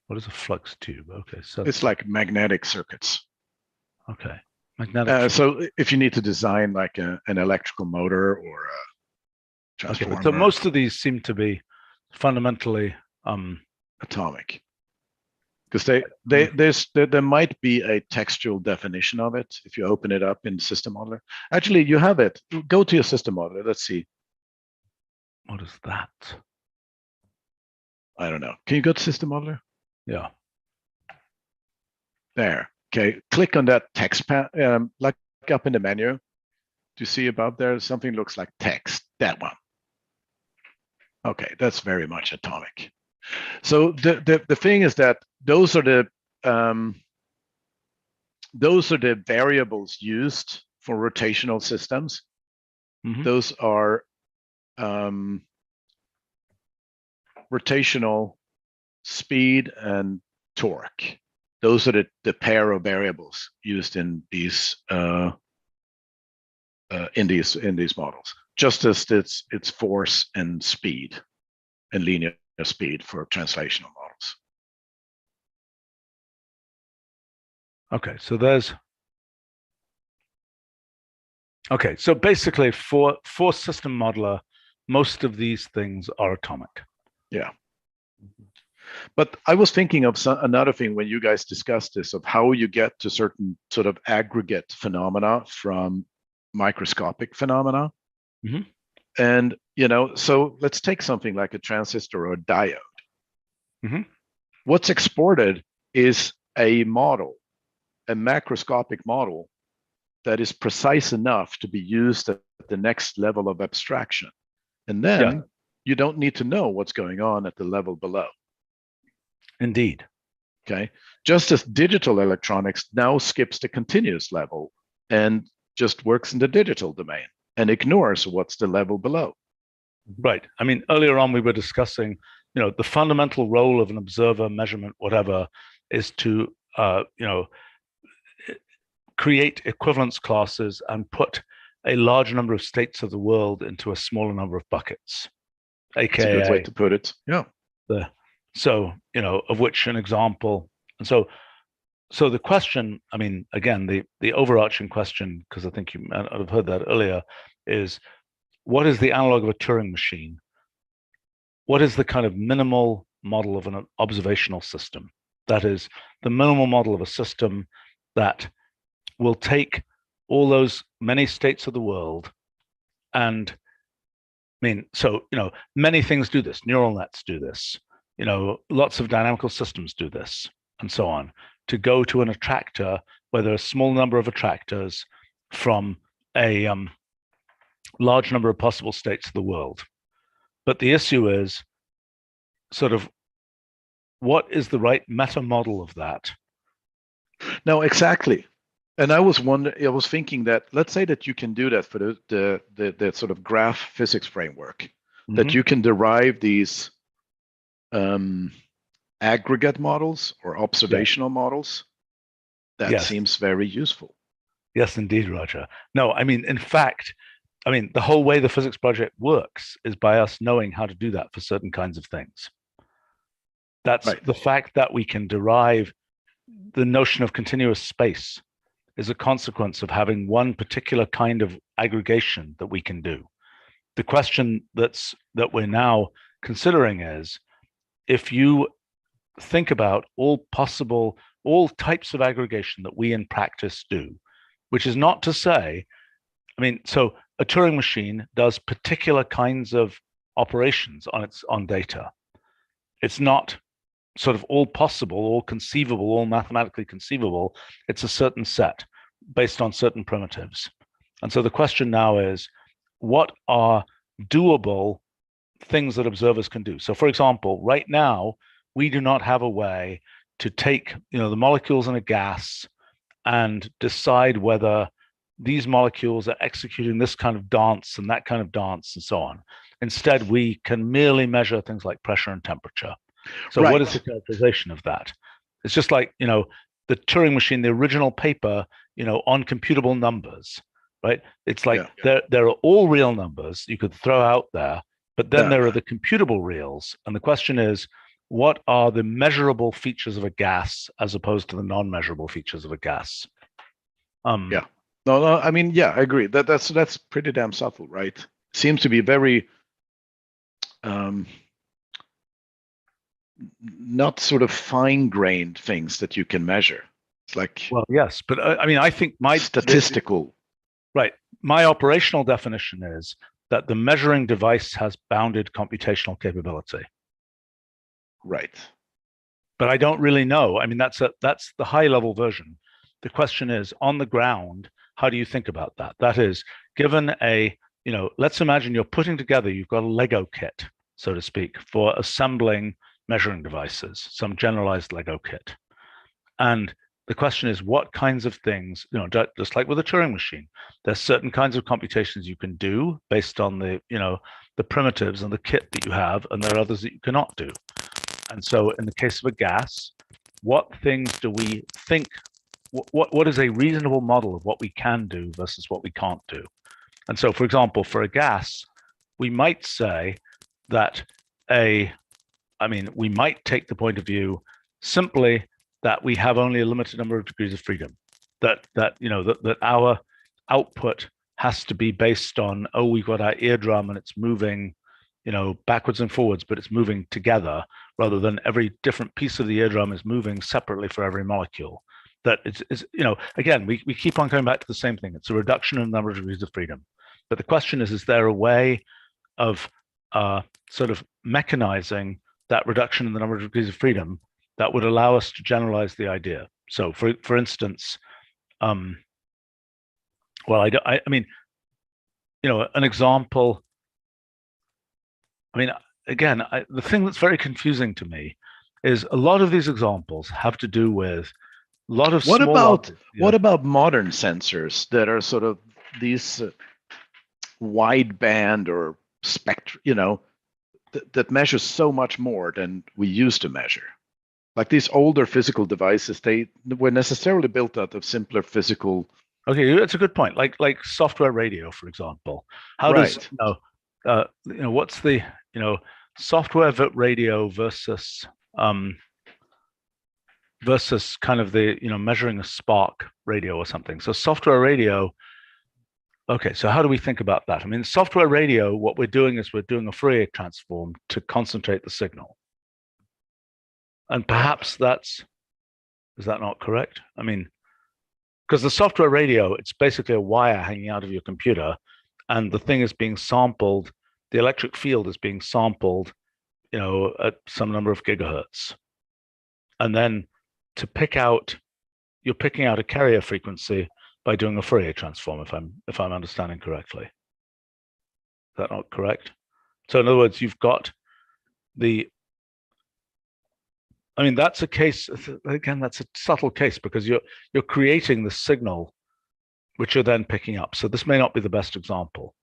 What is a flux tube? Okay, so it's like magnetic circuits. Okay, magnetic. So if you need to design like an electrical motor or a transformer. Okay, so most of these seem to be fundamentally atomic, because there might be a textual definition of it if you open it up in System Modeler. Actually, you have it. Go to your System Modeler. Let's see. What is that? I don't know. Can you go to System Modeler? Yeah. There. Okay. Click on that text like up in the menu. Do you see above there something looks like text? That one. Okay, that's very much atomic. So the thing is that those are the variables used for rotational systems. Mm-hmm. Those are rotational speed and torque. Those are the pair of variables used in these models. Just as it's force and speed and linear speed for translational models. Okay, so so basically for System Modeler, most of these things are atomic. Yeah. But I was thinking of another thing when you guys discussed this, of how you get to certain sort of aggregate phenomena from microscopic phenomena. Mhm. And, so let's take something like a transistor or a diode. Mhm. What's exported is a model, a macroscopic model that is precise enough to be used at the next level of abstraction. And then you don't need to know what's going on at the level below. Indeed. Okay. Just as digital electronics now skips the continuous level and just works in the digital domain and ignores what's the level below. Right. I mean, earlier on we were discussing, the fundamental role of an observer, measurement, whatever, is to, create equivalence classes and put a large number of states of the world into a smaller number of buckets. AKA, that's a good way to put it. Yeah. So, of which an example. And so the question, I mean, again, the overarching question, because I think you might have heard that earlier, is what is the analog of a Turing machine? What is the kind of minimal model of an observational system? That is the minimal model of a system that will take all those many states of the world and, I mean, so, many things do this. Neural nets do this. Lots of dynamical systems do this, and so on, to go to an attractor where there are a small number of attractors from a large number of possible states of the world. But the issue is sort of what is the right meta model of that? No, exactly. And I was thinking that, let's say that you can do that for the sort of graph physics framework, that you can derive these aggregate models or observational models. That seems very useful. Yes, indeed, Roger. No, I mean, in fact, the whole way the physics project works is by us knowing how to do that for certain kinds of things. That's right. The fact that we can derive the notion of continuous space is a consequence of having one particular kind of aggregation that we can do. The question that we're now considering is, if you think about all types of aggregation that we in practice do, which is not to say, so a Turing machine does particular kinds of operations on data. It's not sort of all possible, all conceivable, all mathematically conceivable. It's a certain set based on certain primitives. And so the question now is, what are doable things that observers can do? So for example, right now, we do not have a way to take, the molecules in a gas and decide whether these molecules are executing this kind of dance and that kind of dance and so on. Instead, we can merely measure things like pressure and temperature. So what is the characterization of that? It's just like, the Turing machine, the original paper, on computable numbers, right? It's like there are all real numbers you could throw out there, but then there are the computable reals. And the question is, what are the measurable features of a gas as opposed to the non-measurable features of a gas? No, I agree. That's pretty damn subtle, right? Seems to be very not sort of fine-grained things that you can measure. It's like, well, yes, but I think my statistical, right? My operational definition is that the measuring device has bounded computational capability. Right. But I don't really know. That's the high-level version. The question is, on the ground, how do you think about that? That is, given let's imagine you're putting together, you've got a Lego kit, so to speak, for assembling measuring devices, some generalized Lego kit. And the question is, what kinds of things, just like with a Turing machine, there's certain kinds of computations you can do based on the primitives and the kit that you have, and there are others that you cannot do. And so in the case of a gas, what things do we think, what is a reasonable model of what we can do versus what we can't do? And so, for example, for a gas, we might say that we might take the point of view simply that we have only a limited number of degrees of freedom, that our output has to be based on, we've got our eardrum and it's moving, backwards and forwards, but it's moving together rather than every different piece of the eardrum is moving separately for every molecule. That it's again, we keep on coming back to the same thing. It's a reduction in the number of degrees of freedom. But the question is there a way of sort of mechanizing that reduction in the number of degrees of freedom that would allow us to generalize the idea? So for instance, well, I mean, an example. I mean, again, the thing that's very confusing to me is a lot of these examples have to do with a lot of what small about objects, what about modern sensors that are sort of these wideband or spectrum, that measures so much more than we used to measure? Like these older physical devices, they were necessarily built out of simpler physical. Okay, that's a good point. Like software radio, for example. How does what's the software radio versus versus kind of the measuring a spark radio or something. So software radio. Okay, so how do we think about that? I mean, software radio, what we're doing is we're doing a Fourier transform to concentrate the signal. And perhaps is that not correct? I mean, because the software radio, it's basically a wire hanging out of your computer, and the thing is being sampled, the electric field is being sampled, at some number of gigahertz. And then you're picking out a carrier frequency by doing a Fourier transform, if I'm understanding correctly. Is that not correct? So in other words, you've got that's a case, again, that's a subtle case because you're creating the signal which you're then picking up. So this may not be the best example.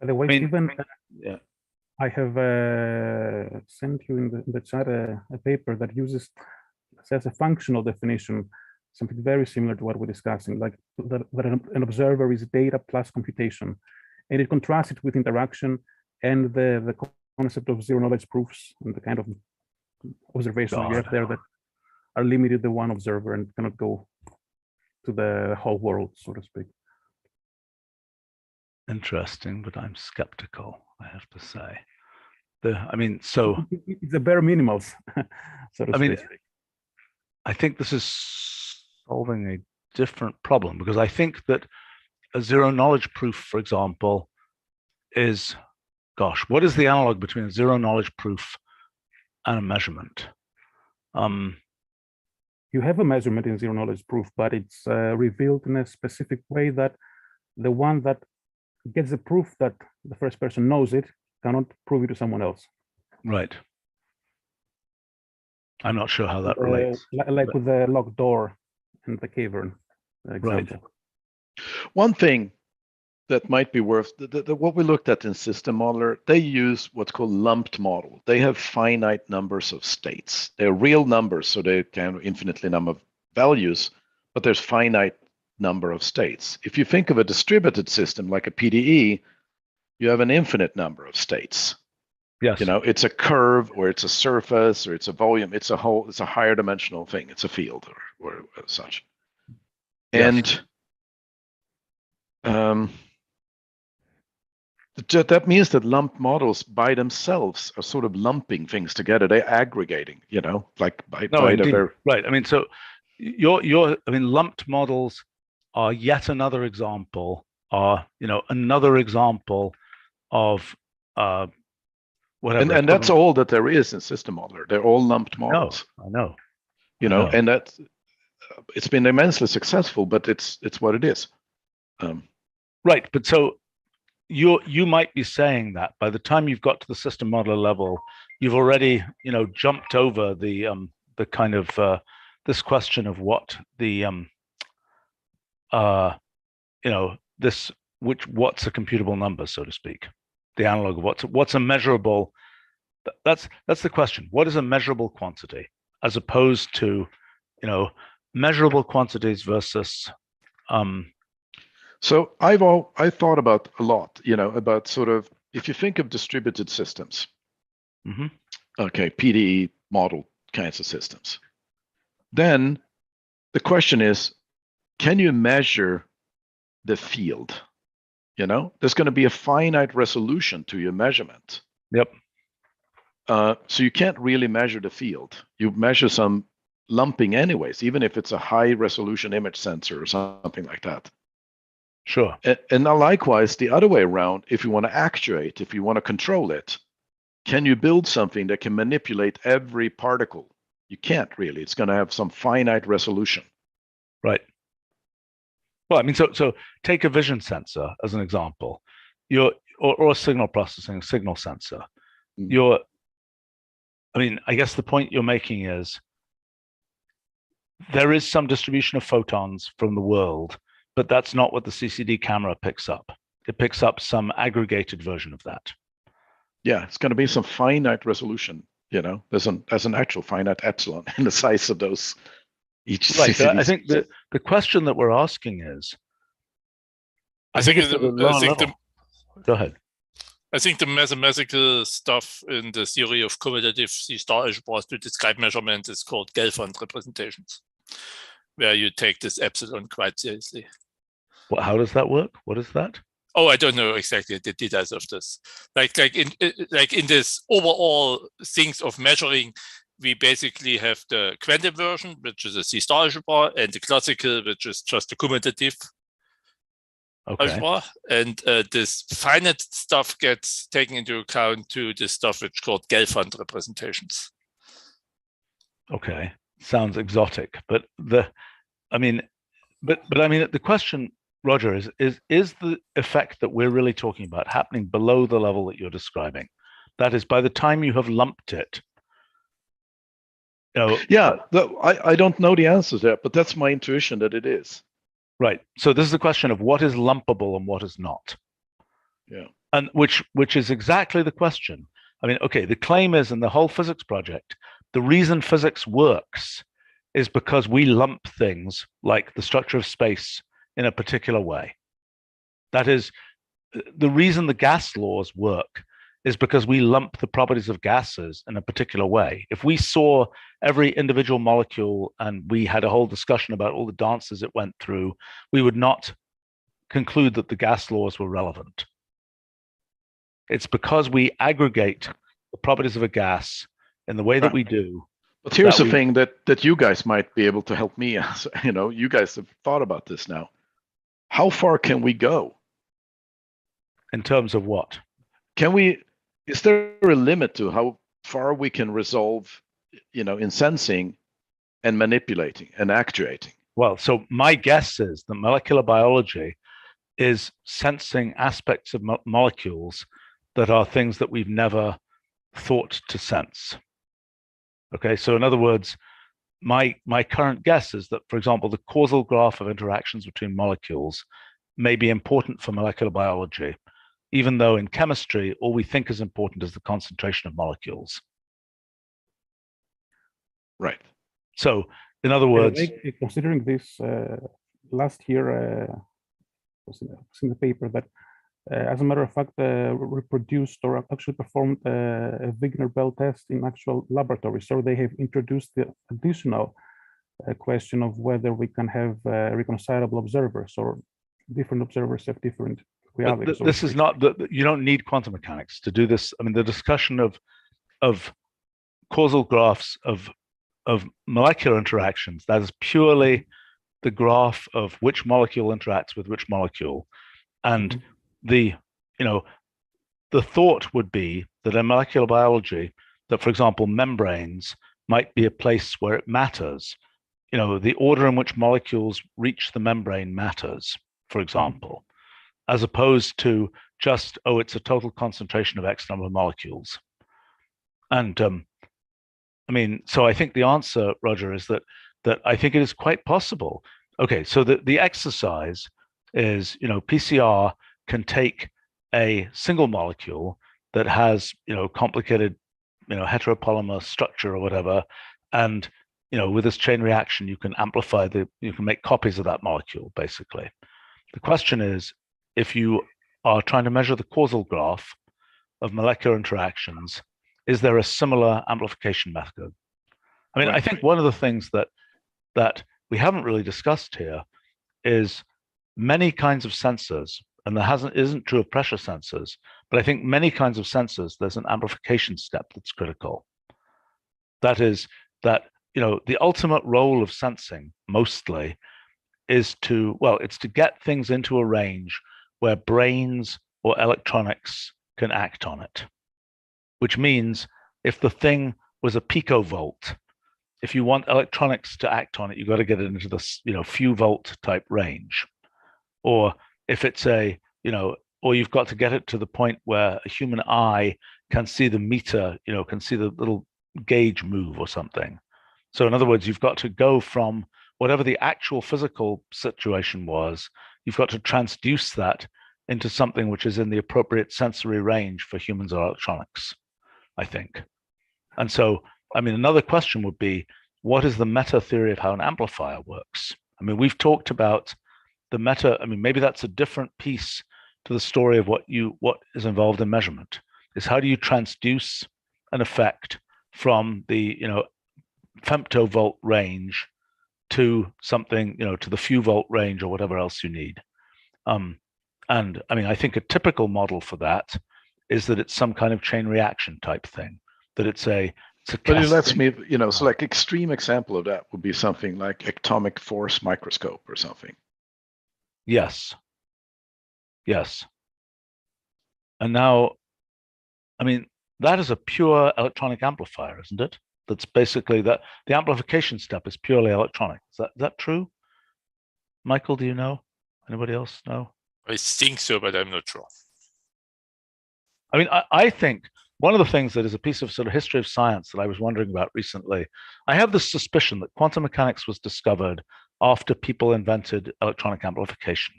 By the way, Stephen, yeah. I have sent you in the chat a paper that says a functional definition, something very similar to what we're discussing, like that an observer is data plus computation. And it contrasts it with interaction and the concept of zero knowledge proofs and the kind of observations we have there that are limited to one observer and cannot go to the whole world, so to speak. Interesting, but I'm skeptical, I have to say. So it's the bare minimals, so to speak. I think this is solving a different problem because I think that a zero knowledge proof, for example, is, what is the analog between a zero knowledge proof and a measurement? You have a measurement in zero knowledge proof, but it's revealed in a specific way that the one that gets the proof that the first person knows it cannot prove it to someone else. Right. I'm not sure how that relates. Like with the locked door and the cavern example. Right. One thing that might be worth, what we looked at in System Modeler, they use what's called lumped model. They have finite numbers of states. They're real numbers, so they can have infinitely number of values, but there's finite number of states. If you think of a distributed system like a PDE, you have an infinite number of states. Yes. It's a curve or it's a surface or it's a volume. It's a higher dimensional thing. It's a field or such. Yes. And that means that lumped models by themselves are sort of lumping things together. They're aggregating, like by right. I mean, so lumped models are yet another example, another example of whatever. And that's all that there is in System Modeler. They're all lumped models. I know. And that it's been immensely successful, but it's what it is. Right, but so you might be saying that by the time you've got to the System Modeler level, you've already jumped over the kind of this question of what the what's a computable number, so to speak, the analog of what's a measurable. That's the question. What is a measurable quantity, as opposed to measurable quantities versus So I've thought about a lot, about sort of, if you think of distributed systems, okay, PDE model kinds of systems, then the question is, can you measure the field? There's going to be a finite resolution to your measurement. Yep. So you can't really measure the field. You measure some lumping anyways, even if it's a high resolution image sensor or something like that. Sure. And now likewise, the other way around, if you want to actuate, if you want to control it, can you build something that can manipulate every particle? You can't really. It's going to have some finite resolution. Right. Well, I mean, so take a vision sensor as an example, or a signal processing signal sensor. I guess the point you're making is there is some distribution of photons from the world, but that's not what the CCD camera picks up. It picks up some aggregated version of that. Yeah, it's going to be some finite resolution. There's an actual finite epsilon in the size of those each. Right. CCD. I think the question that we're asking is, go ahead. I think the mathematical stuff in the theory of commutative C-star algebras to describe measurement is called Gelfand representations, where you take this epsilon quite seriously. Well, how does that work? What is that? Oh, I don't know exactly the details of this. Like in this overall things of measuring, we basically have the quantum version, which is a C-star algebra, and the classical, which is just a commutative algebra. And this finite stuff gets taken into account to this stuff which is called Gelfand representations. Okay, sounds exotic, but the question, Roger, is the effect that we're really talking about happening below the level that you're describing? That is, by the time you have lumped it. Yeah, I don't know the answer to that, but that's my intuition that it is. Right. So this is the question of what is lumpable and what is not. Yeah. And which is exactly the question. I mean, okay, the claim is in the whole physics project, the reason physics works is because we lump things like the structure of space in a particular way. That is, the reason the gas laws work is because we lump the properties of gases in a particular way. If we saw every individual molecule and we had a whole discussion about all the dances it went through, we would not conclude that the gas laws were relevant. It's because we aggregate the properties of a gas in the way that we do. But here's the thing that you guys might be able to help me. You guys have thought about this now. How far can we go? In terms of what? Is there a limit to how far we can resolve, in sensing and manipulating and actuating? Well, so my guess is that molecular biology is sensing aspects of molecules that are things that we've never thought to sense. Okay, so in other words, my current guess is that, for example, the causal graph of interactions between molecules may be important for molecular biology, even though in chemistry, all we think is important is the concentration of molecules. Right. So, in other words, considering this, last year was in the paper that, as a matter of fact, reproduced or actually performed a Wigner-Bell test in actual laboratory. So they have introduced the additional question of whether we can have reconcilable observers, or different observers have different realities. This is not you don't need quantum mechanics to do this. I mean, the discussion of causal graphs of molecular interactions, that is purely the graph of which molecule interacts with which molecule. And the thought would be that in molecular biology, that, for example, membranes might be a place where it matters. The order in which molecules reach the membrane matters, for example, as opposed to just, it's a total concentration of X number of molecules. And so I think the answer, Roger, is that I think it is quite possible. Okay, so the exercise is, PCR can take a single molecule that has, complicated, heteropolymer structure or whatever, and, with this chain reaction, you can amplify you can make copies of that molecule, basically. The question is, if you are trying to measure the causal graph of molecular interactions, is there a similar amplification method? I mean, I think one of the things that we haven't really discussed here is many kinds of sensors, and isn't true of pressure sensors, but I think many kinds of sensors, there's an amplification step that's critical. That is that, the ultimate role of sensing mostly is it's to get things into a range where brains or electronics can act on it, which means if the thing was a picovolt, if you want electronics to act on it, you've got to get it into this, few volt type range. Or if it's or you've got to get it to the point where a human eye can see the meter, can see the little gauge move or something. So in other words, you've got to go from whatever the actual physical situation was, you've got to transduce that into something which is in the appropriate sensory range for humans or electronics, I think. And so, another question would be, what is the meta theory of how an amplifier works? We've talked about the meta, maybe that's a different piece to the story of what is involved in measurement, is how do you transduce an effect from the, femtovolt range to something, to the few volt range or whatever else you need. I think a typical model for that is that it's some kind of chain reaction type thing, that it's a but it lets me, so like extreme example of that would be something like atomic force microscope or something. Yes. And now, that is a pure electronic amplifier, isn't it? That's basically that the amplification step is purely electronic. Is that true? Michael, do you know? Anybody else know? I think so, but I'm not sure. I think one of the things that is a piece of sort of history of science that I was wondering about recently, I have this suspicion that quantum mechanics was discovered after people invented electronic amplification.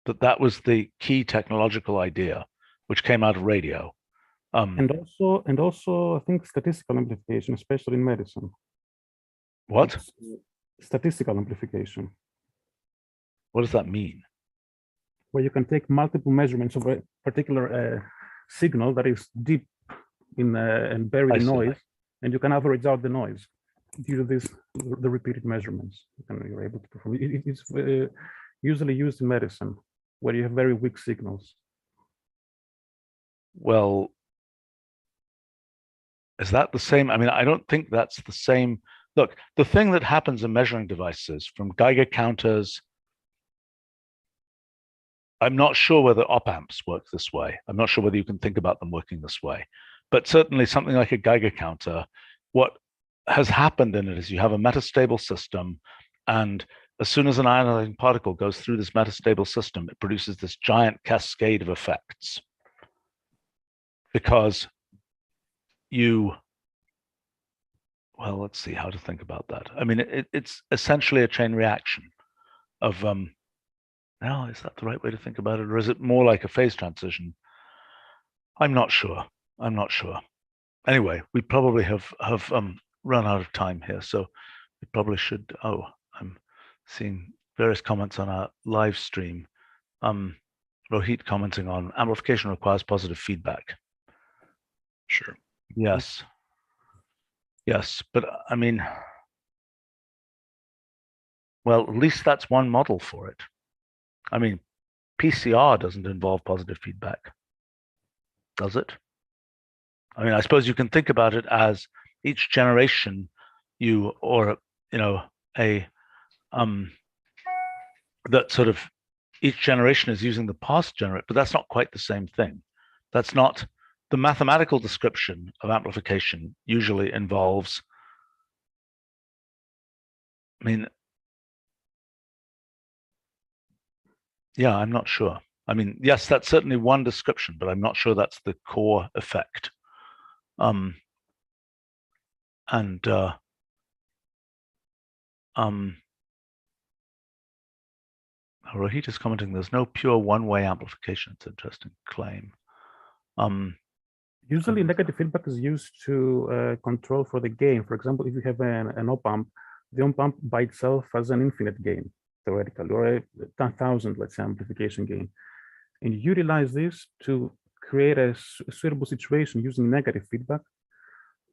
That was the key technological idea, which came out of radio. And also, I think statistical amplification, especially in medicine. What? Statistical amplification. What does that mean? Where you can take multiple measurements of a particular signal that is deep in and buried in noise, and you can average out the noise due to the repeated measurements. You're able to perform. It's usually used in medicine, where you have very weak signals. Well, is that the same? I don't think that's the same. Look, the thing that happens in measuring devices, from Geiger counters, I'm not sure whether op-amps work this way. I'm not sure whether you can think about them working this way. But certainly something like a Geiger counter, what has happened in it is you have a metastable system, and as soon as an ionizing particle goes through this metastable system, it produces this giant cascade of effects. Because well, let's see how to think about that. It's essentially a chain reaction of, now, is that the right way to think about it? Or is it more like a phase transition? I'm not sure. Anyway, we probably have run out of time here. So we probably should, I'm seeing various comments on our live stream. Rohit commenting on amplification requires positive feedback. Sure. Yes, but well, at least that's one model for it. PCR doesn't involve positive feedback, does it? I suppose you can think about it as each generation that sort of each generation is using the past generate, but that's not quite the same thing. That's not the mathematical description of amplification usually involves, yeah, I'm not sure. Yes, that's certainly one description, but I'm not sure that's the core effect. Rohit is commenting, there's no pure one-way amplification. It's an interesting claim. Usually negative feedback is used to control for the gain. For example, if you have an op-amp, the op-amp by itself has an infinite gain, theoretically, or a 10,000, let's say, amplification gain. And you utilize this to create a suitable situation using negative feedback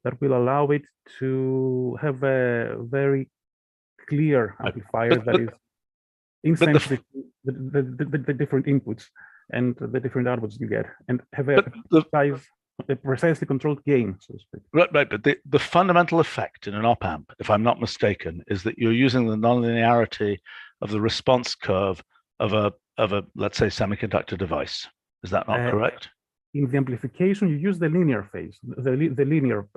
that will allow it to have a very clear amplifier that is insensitive the different inputs and the different outputs you get, and have a precisely controlled gain, so to speak. Right, but the fundamental effect in an op-amp, if I'm not mistaken, is that you're using the nonlinearity of the response curve of a let's say semiconductor device. Is that not correct? In the amplification, you use the linear phase, the linear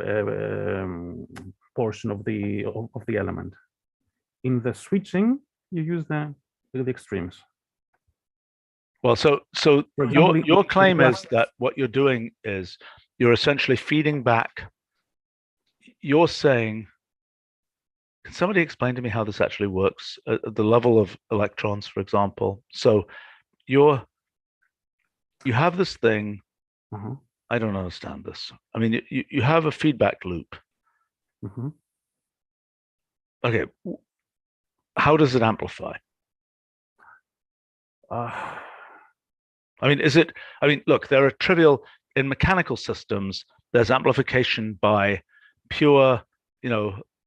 portion of the element. In the switching, you use the extremes. Well, so your claim is that what you're doing is you're essentially feeding back. You're saying, can somebody explain to me how this actually works at the level of electrons, for example? So you have this thing. I don't understand this. I mean, you have a feedback loop. Okay, how does it amplify? I mean, look, there are trivial, in mechanical systems, there's amplification by pure,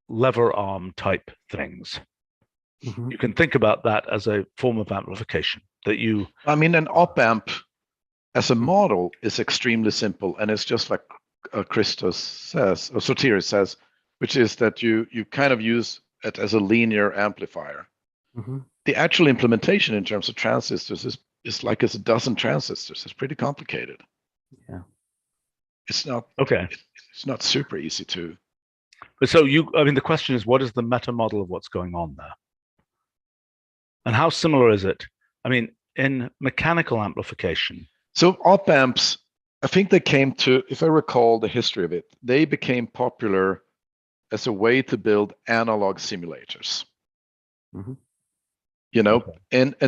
lever arm type things. You can think about that as a form of amplification that you. I mean, an op-amp as a model is extremely simple, and it's just like Christos says, or Sotiris says, which is that you kind of use it as a linear amplifier. The actual implementation in terms of transistors is like a dozen transistors. It's pretty complicated. Yeah, it's not okay. It's not super easy to. But so the question is, what is the meta model of what's going on there, and how similar is it? I mean, in mechanical amplification. So op amps, I think they came to, if I recall the history of it, they became popular as a way to build analog simulators. And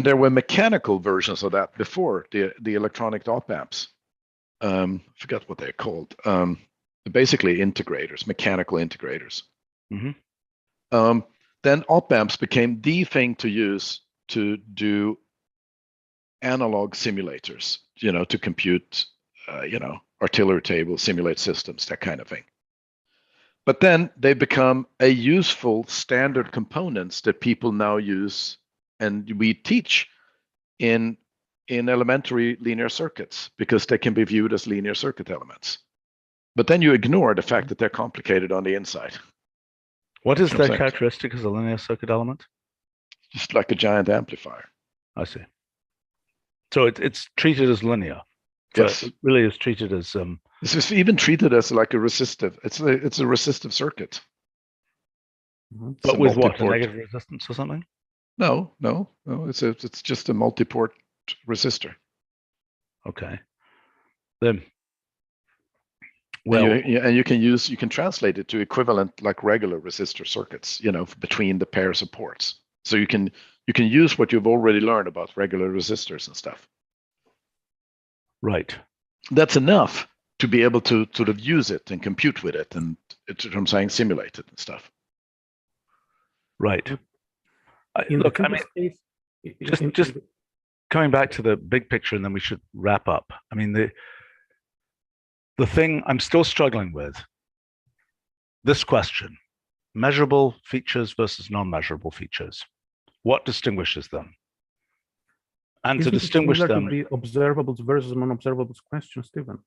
there were mechanical versions of that before the electronic op amps. I forgot what they're called. Basically integrators, mechanical integrators. Then op amps became the thing to use to do analog simulators, to compute, artillery tables, simulate systems, that kind of thing. But then they become a useful standard components that people now use, and we teach in elementary linear circuits because they can be viewed as linear circuit elements. But then you ignore the fact that they're complicated on the inside. What is their characteristic as a linear circuit element? Just like a giant amplifier. I see. So it's treated as linear. Yes, it really is treated as. It's even treated as like a resistive. It's a resistive circuit. But with what? A negative resistance or something? No. It's just a multi-port resistor. Okay. Then. Well, and you can translate it to equivalent like regular resistor circuits, between the pairs of ports. So you can use what you've already learned about regular resistors and stuff. Right. That's enough to be able to sort of use it and compute with it, and I'm saying simulate it and stuff. Right. Look, I mean, just coming back to the big picture, and then we should wrap up. I mean, the thing I'm still struggling with, this question, measurable features versus non-measurable features. What distinguishes them? And to distinguish them, to the observables versus non-observables question, Stephen.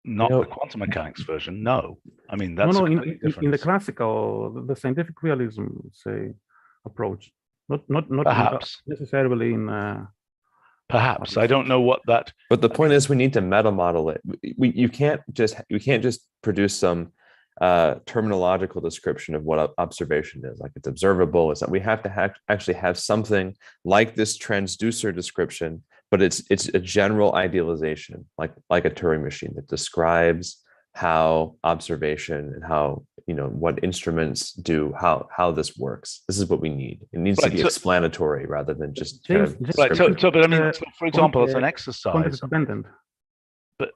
Not the quantum mechanics version. No, I mean that's in the classical, the scientific realism, say, approach. Not perhaps necessarily in. Perhaps I don't know what that. But the point is, we need to meta model it. You can't just produce some terminological description of what observation is, like it's observable. It's not. We have to actually have something like this transducer description, but it's a general idealization, like a Turing machine that describes how observation and how what instruments do, how this works. This is what we need. It needs to be explanatory rather than just kind of right. So but I mean, for example, as an exercise. But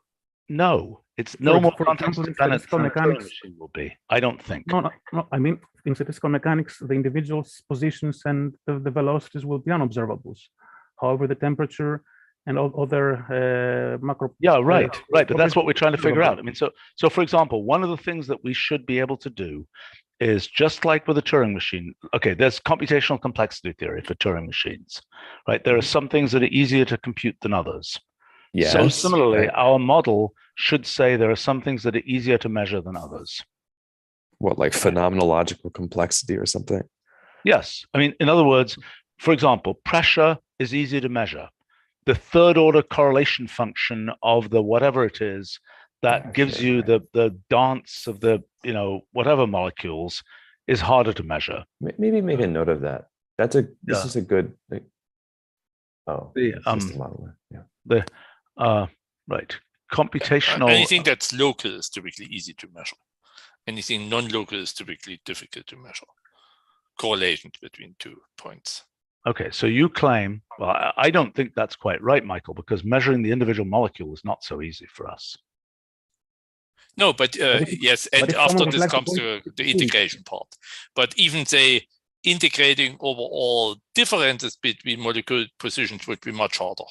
no, it's no more context dependent than a Turing machine will be. I don't think. No. I mean, in statistical mechanics, the individual's positions and the velocities will be unobservables. However, the temperature and all other macro. Yeah, right. But that's what we're trying to figure out. I mean, so for example, one of the things that we should be able to do is just like with a Turing machine. Okay, there's computational complexity theory for Turing machines, right? There are some things that are easier to compute than others. Yes. So similarly, right. our model should say there are some things that are easier to measure than others. What, like phenomenological complexity or something? Yes. I mean, in other words, for example, pressure is easy to measure. The third order correlation function of the whatever it is that gives you the dance of the, whatever molecules is harder to measure. Maybe make a note of that. This is a good, system modeler. Yeah. Right. Computational. Anything that's local is typically easy to measure. Anything non-local is typically difficult to measure. Correlations between 2 points. Okay, so you claim, well, I don't think that's quite right, Michael, because measuring the individual molecule is not so easy for us. No, but yes, and after this comes to the integration part. But even say integrating over all differences between molecule positions would be much harder.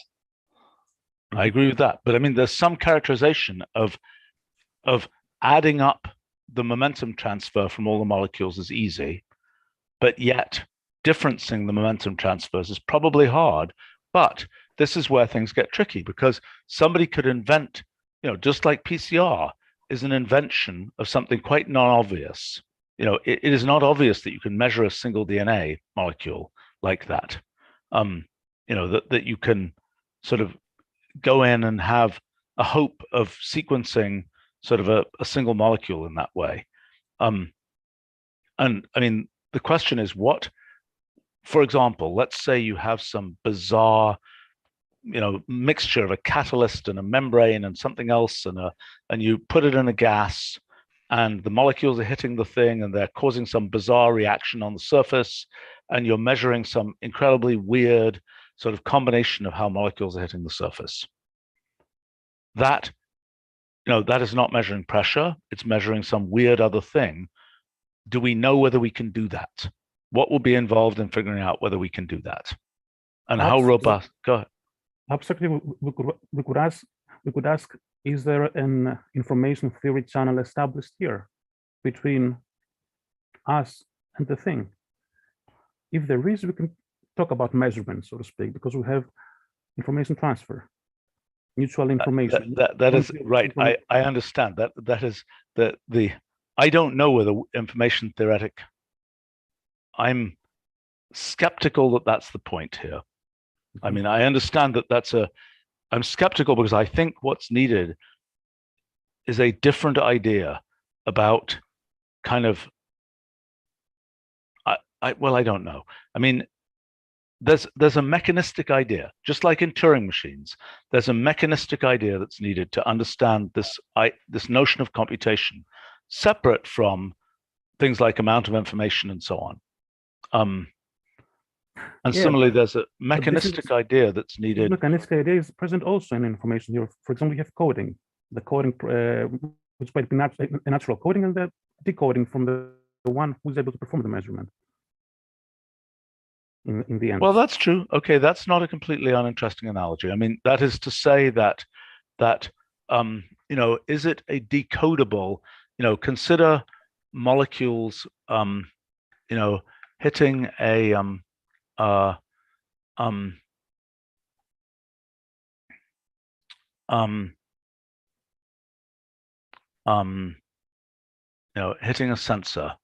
I agree with that, but I mean, there's some characterization of adding up the momentum transfer from all the molecules is easy, but yet differencing the momentum transfers is probably hard. But this is where things get tricky, because somebody could invent, just like PCR is an invention of something quite non-obvious. It is not obvious that you can measure a single DNA molecule like that. That you can sort of go in and have a hope of sequencing sort of a single molecule in that way. And I mean, the question is what, for example, let's say you have some bizarre, mixture of a catalyst and a membrane and something else, and you put it in a gas, and the molecules are hitting the thing and they're causing some bizarre reaction on the surface, and you're measuring some incredibly weird sort of combination of how molecules are hitting the surface. That, that is not measuring pressure, it's measuring some weird other thing. Do we know whether we can do that? What will be involved in figuring out whether we can do that? And how robust? Go ahead. Abstractly, we could ask, is there an information theory channel established here between us and the thing? If there is, we can talk about measurement, so to speak, because we have information transfer, mutual information. That is right. I understand that. That is the. I don't know whether information theoretic. I'm skeptical that that's the point here. I mean, I understand that I'm skeptical because I think what's needed is a different idea about kind of, well, I don't know. I mean, there's a mechanistic idea, just like in Turing machines, there's a mechanistic idea that's needed to understand this notion of computation, separate from things like amount of information and so on. And similarly, there's a mechanistic idea that's needed. Mechanistic idea is present also in information here. For example, we have coding, the coding, which might be a natural coding, and the decoding from the one who's able to perform the measurement. In the end. Well, that's true. Okay, that's not a completely uninteresting analogy. I mean, that is to say that is it a decodable? Consider molecules, hitting a hitting a sensor.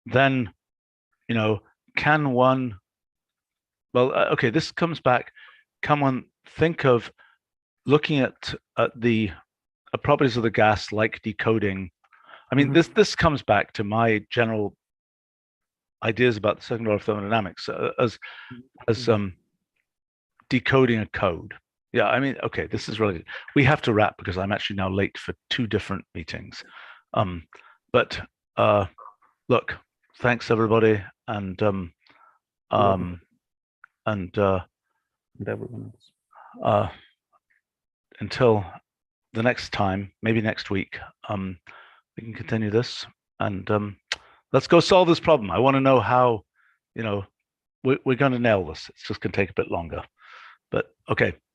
Then, can one, well, okay, this comes back, can one think of looking at the properties of the gas like decoding? I mean, this comes back to my general ideas about the second order of thermodynamics as decoding a code. Yeah, I mean, okay, this is really, we have to wrap because I'm actually now late for 2 different meetings. But look, thanks everybody, and until the next time, maybe next week, we can continue this, and let's go solve this problem. I want to know how, we're going to nail this. It's just going to take a bit longer, but okay.